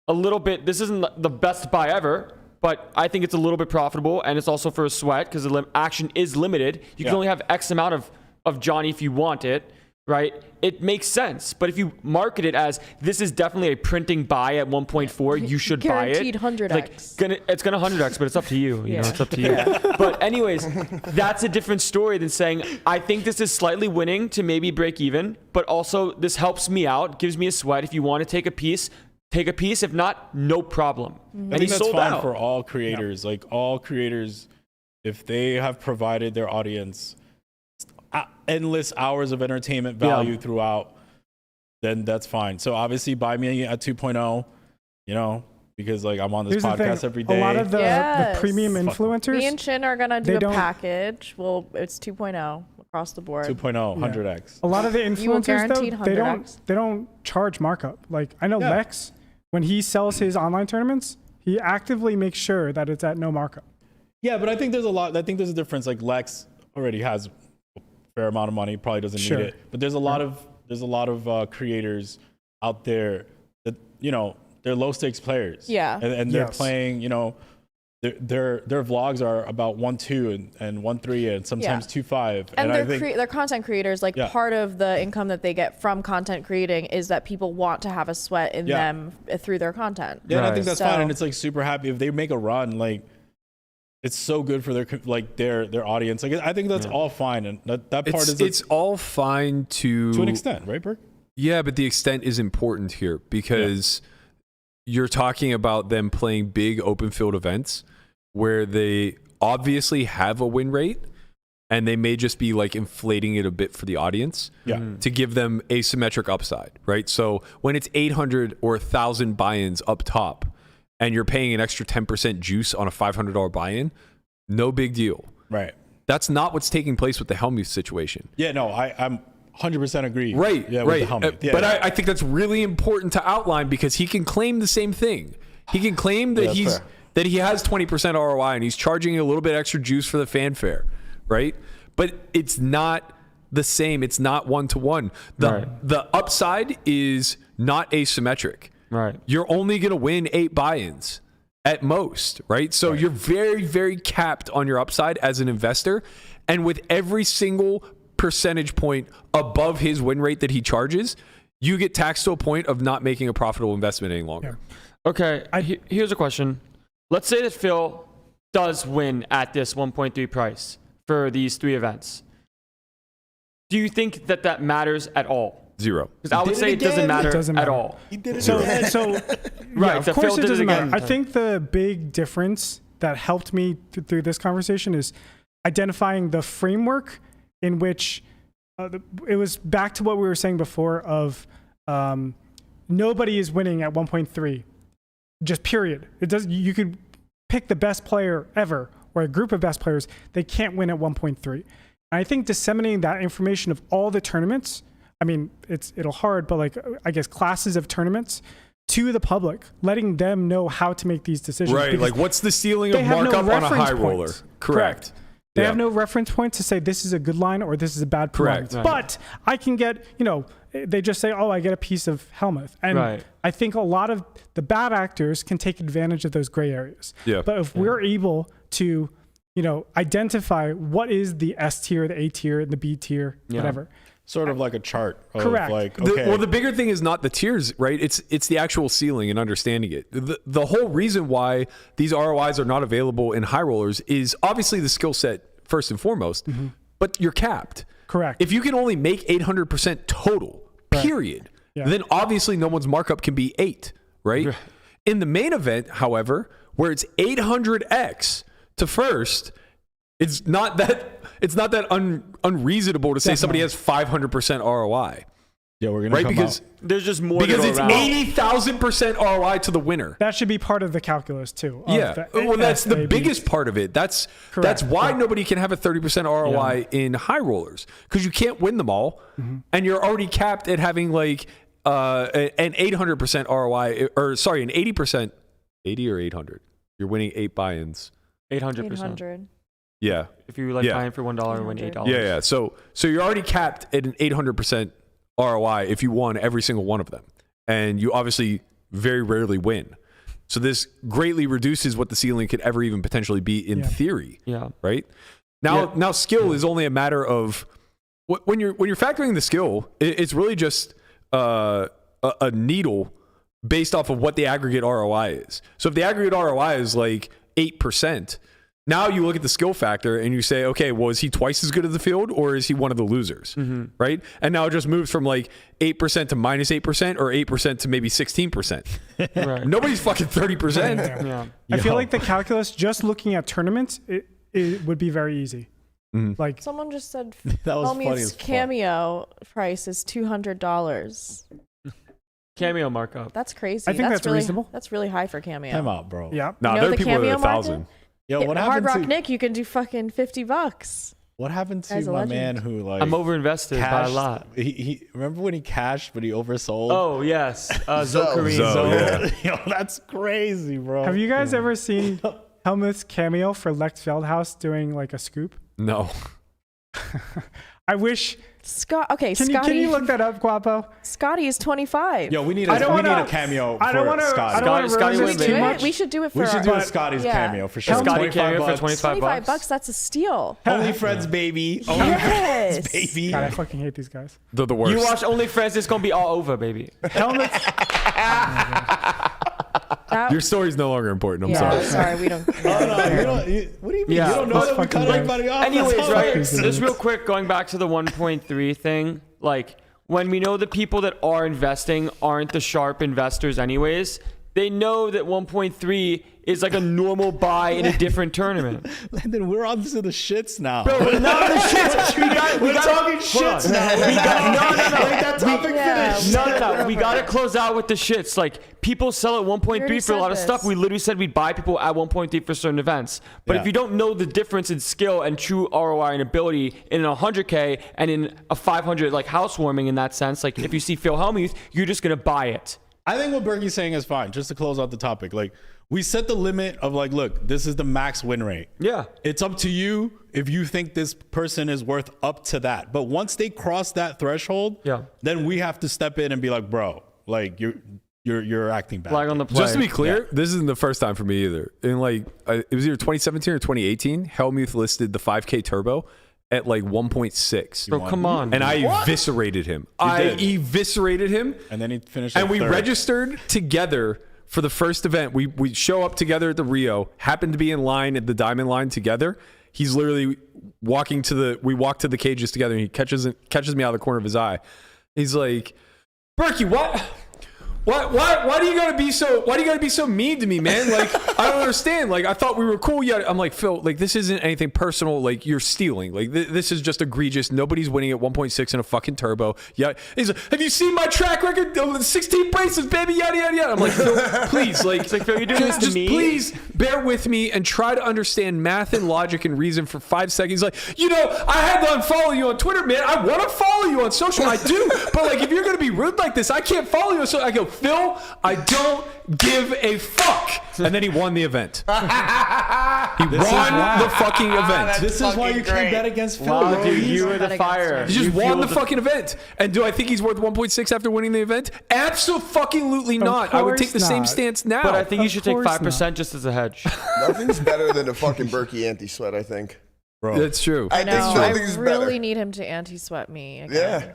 E: a little bit, this isn't the best buy ever, but I think it's a little bit profitable, and it's also for a sweat because the action is limited. You can
C: Yeah.
E: only have X amount of Johnny if you want it, right? It makes sense. But if you market it as this is definitely a printing buy at 1.4, you should buy it.
D: Guaranteed 100x.
E: It's gonna 100x, but it's up to you. You know, it's up to you. But anyways, that's a different story than saying I think this is slightly winning to maybe break even, but also this helps me out, gives me a sweat. If you want to take a piece. Take a piece. If not, no problem.
C: I think that's fine for all creators. Like all creators, if they have provided their audience endless hours of entertainment value throughout, then that's fine. So obviously buy me at 2.0, you know, because like I'm on this podcast every day.
F: A lot of the premium influencers.
D: Me and Shin are gonna do a package. Well, it's 2.0 across the board.
C: 2.0, 100x.
F: A lot of the influencers though,
D: 100x.
F: they don't charge markup. Like I know Lex, when he sells his online tournaments, he actively makes sure that it's at no markup.
C: Yeah, but I think there's a difference. Like Lex already has a fair amount of money, probably doesn't need it. But there's a lot of creators out there that, you know, they're low stakes players.
D: Yeah.
C: And they're playing, you know, their vlogs are about 1-2 and 1-3 and sometimes 2-5.
D: And they're content creators. Like part of the income that they get from content creating is that people want to have a sweat in them through their content.
C: Yeah, and I think that's fine. And it's like super happy if they make a run. Like it's so good for their audience. Like I think that's all fine. And that part
B: it's all fine to
C: an extent, right, Berk?
B: Yeah, but the extent is important here because you're talking about them playing big open field events where they obviously have a win rate and they may just be like inflating it a bit for the audience to give them asymmetric upside, right? So when it's 800 or 1,000 buy-ins up top and you're paying an extra 10% juice on a $500 buy-in, no big deal.
C: Right.
B: That's not what's taking place with the Hellmuth situation.
C: Yeah, no, I'm 100% agree.
B: Right,
C: yeah,
B: right.
C: With the Hellmuth.
B: But I think that's really important to outline because he can claim the same thing. He can claim that that he has 20% ROI and he's charging a little bit extra juice for the fanfare, right? But it's not the same. It's not one-to-one. The upside is not asymmetric.
E: Right.
B: You're only going to win 8 buy-ins at most, right? So you're very, very capped on your upside as an investor. And with every single percentage point above his win rate that he charges, you get taxed to a point of not making a profitable investment any longer.
E: Okay, here's a question. Let's say that Phil does win at this 1.3 price for these 3 events. Do you think that matters at all?
B: 0.
E: Because I would say it doesn't matter at all.
C: He did it
F: So
E: Right,
F: of
E: so
F: course
E: Phil
F: it
E: did it
F: doesn't matter.
E: again.
F: I think the big difference that helped me through this conversation is identifying the framework in which it was back to what we were saying before of nobody is winning at 1.3, just period. It does. You could pick the best player ever or a group of best players. They can't win at 1.3. And I think disseminating that information of all the tournaments, I mean, it'll hard, but like, I guess classes of tournaments to the public, letting them know how to make these decisions.
B: Right. Like what's the ceiling of markup on a high roller? Correct.
F: They have no reference point to say this is a good line or this is a bad line.
B: Correct.
F: But I can get, they just say, oh, I get a piece of Hellmuth. And I think a lot of the bad actors can take advantage of those gray areas.
B: Yeah.
F: But if we're able to, identify what is the S tier, the A tier, the B tier, whatever.
C: Sort of like a chart. Of
F: Correct.
C: Like, okay.
B: The bigger thing is not the tiers, right? It's the actual ceiling and understanding it. The whole reason why these ROIs are not available in high rollers is obviously the skill set first and foremost, but you're capped.
F: Correct.
B: If you can only make 800% total, period, then obviously no one's markup can be 8, right? In the main event, however, where it's 800x to first, it's not that unreasonable to say somebody has 500% ROI.
C: Yeah, we're gonna come
B: because
C: out.
E: There's just more
B: because
E: to go
B: it's
E: around.
B: 80,000% ROI to the winner.
F: That should be part of the calculus too.
B: Well, that's the biggest part of it. That's why nobody can have a 30% ROI in high rollers, because you can't win them all, and you're already capped at having like an 800% ROI, or sorry, an 80%, 80 or 800. You're winning 8 buy-ins.
E: 800%.
D: 800.
B: Yeah.
E: If you buying for $1 and win $8.
B: Yeah. So you're already capped at an 800% ROI if you won every single one of them, and you obviously very rarely win. So this greatly reduces what the ceiling could ever even potentially be in theory.
E: Yeah.
B: Right. Now skill is only a matter of when you're factoring the skill, it's really just a needle based off of what the aggregate ROI is. So if the aggregate ROI is like 8%, now you look at the skill factor and you say, okay, well, is he twice as good at the field or is he one of the losers? Right? And now it just moves from like 8% to minus 8% or 8% to maybe 16%. Right. Nobody's fucking 30%.
F: Yeah. I feel like the calculus, just looking at tournaments, it would be very easy. Like
D: Someone just said
C: That was funny as
D: Hellmuth's
C: fuck.
D: cameo price is $200.
E: Cameo markup.
D: That's crazy.
F: I think that's
D: really,
F: reasonable.
D: That's really high for cameo.
C: Time out, bro.
F: yeah.
B: No,
D: You know
B: there are
D: the
B: people that are
D: cameo market?
B: 1,000.
C: Yo, what
D: Hard
C: happened
D: Rock
C: to
D: Nick, you can do fucking $50.
C: what happened
D: Guy's
C: to
D: a
C: my
D: legend.
C: man who like
E: I'm overinvested by a
C: cashed-
E: lot.
C: He remember when he cashed but he oversold?
E: Oh yes, Zokarine.
B: Zo, yeah.
C: Yo, that's crazy, bro.
F: Have you guys ever seen Hellmuth's cameo for Lex Veldhouse doing like a scoop?
B: No.
F: I wish.
D: Okay,
F: Can
D: Scotty.
F: you look that up, Guapo?
D: Scotty is 25.
C: Yo, we need
F: I
C: a
F: don't wanna-
C: cameo
F: I don't
C: for
F: want to.
C: Scotty.
F: I don't want to
E: Scotty
F: ruin
E: would
F: this
E: be-
F: too much.
D: We should do it for
C: We should do a
D: but-
C: Scotty's
D: yeah.
C: cameo for sure.
E: Scotty
C: 25
E: cameo for
C: bucks.
E: 25
D: $25
E: bucks.
D: That's a steal.
C: Only Friends, baby. Only
D: Yes.
C: Friends, baby.
F: God, I fucking hate these guys.
B: They're the worst.
E: You watch OnlyFans, it's gonna be all over, baby.
F: Hellmuth.
D: That,
B: Your story's no longer important. I'm
D: yeah,
B: sorry.
D: We don't.
C: Oh, no, you don't, what do you mean?
E: Yeah.
C: You don't know
F: Let's
C: that we
F: fucking
C: cut
F: go.
C: everybody off?
E: Anyways,
C: That's
E: right?
F: Fuck these
E: Just real quick, going back to the 1.3 thing, like when we know the people that are investing aren't the sharp investors, anyways, they know that 1.3 is like a normal buy in a different tournament.
C: Landon, we're on to the shits now.
E: Bro, we're not the shits.
C: We're talking shits now.
E: We got, no.
C: Like that topic
D: Yeah.
C: finished.
E: No. We gotta close out with the shits. Like people sell at 1.3
D: already
E: for a lot of
D: said
E: stuff.
D: this.
E: We literally said we'd buy people at 1.3 for certain events. But
C: Yeah.
E: if you don't know the difference in skill and true ROI and ability in an 100K and in a 500 like housewarming in that sense, like if you see Phil Hellmuth, you're just gonna buy it.
C: I think what Berkey's saying is fine. Just to close out the topic, like we set the limit of like, look, this is the max win rate.
E: Yeah.
C: It's up to you if you think this person is worth up to that. But once they cross that threshold,
E: Yeah.
C: then we have to step in and be like, bro, like you're acting bad.
E: Flag on the play.
B: Just to be clear, this isn't the first time for me either. In like, it was either 2017 or 2018, Hellmuth listed the 5K Turbo at like 1.6.
E: Bro, come on.
B: And I eviscerated him.
C: did.
B: Eviscerated him.
C: And then he finished.
B: And
C: like
B: we
C: third.
B: registered together for the first event. We show up together at the Rio, happened to be in line at the Diamond line together. He's literally walking we walk to the cages together and he catches me out of the corner of his eye. He's like, Berkey, why do you gotta be so mean to me, man? Like, I don't understand. Like, I thought we were cool. Yeah, I'm like, Phil, like, this isn't anything personal. Like, you're stealing. Like, this is just egregious. Nobody's winning at 1.6 in a fucking turbo. Yeah. He's like, have you seen my track record? 16 bracelets, baby, yada, yada, yada. I'm like, Phil, please, like,
E: It's like, Phil, you're doing this to
B: just
E: me?
B: please bear with me and try to understand math and logic and reason for 5 seconds. Like, I had to unfollow you on Twitter, man. I want to follow you on social. I do. But, like, if you're going to be rude like this, I can't follow you. So I go, Phil, I don't give a fuck. And then he won the event. He won the fucking event.
C: This is why you can't bet against Phil.
E: Wow,
C: bro.
E: dude,
C: He's-
E: you were the fire.
B: He just
E: You
B: won
E: fueled
B: the fucking event. And do I think he's worth 1.6 after winning the event? Absolutely not. I would take the
F: course
B: same
F: not.
B: stance now.
E: But I think you should take
F: course
E: 5% just as a hedge.
G: Nothing's better than a fucking Berkey anti-sweat, I think.
C: Bro.
B: That's true.
G: I
D: No,
G: think
D: I
G: nothing's
D: really
G: better.
D: need him to anti-sweat me. Again.
G: Yeah.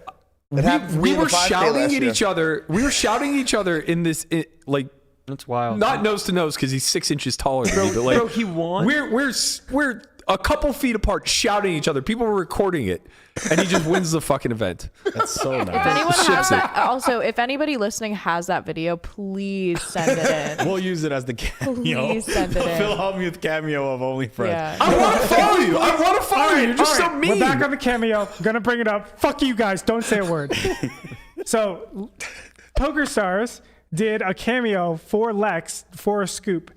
G: It happened to me
B: We
G: in the
B: were
G: 5K
B: shouting
G: last
B: at
G: year.
B: each other. We were shouting at each other in this, like,
E: That's wild.
B: not nose to nose because he's 6 inches taller than me. But like,
E: Bro, he won?
B: We're a couple feet apart, shouting at each other. People were recording it, and he just wins the fucking event.
C: That's so
D: If
C: nice.
D: anyone
B: Ships
D: has
B: it.
D: that, also, if anybody listening has that video, please send it in.
C: We'll use it as the cameo.
D: Please send it
C: The
D: in.
C: Phil Hellmuth cameo of Only Friends.
D: Yeah.
B: I want to follow you. I want to follow you. You're just
F: All
B: so
F: right,
B: mean.
F: We're back on the cameo. I'm gonna bring it up. Fuck you guys. Don't say a word. So, Poker Stars did a cameo for Lex for a scoop,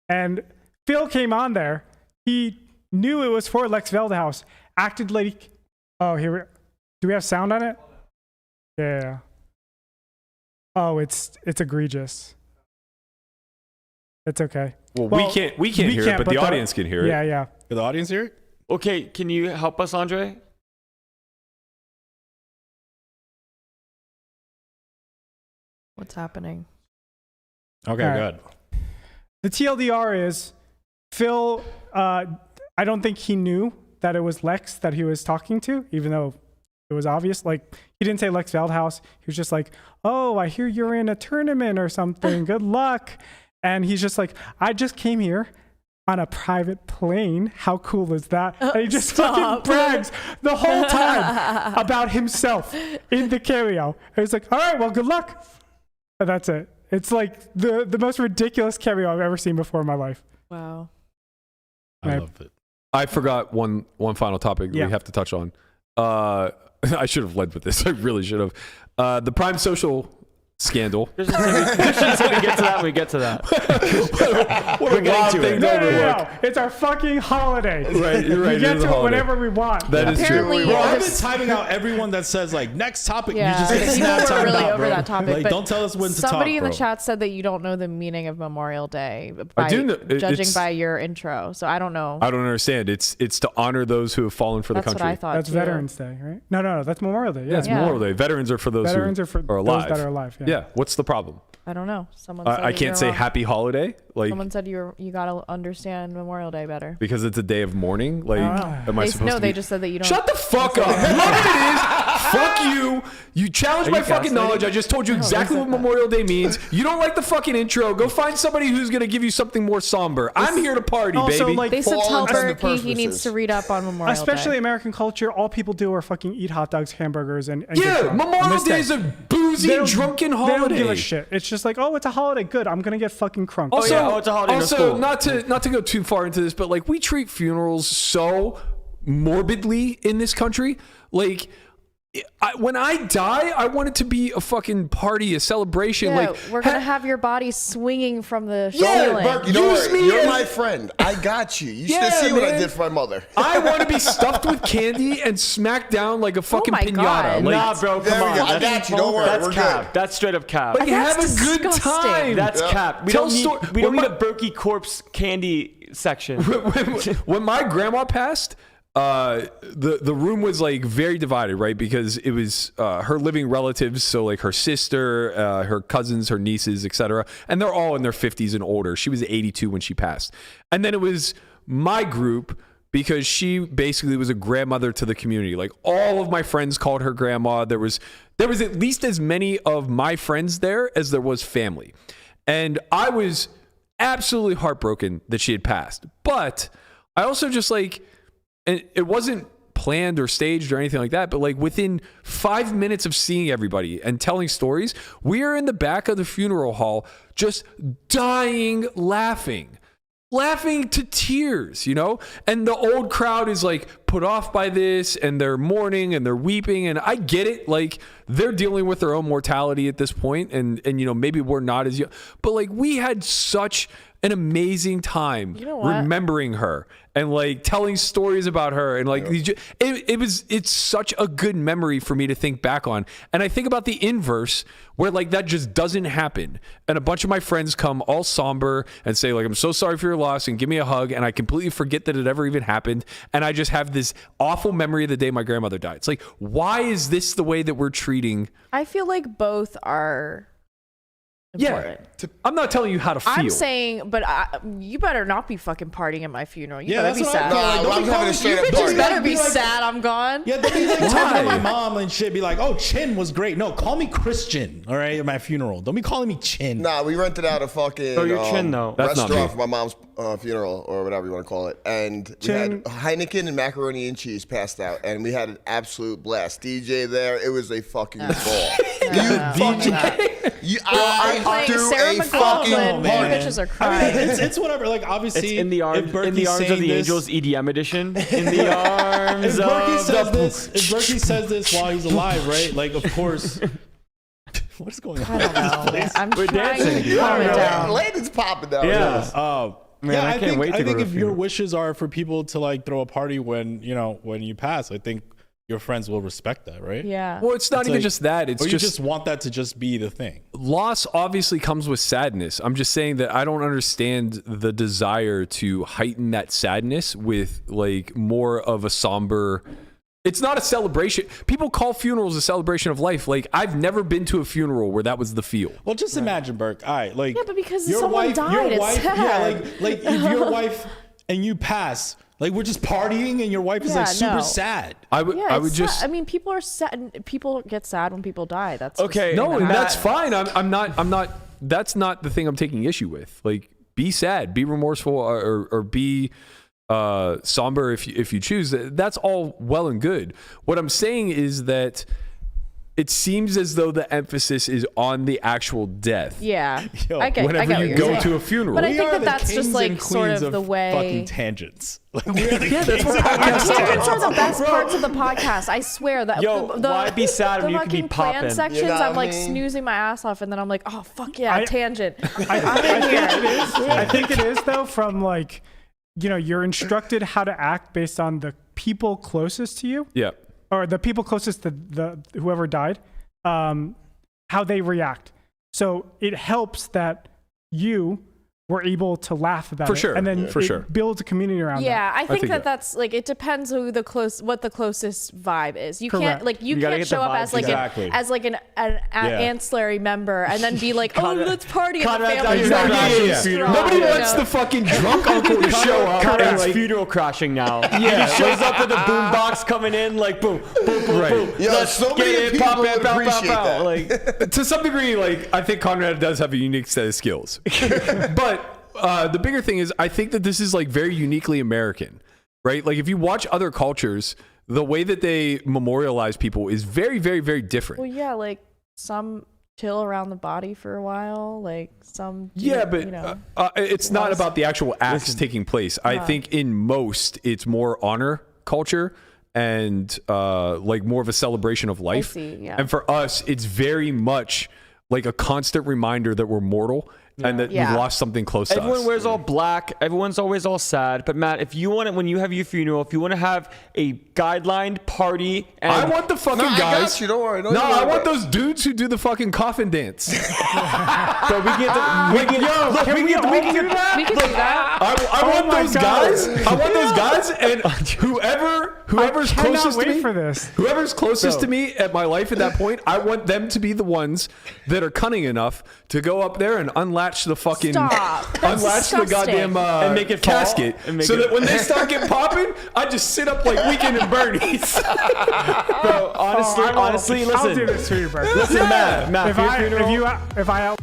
F: and Phil came on there. He knew it was for Lex Veldhouse. Acted like, oh, do we have sound on it? Yeah. Oh, it's egregious. It's okay.
B: Well,
F: Well,
B: we can't hear it, but the audience can hear it.
F: Yeah, yeah.
C: For the audience here?
E: Okay, can you help us, Andre?
D: What's happening?
C: Okay,
F: All right.
C: good.
F: The TLDR is Phil. I don't think he knew that it was Lex that he was talking to, even though It was obvious. Like, he didn't say Lex Veldhouse. He was just like, oh, I hear you're in a tournament or something. Good luck. And he's just like, I just came here on a private plane. How cool is that? And he just fucking brags the whole time about himself in the carry-out. And he's like, all right, well, good luck. And that's it. It's like the most ridiculous carry-out I've ever seen before in my life.
D: Wow.
C: I love it.
B: I forgot one final topic that we have to touch on. I should have led with this. I really should have. The Prime Social scandal.
E: Christian said we get to that. We get to that.
B: We're getting to it.
F: No. It's our fucking holiday.
B: Right, you're right.
F: We get to it whenever we want.
B: That is
D: Apparently,
B: true.
C: Bro, I've been timing out everyone that says like next topic.
D: Yeah,
C: You just get
D: people
C: snap
D: were
C: timed
D: really
C: out,
D: over
C: bro.
D: that topic.
C: Like,
D: but
C: don't tell us when to talk.
D: somebody in the
C: bro.
D: chat said that you don't know the meaning of Memorial Day by
B: do know,
D: judging by your intro. So I don't know.
B: I don't understand. It's to honor those who have fallen for the
D: That's
B: country.
D: what I thought.
F: That's
D: too.
F: Veterans Day, right? No, that's Memorial Day.
B: Yeah, it's
F: Yeah.
B: Memorial Day. Veterans are for those
F: Veterans
B: who
F: are for
B: are alive.
F: those that are alive.
B: Yeah. What's the problem?
D: I don't know. Someone said
B: I
D: that
B: can't
D: you're
B: say
D: wrong.
B: happy holiday
D: Someone said you gotta understand Memorial Day better.
B: because it's a day of mourning. Like, am I supposed to?
D: They just said that you don't.
B: Shut the fuck up. You know what it is? Fuck you. You challenged my fucking knowledge. I just told you exactly what Memorial Day means. You don't like the fucking intro. Go find somebody who's going to give you something more somber. I'm here to party,
F: Also,
B: baby.
F: like,
D: They said
G: For
D: tell
G: all intents and
D: Berkey he needs
G: purposes.
D: to read up on Memorial
F: Especially
D: Day.
F: American culture, all people do are fucking eat hot dogs, hamburgers, and get
B: yeah,
F: drunk. On
B: Memorial
F: this
B: Day is a boozy, drunken holiday.
F: They don't give a shit. It's just like, oh, it's a holiday. Good. I'm gonna get fucking crunk.
B: Also,
E: it's a holiday. That's
B: Also,
E: cool.
B: not to go too far into this, but like we treat funerals so morbidly in this country. Like, when I die, I want it to be a fucking party, a celebration.
D: Yeah,
B: like
D: we're gonna have your body swinging from the
B: Yeah,
D: ceiling.
G: Burke, you know
B: Use
G: what?
B: me
G: You're
B: as-
G: my friend. I got you. You should
B: Yeah,
G: have seen what I
B: man.
G: did for my mother.
B: I want to be stuffed with candy and smacked down like a fucking
D: my
B: pinata.
D: God.
B: Like,
E: Nah, bro,
G: There
E: come
G: we
E: on.
G: go. I got you. Don't worry.
E: That's
G: We're
E: cap.
G: good.
E: That's straight up cap.
B: like
D: That's
B: have a good
D: disgusting.
B: time.
E: That's cap. We
B: Tell
E: don't need.
B: sto-
E: We don't
B: when
E: need
B: my-
E: a Berkey corpse candy section.
B: when my grandma passed, the room was like very divided, right? Because it was her living relatives, so like her sister, her cousins, her nieces, etc. And they're all in their 50s and older. She was 82 when she passed. And then it was my group because she basically was a grandmother to the community. Like all of my friends called her grandma. There was at least as many of my friends there as there was family. And I was absolutely heartbroken that she had passed. But I also just like, and it wasn't planned or staged or anything like that, but like within 5 minutes of seeing everybody and telling stories, we are in the back of the funeral hall just dying laughing to tears, you know? And the old crowd is like put off by this and they're mourning and they're weeping. And I get it. Like they're dealing with their own mortality at this point. And you know, maybe we're not as young, but like we had such an amazing time remembering her and like telling stories about her. And like, it's such a good memory for me to think back on. And I think about the inverse where like that just doesn't happen. And a bunch of my friends come all somber and say like, I'm so sorry for your loss and give me a hug. And I completely forget that it ever even happened. And I just have this awful memory of the day my grandmother died. It's like, why is this the way that we're treating?
D: I feel like both are important.
B: Yeah, I'm not telling you how to feel.
D: I'm saying, but you better not be fucking partying at my funeral. You
C: Yeah,
D: better
C: that's
D: be
C: what
D: sad.
C: I thought.
G: No,
C: Like,
G: I'm
C: don't
G: having a
C: be
G: straight up
C: calling-
G: party.
D: You better
C: Be
D: be
C: like-
D: sad I'm gone.
C: Yeah, don't be like talking to my mom and shit. Be like, oh, Chin was great. No, call me Christian, all right, at my funeral. Don't be calling me Chin.
G: Nah, we rented out a fucking
E: Oh, you're Chin, though.
B: That's not
G: restaurant
B: me.
G: for my mom's funeral or whatever you want to call it. And we
F: Chin.
G: had Heineken and macaroni and cheese passed out. And we had an absolute blast. DJ there. It was a fucking ball. I
D: Playing
G: threw
D: Sarah
G: a fucking
D: McLachlan.
C: man.
D: More bitches are
C: I
D: crying.
C: mean, it's whatever. Like, obviously,
E: It's in the
C: if
E: arms
C: Berkey's
E: of the
C: saying this-
E: Angels EDM edition. In the arms
C: If Berkey
E: of
C: says
E: the.
C: this, if Berkey says this while he's alive, right? Like, of course. What is going on?
D: I don't know. Man. I'm
E: We're
D: trying
E: dancing,
D: to
E: dude.
D: calm it down.
G: Landon's popping down.
E: Yeah. Man, I can't wait to
C: I
E: go
C: think
E: to a
C: if your
E: funeral.
C: wishes are for people to like throw a party when you pass, I think your friends will respect that, right?
D: Yeah.
B: Well, it's not
C: It's
B: even
C: like-
B: just that. It's
C: Or you just want that to just be the thing.
B: loss obviously comes with sadness. I'm just saying that I don't understand the desire to heighten that sadness with like more of a somber. It's not a celebration. People call funerals a celebration of life. Like I've never been to a funeral where that was the feel.
C: Well, just imagine, Burke. All right, like
D: Yeah, but because
C: your
D: someone
C: wife,
D: died,
C: your
D: it's
C: wife,
D: sad.
C: yeah, like if your wife and you pass, Like we're just partying and your wife is like super sad.
B: I would just.
D: I mean, people are sad. People get sad when people die. That's
E: Okay.
B: No, and
E: Matt,
B: that's fine. I'm not. That's not the thing I'm taking issue with. Like, be sad, be remorseful, or be somber if you choose. That's all well and good. What I'm saying is that it seems as though the emphasis is on the actual death.
D: Yeah.
C: Yo,
D: I get
B: Whenever
D: what
B: you
D: you're
B: go
D: saying.
B: to a funeral.
D: But I
C: We
D: think
C: are
D: that
C: the
D: that's just
C: kings
D: like
C: and
D: sort
C: queens
D: of the way.
C: fucking tangents. Like, we're the
B: that's what
D: Tangents are the best parts of the podcast. I swear that.
E: Yo, why be sad when you can be
D: fucking plan
E: popping?
D: sections,
G: You know what
D: I'm
G: I
D: like
G: mean?
D: snoozing my ass off, and then I'm like, oh fuck yeah, tangent.
F: I think it is though, from like, you're instructed how to act based on the people closest to you,
B: Yeah.
F: or the people closest to the whoever died, how they react. So it helps that you were able to laugh about
B: For
F: it,
B: sure.
F: and then
B: For
F: it
B: sure.
F: builds a community around
D: Yeah,
F: that.
D: I think
B: think
D: that
B: that-
D: that's like, it depends what the closest vibe is. You
F: Correct.
D: can't like you
E: gotta
D: can't
E: get the
D: show up
E: vibe
D: as like
C: exactly.
D: an ancillary member and then be like, oh,
E: Conrad-
D: let's party in the
E: Conrad's
D: family.
E: out here
D: Exactly.
E: crashing.
B: Nobody
D: You
B: wants
D: know?
B: the fucking drunk uncle to show up.
E: Conrad's
B: and, like,
E: funeral crashing now. Yeah, he shows up with a boombox coming in, like boom, boom, boom,
B: Right.
E: boom.
G: Yo,
E: Let's
G: so
E: get
G: many
E: it,
G: people
E: pop
G: would
E: it, pow, pow,
G: appreciate
E: pow.
G: that.
E: Like,
B: to some degree, like, I think Conrad does have a unique set of skills. But the bigger thing is, I think that this is like very uniquely American, right? Like, if you watch other cultures, the way that they memorialize people is very, very, very different.
D: Well, yeah, like some chill around the body for a while, like some.
B: Yeah, but it's not about the actual acts
E: Listen.
B: taking place. I think in most, it's more honor culture and like more of a celebration of life.
D: see, yeah.
B: And for us, it's very much like a constant reminder that we're mortal and that
D: Yeah.
B: we've lost something close to
E: everyone
B: us.
E: wears all black. Everyone's always all sad. But Matt, if you want it, when you have your funeral, if you want to have a guidelined party, and
B: I want the fucking
G: No, I
B: guys.
G: got you. Don't worry. Don't
B: No,
G: you worry
B: I want
G: about it.
B: those dudes who do the fucking coffin dance.
E: so we get we can do that.
D: We could do that.
B: I want
F: my
B: those
F: God.
B: guys. I want those guys, and whoever's
F: I cannot
B: closest to
F: wait
B: me,
F: for this.
B: whoever's closest to me at my life at that point, I want them to be the ones that are cunning enough to go up there and unlatch the fucking
D: Stop. That's
B: unlatch the
D: disgusting.
B: goddamn
E: And make it fall,
B: casket,
E: and make
B: so
E: it-
B: that when they start getting popping, I just sit up like Weekend and Bernie's.
E: Bro, honestly,
F: I'll
E: listen.
F: do this for you, bro.
E: Listen, Matt,
F: If
E: for your
F: I
E: funeral,
F: if I out.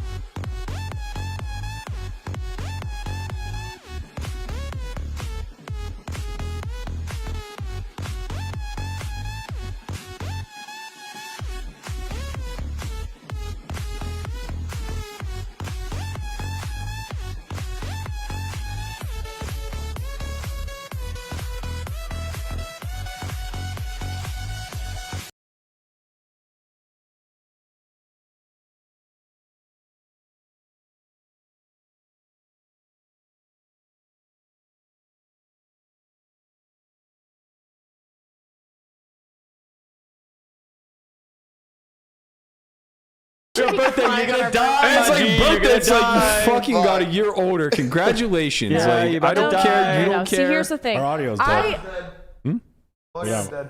E: your birthday, you're gonna die.
B: And it's
E: my G,
B: like
E: you're
B: birthday.
E: gonna
B: It's like
E: die.
B: you fucking got a year older. Congratulations.
E: Yeah,
B: like,
E: you're about
B: I don't
E: to
B: care.
E: die.
B: You
D: No,
B: don't
D: see,
B: care.
D: here's the thing.
C: Our audio's
D: I
C: Yeah.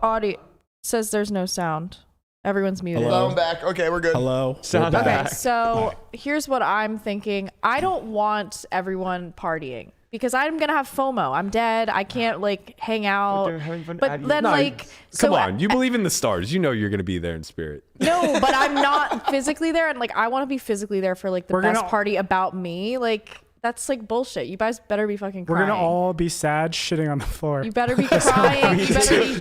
D: audio says there's no sound. Everyone's muted.
C: Hello?
G: I'm back. Okay, we're good.
C: Hello.
E: Sound
C: We're
D: Okay,
C: back.
E: back.
D: so here's what I'm thinking. I don't want everyone partying because I'm gonna have FOMO. I'm dead. I can't like hang out.
E: they're having fun
D: But
E: at you.
D: then
B: No,
D: like,
B: Come
D: so
B: on. You believe in the stars. You know you're going to be there in spirit.
D: no, but I'm not physically there, and like I want to be physically there for like the
F: We're
D: best
F: gonna-
D: party about me. Like that's like bullshit. You guys better be fucking
F: We're
D: crying.
F: gonna all be sad, shitting on the floor.
D: You better be crying. You better be.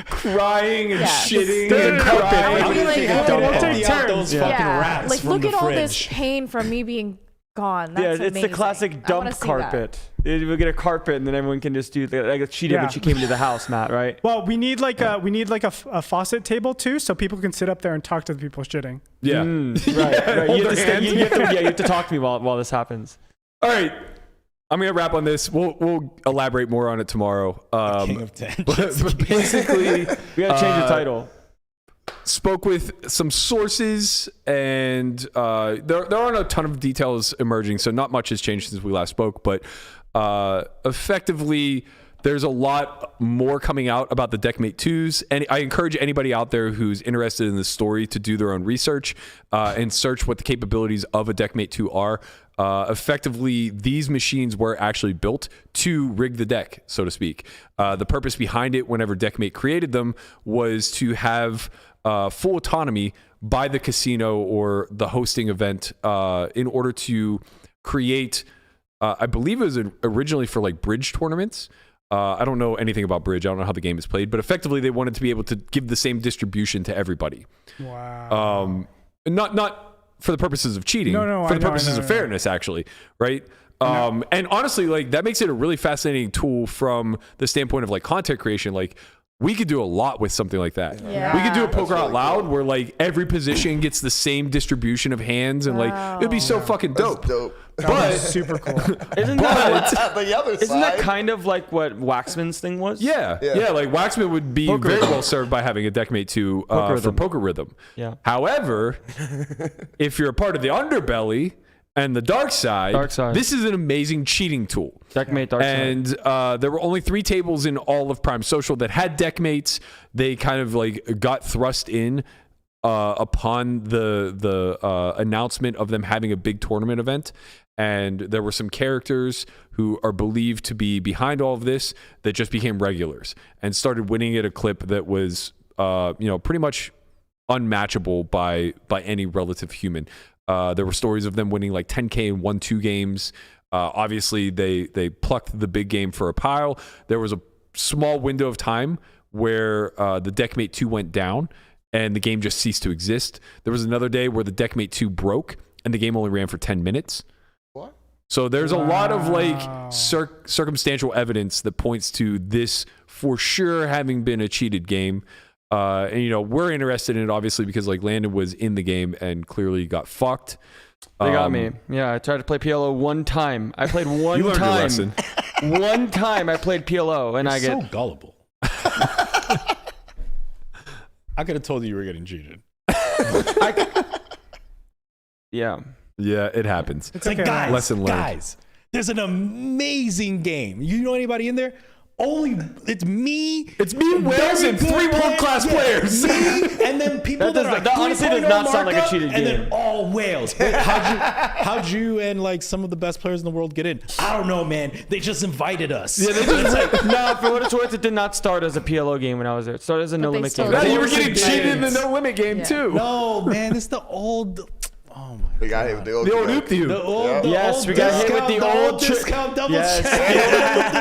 B: Crying and
D: Yeah.
B: shitting
D: Dude,
B: and
D: I would
B: carpet.
D: be like,
F: We'll take
C: Empty out
F: turns.
C: those
F: Yeah.
C: fucking
D: yeah,
C: rats
D: like
C: from
D: look
C: the
D: at all
C: fridge.
D: this pain from me being gone.
E: Yeah,
D: That's
E: it's
D: amazing.
E: the classic
D: I wanna
E: dump
D: see that.
E: carpet. We'll get a carpet, and then everyone can just do like she did
F: Yeah.
E: when she came into the house, Matt. Right?
F: Well, we need like a faucet table too, so people can sit up there and talk to the people shitting.
B: Yeah.
E: Right.
B: hold
E: You have,
B: their
E: to,
B: hand.
E: you have to talk to me while this happens.
B: All right. I'm going to wrap on this. We'll elaborate more on it tomorrow.
C: King of tangents.
B: But basically,
E: We got to change the title.
B: spoke with some sources, and there aren't a ton of details emerging, so not much has changed since we last spoke. But effectively, there's a lot more coming out about the Deckmate 2s, and I encourage anybody out there who's interested in this story to do their own research and search what the capabilities of a Deckmate 2 are. effectively, these machines were actually built to rig the deck, so to speak. The purpose behind it, whenever Deckmate created them, was to have full autonomy by the casino or the hosting event in order to create, I believe it was originally for like bridge tournaments. I don't know anything about bridge. I don't know how the game is played, but effectively they wanted to be able to give the same distribution to everybody.
F: Wow.
B: Not for the purposes of cheating,
F: No,
B: for the purposes of fairness, actually, right? And honestly, like that makes it a really fascinating tool from the standpoint of like content creation. Like we could do a lot with something like that.
D: Yeah.
B: We could do a poker
G: really
B: out loud
G: cool.
B: where like every position gets the same distribution of hands, and like it'd be so fucking dope.
G: Dope.
B: But
F: Super cool.
E: Isn't that
G: the other
E: isn't
G: side.
E: that kind of like what Waxman's thing was?
B: yeah, like Waxman would be
E: Poker
B: very
E: rhythm.
B: well served by having a Deckmate 2
E: Poker
B: for
E: rhythm.
B: poker rhythm.
E: Yeah.
B: However, if you're a part of the underbelly and the dark side, this is an amazing cheating tool.
E: Deckmate Dark Side.
B: And there were only 3 tables in all of Prime Social that had Deckmates. They kind of like got thrust in upon the announcement of them having a big tournament event. And there were some characters who are believed to be behind all of this that just became regulars and started winning at a clip that was, pretty much unmatchable by any relative human. There were stories of them winning like 10K in 1-2 games. Obviously, they plucked the big game for a pile. There was a small window of time where the Deckmate 2 went down and the game just ceased to exist. There was another day where the Deckmate 2 broke and the game only ran for 10 minutes.
G: What?
B: So there's a lot of like circumstantial evidence that points to this for sure having been a cheated game. And we're interested in it obviously because like Landon was in the game and clearly got fucked.
E: They got me. Yeah, I tried to play PLO one time. I played one
B: You learned your
E: time.
B: lesson.
E: One time I played PLO and I get
C: So gullible. I could have told you were getting cheated.
E: yeah.
B: Yeah, it happens.
C: It's like,
F: okay.
C: guys,
B: Lesson learned.
C: guys, there's an amazing game. You know anybody in there? It's me.
B: It's me and Wells and 3 world-class players.
C: Me, and then people
E: That
C: that, are like
E: that honestly does
C: 3.0
E: not sound like a
C: markup,
E: cheated
C: and
E: game.
C: then all whales. Wait, how'd you and like some of the best players in the world get in? I don't know, man. They just invited us.
E: Yeah, they just like, no, for what it's worth, it did not start as a PLO game when I was there. It started as a no
D: they
E: limit
D: still
E: game.
B: Yeah,
D: did.
B: you were getting
C: Yes.
B: cheated in the no limit game
D: Yeah.
B: too.
C: No, man, it's the old. Oh my
G: The guy with the old
B: The old
G: joke.
B: oop
C: The old, the
E: Yes,
C: old
E: we got hit with
C: discount,
E: the old
C: discount double
E: Yes.
C: check.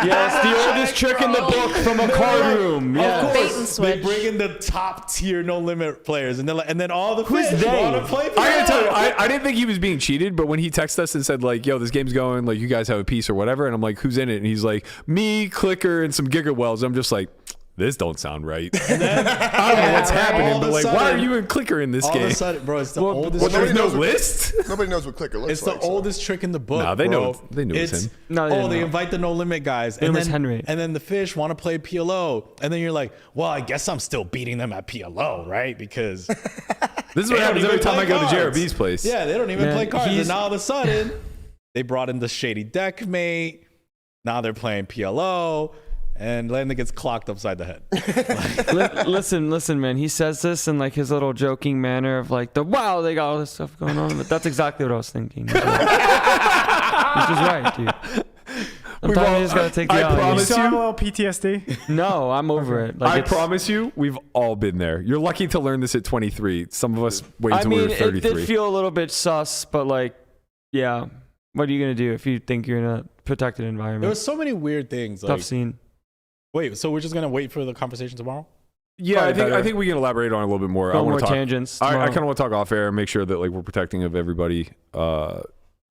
E: Yes, the oldest trick in the book from a card room.
C: Of
E: Yeah.
C: course,
D: Bait and
C: they
D: switch.
C: bring in the top tier no limit players, and they're like, and then all the
E: Who's
C: fish
E: they?
C: want to play.
B: I gotta tell you, I didn't think he was being cheated, but when he texted us and said like, "Yo, this game's going, like, you guys have a piece or whatever," and I'm like, "Who's in it?" And he's like, "Me, Clicker, and some Gigawells." I'm just like, "This don't sound right." I don't know what's happening,
C: all
B: but
C: of a
B: like, why
C: sudden-
B: are you and Clicker in this
C: all
B: game?
C: of a sudden, bro, it's the
E: Well,
C: oldest.
B: Well, there's
C: trick.
B: no
G: Nobody knows
B: list.
G: Nobody knows what Clicker looks
C: It's
G: like.
C: the oldest trick in the book.
B: Nah, they
C: bro.
B: knew it was him.
E: No, they didn't
C: they
E: know.
C: invite the no limit guys,
E: It
C: and
E: was
C: then
E: Henry.
C: and then the fish want to play PLO, and then you're like, well, I guess I'm still beating them at PLO, right? Because
B: This is
C: they
B: what
C: don't
B: happens every
C: even
B: time I
C: play
B: go to
C: cards.
B: JRB's place.
C: Yeah, they don't even
E: Man,
C: play cards, and
E: he's-
C: now all of a sudden they brought in the shady Deckmate. Now they're playing PLO. And Landon gets clocked upside the head.
E: Listen, man. He says this in like his little joking manner of like wow, they got all this stuff going on. But that's exactly what I was thinking. Which is right, dude. Sometimes you just gotta take the
B: I
E: L.
F: You
B: promise
F: still have a
B: you.
F: little PTSD?
E: No, I'm over it. Like,
B: I
E: it's-
B: promise you, we've all been there. You're lucky to learn this at 23. Some of us wait
E: I
B: until we
E: mean,
B: were
E: it
B: 33.
E: did feel a little bit sus, but like, yeah. What are you gonna do if you think you're in a protected
C: There
E: environment?
C: were so many weird things.
E: Tough
C: Like,
E: scene.
C: wait, so we're just gonna wait for the conversation tomorrow?
B: Yeah, I
E: Probably better.
B: think we can elaborate on it a little bit more.
E: No
B: I want
E: more
B: to talk.
E: tangents.
B: I
E: tomorrow.
B: kind of want to talk off air and make sure that like we're protecting of everybody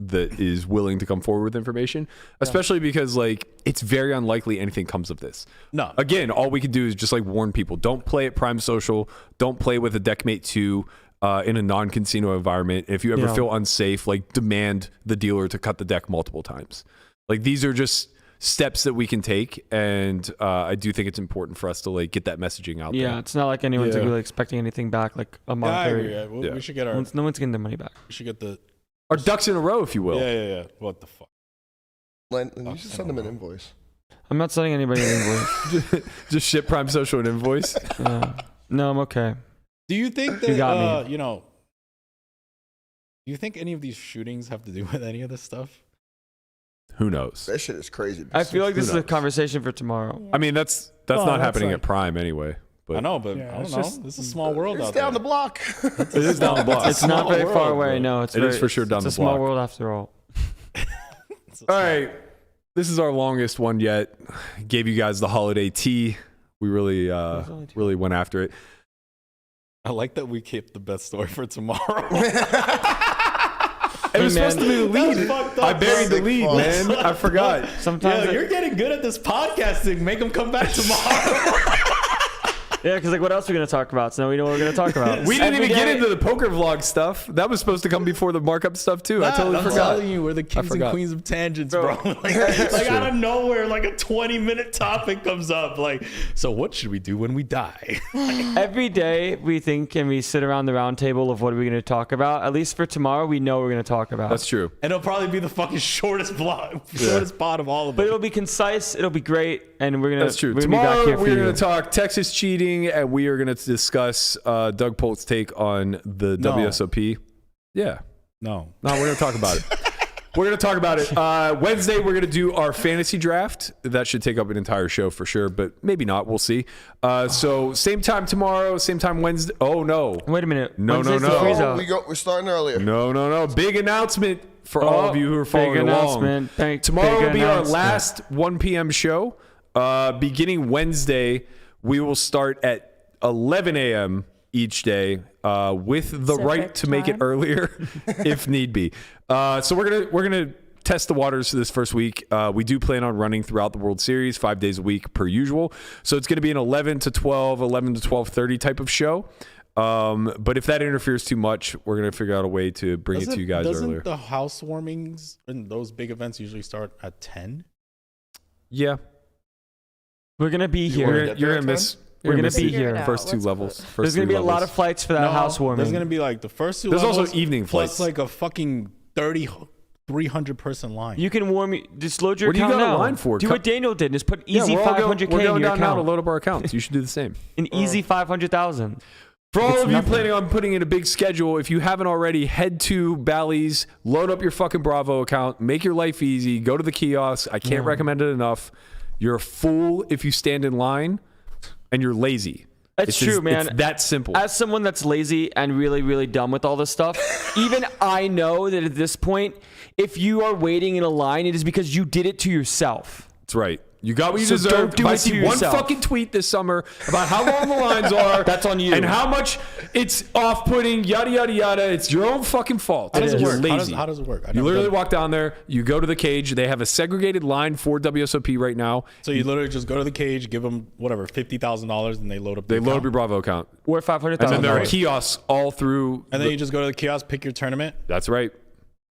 B: that is willing to come forward with information, especially because like it's very unlikely anything comes of this.
C: No.
B: Again, all we can do is just like warn people: don't play at Prime Social. Don't play with a Deckmate 2 in a non-casino environment. If you ever
E: Yeah.
B: feel unsafe, like demand the dealer to cut the deck multiple times. Like these are just steps that we can take, and I do think it's important for us to like get that messaging out
E: Yeah,
B: there.
E: it's not like anyone's
B: Yeah.
E: really expecting anything back, like a
C: Yeah, I
E: monetary.
C: agree.
B: Yeah.
C: We should get our.
E: No one's getting their money back.
C: We should get the.
B: Our ducks in a row, if you will.
C: Yeah. What the fuck?
G: Landon, you should send him an invoice.
E: I'm not sending anybody an invoice.
B: Just ship Prime Social an invoice.
E: No, I'm okay.
C: Do you think
E: You got
C: that
E: me.
C: Do you think any of these shootings have to do with any of this stuff?
B: Who knows?
G: That shit is crazy.
E: I feel like this is a
B: knows?
E: conversation for tomorrow.
B: I mean, that's
F: Oh,
B: not
F: that's
B: happening
F: like-
B: at Prime anyway. But
C: I know, but
F: Yeah,
C: I don't
F: it's
C: know.
F: just-
C: This is a small world
G: It's
C: out
G: down
C: there.
G: the block.
B: it is down the block.
E: It's not
C: small
E: very far
C: world,
E: away.
C: bro.
E: No, it's
B: It is for sure down
E: it's
B: the
E: a small
B: block.
E: world after all.
B: All right. This is our longest one yet. Gave you guys the holiday tea. We really really went after it.
C: I like that we kept the best story for tomorrow.
B: It was supposed to be the lead.
C: That's fucked up.
B: I buried the lead, man. I forgot.
E: Sometimes
C: Yeah, you're getting good at this podcasting. Make them come back tomorrow.
E: yeah, because like what else are we gonna talk about? So now we know what we're gonna talk about.
B: We didn't
E: Every
B: even get
E: day-
B: into the poker vlog stuff. That was supposed to come before the markup stuff too. I totally
C: I'm
B: forgot.
C: telling you, we're the kings and
B: forgot.
C: queens of tangents, bro. like out of nowhere, like a 20-minute topic comes up. Like, so what should we do when we die?
E: Every day we think and we sit around the round table of what are we gonna talk about. At least for tomorrow, we know we're gonna talk about.
B: That's true.
C: And it'll probably be the fucking shortest pod of all of
E: But
C: them.
E: it'll be concise. It'll be great, and we're gonna.
B: That's true.
E: We're gonna be
B: Tomorrow
E: back here for
B: we're
E: you.
B: going to talk Texas cheating, and we are going to discuss Doug Polk's take on the
C: No.
B: WSOP. Yeah.
C: No.
B: No, we're going to talk about it. We're going to talk about it. Wednesday, we're going to do our fantasy draft. That should take up an entire show for sure, but maybe not. We'll see. So same time tomorrow, same time Wednesday. Oh, no.
E: Wait a minute.
B: No,
E: Wednesday's
B: no,
E: the
B: no.
E: freeze
G: Oh,
E: out.
G: we're starting earlier.
B: No. Big announcement for all of you who are following
E: big
B: along.
E: announcement.
B: Tomorrow
E: Big
B: will be our
E: announcement.
B: last 1 p.m. show. Beginning Wednesday, we will start at 11 a.m. each day with the
D: Pacific
B: right to make it
D: time.
B: earlier if need be. So we're gonna test the waters this first week. We do plan on running throughout the World Series 5 days a week per usual. So it's going to be an 11 to 12, 11 to 12:30 type of show. But if that interferes too much, we're going to figure out a way to bring it to you guys
C: doesn't
B: earlier.
C: the housewarmings and those big events usually start at 10?
B: Yeah.
E: We're gonna be here.
G: wanna get
B: You're
G: there
B: going to
G: at
B: miss.
E: We're gonna
B: miss
E: be
B: the
E: here.
B: First two
D: Let's
B: levels.
D: put-
B: First
E: There's gonna
B: three
E: be a lot
B: levels.
E: of flights for that housewarming.
C: There's going to be like the first two
B: There's
C: levels.
B: also evening
C: plus
B: flights.
C: like a fucking 300 person line.
E: You can warm. Just load your
B: What do you
E: account
B: got a
E: now.
B: line for?
E: Do
B: Co-
E: what Daniel did. Just put
B: Yeah,
E: easy
B: we're all
E: 500K
B: we're
E: in
B: going
E: your
B: down now to
E: account.
B: load up our accounts. You should do the same.
E: An easy 500,000.
B: For all
E: It's
B: of you
E: nothing.
B: planning on putting in a big schedule, if you haven't already, head to Bally's, load up your fucking Bravo account, make your life easy, go to the kiosk. I can't recommend it enough. You're a fool if you stand in line, and you're lazy.
E: It's true, man.
B: It's that simple.
E: As someone that's lazy and really, really dumb with all this stuff, even I know that at this point, if you are waiting in a line, it is because you did it to yourself.
B: That's right. You got what you
E: So
B: deserve.
E: don't do
B: if I
E: it to
B: see one
E: yourself.
B: fucking tweet this summer about how long the lines are,
E: That's on you.
B: and how much it's off-putting, yada yada yada. It's your own fucking fault.
C: How does it
B: You're
C: work?
B: lazy.
C: How does it work? I
B: You
C: never
B: literally
C: done it.
B: walk down there. You go to the cage. They have a segregated line for WSOP right now.
C: So you literally just go to the cage, give them whatever $50,000, and they load up.
B: They
C: the
B: load up
C: account.
B: your Bravo account,
E: Or
B: and
E: 500,000.
B: then there are kiosks all through.
C: And then you just go to the kiosk, pick your tournament.
B: That's right.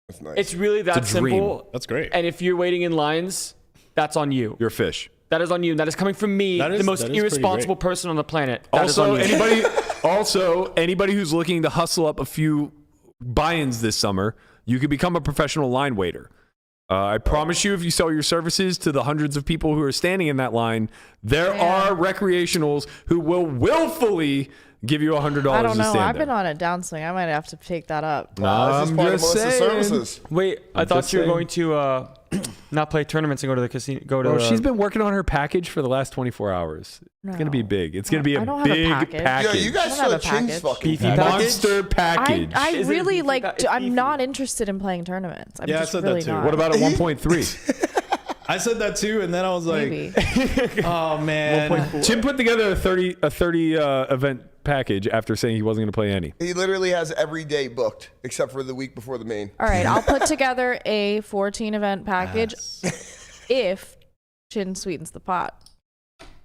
G: That's nice.
E: It's really that
B: It's a dream.
E: simple.
C: That's great.
E: And if you're waiting in lines, that's on you.
B: You're a fish.
E: That is on you. That is coming from me,
C: That is-
E: the most
C: that is pretty
E: irresponsible
C: great.
E: person on the planet. That is on
B: Also,
E: you.
B: anybody who's looking to hustle up a few buy-ins this summer, you can become a professional line waiter. I promise you, if you sell your services to the hundreds of people who are standing in that line, there are recreationals who will willfully give you $100
D: I don't
B: to
D: know.
B: stand
D: I've
B: there.
D: been on a downswing. I might have to take that up.
G: This is
B: I'm
G: part of
B: just
G: Melissa's
B: saying.
G: services.
E: Wait, I
B: I'm
E: thought
B: just
E: you were
B: saying.
E: going to not play tournaments and go to the casino. Go to.
B: Well,
E: the,
B: she's been working on her package for the last 24 hours. It's going to be
D: No.
B: big. It's going to be
D: I
B: a
D: don't have a
B: big
D: package.
B: package.
G: Yo, you guys
D: I don't have
G: should
D: a
G: change
D: package.
G: fucking
E: Beefy
G: package.
E: package?
B: Monster package.
D: I
E: Is it
D: really
E: beefy?
D: like.
E: It's
D: I'm
E: beefy.
D: not interested in playing tournaments. I'm
C: Yeah, I
D: just
C: said that
D: really
C: too.
D: not.
B: What about a 1.3?
C: I said that too, and then I was like,
D: Maybe.
C: oh man.
B: Jim put together a 30 event package after saying he wasn't going to play any.
G: He literally has every day booked except for the week before the main.
D: All right, I'll put together a 14 event package if Chin sweetens the pot.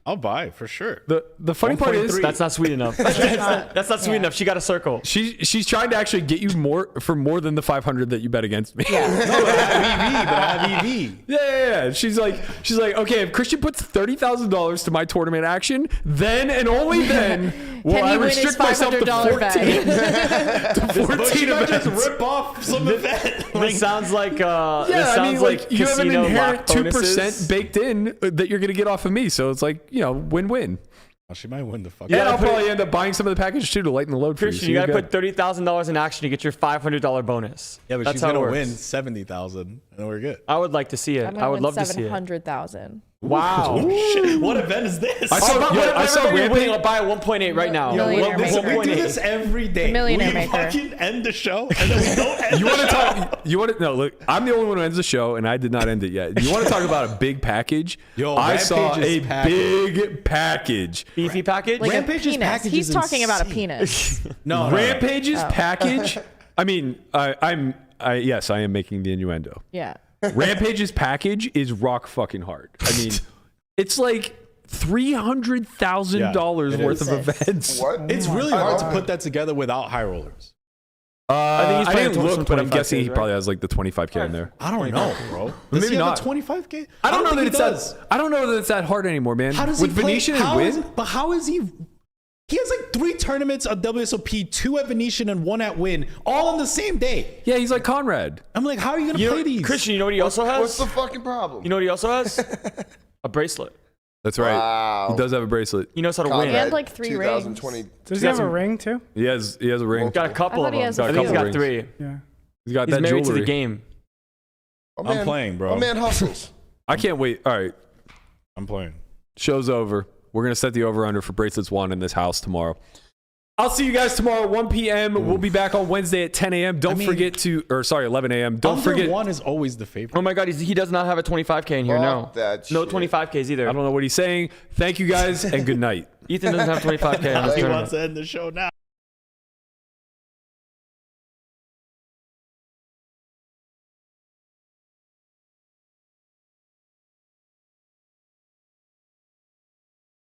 C: I'll buy it for sure.
B: The funny part is
C: 1.3.
E: That's not sweet enough. That's not sweet
D: Yeah.
E: enough. She got a circle.
B: she's trying to actually get you more than the 500 that you bet against me.
D: Yeah.
C: No, but I have EV.
B: Yeah. She's like, okay, if Christian puts $30,000 to my tournament action, then and only then will
D: Can
B: I
D: he win his
B: restrict myself to
D: $500
B: 14,
D: bet?
B: to 14 events.
C: Just rip off some event.
E: This sounds like this
B: Yeah,
E: sounds
B: I mean, like you have an
E: casino
B: inherent
E: lock
B: 2%
E: bonuses.
B: baked in that you're going to get off of me. So it's like, win-win.
C: Oh, she might win the fuck.
B: Yeah, and I'll probably end up buying some of the package too to lighten the load for you.
E: Christian,
B: So
E: you
B: you're
E: got to
B: good.
E: put $30,000 in action to get your $500 bonus.
C: Yeah, but
E: That's
C: she's
E: how it
C: gonna
E: works.
C: win 70,000, and we're good.
E: I would like to see it.
D: I'm
E: I
D: gonna
E: would
D: win
E: love to see it.
D: 700,000.
E: Wow.
C: Shit, what event is this?
B: I saw
E: Rampage.
B: Rampage.
E: I'll buy a 1.8 right now.
D: Millionaire
C: Listen,
D: Maker.
C: we do this every day.
D: Millionaire
C: we
D: Maker.
C: fucking end the show, and then we don't end
B: You
C: the
B: want to
C: show.
B: talk? You want to? No, look. I'm the only one who ends the show, and I did not end it yet. You want to talk about a big package?
C: Yo,
B: I saw
C: Rampage's
B: a
C: package.
B: big package.
E: Beefy package?
D: Like
C: Rampage's
D: a penis.
C: package
D: He's
C: is
D: talking about a
C: insane.
D: penis.
C: No,
B: Rampage's package. I mean, yes, I am making the innuendo.
D: Yeah.
B: Rampage's package is rock fucking hard. I mean, it's like $300,000
C: Yeah, it
B: worth
C: is.
B: of events.
G: What?
C: It's really hard to put that together without high rollers.
E: I think he's
B: I
E: playing
B: didn't
E: some
B: look, but I'm
E: 25Ks,
B: guessing he
E: right?
B: probably has like the 25K in there.
C: I don't know, bro. Does
B: Maybe
C: he have
B: not.
C: a 25K?
B: I don't know that
C: think
B: it's
C: he does.
B: that. I don't know that it's that hard anymore, man.
C: How does
B: With
C: he play?
B: Venetian
C: How
B: and
C: is-
B: Win?
C: But how is he? He has like 3 tournaments at WSOP, 2 at Venetian, and 1 at Win, all on the same day.
B: Yeah, he's like Conrad.
C: I'm like, how are you gonna
E: You
C: play
E: know,
C: these?
E: Christian, you know what he also has?
G: What's the fucking problem?
E: You know what he also has? A bracelet.
B: That's right.
G: Wow.
B: He does have a bracelet.
E: He knows how to
G: Conrad,
E: win.
D: And like 3 rings.
G: 2020.
F: Does he have a ring too?
B: He has a ring.
E: Got a couple
D: I
E: of
D: thought he
E: them.
D: has
E: I
D: a
E: think he's
B: few.
E: got 3.
F: Yeah.
B: He's got
E: He's
B: that
E: married
B: jewelry.
E: to the game.
C: I'm playing, bro.
G: My man hustles.
B: I can't wait. All right,
C: I'm playing.
B: show's over. We're gonna set the over/under for bracelets 1 in this house tomorrow. I'll see you guys tomorrow at 1 p.m. We'll be back on Wednesday at 10 a.m. Don't forget to, or sorry, 11 a.m. Don't
C: Under
B: forget.
C: 1 is always the favorite.
E: Oh my God, he does not have a 25K in here. No.
G: Fuck that
E: No
G: shit.
E: 25Ks either.
B: I don't know what he's saying. Thank you guys and good night.
E: Ethan doesn't have 25K on his
C: He
E: tournament.
C: wants to end the show now.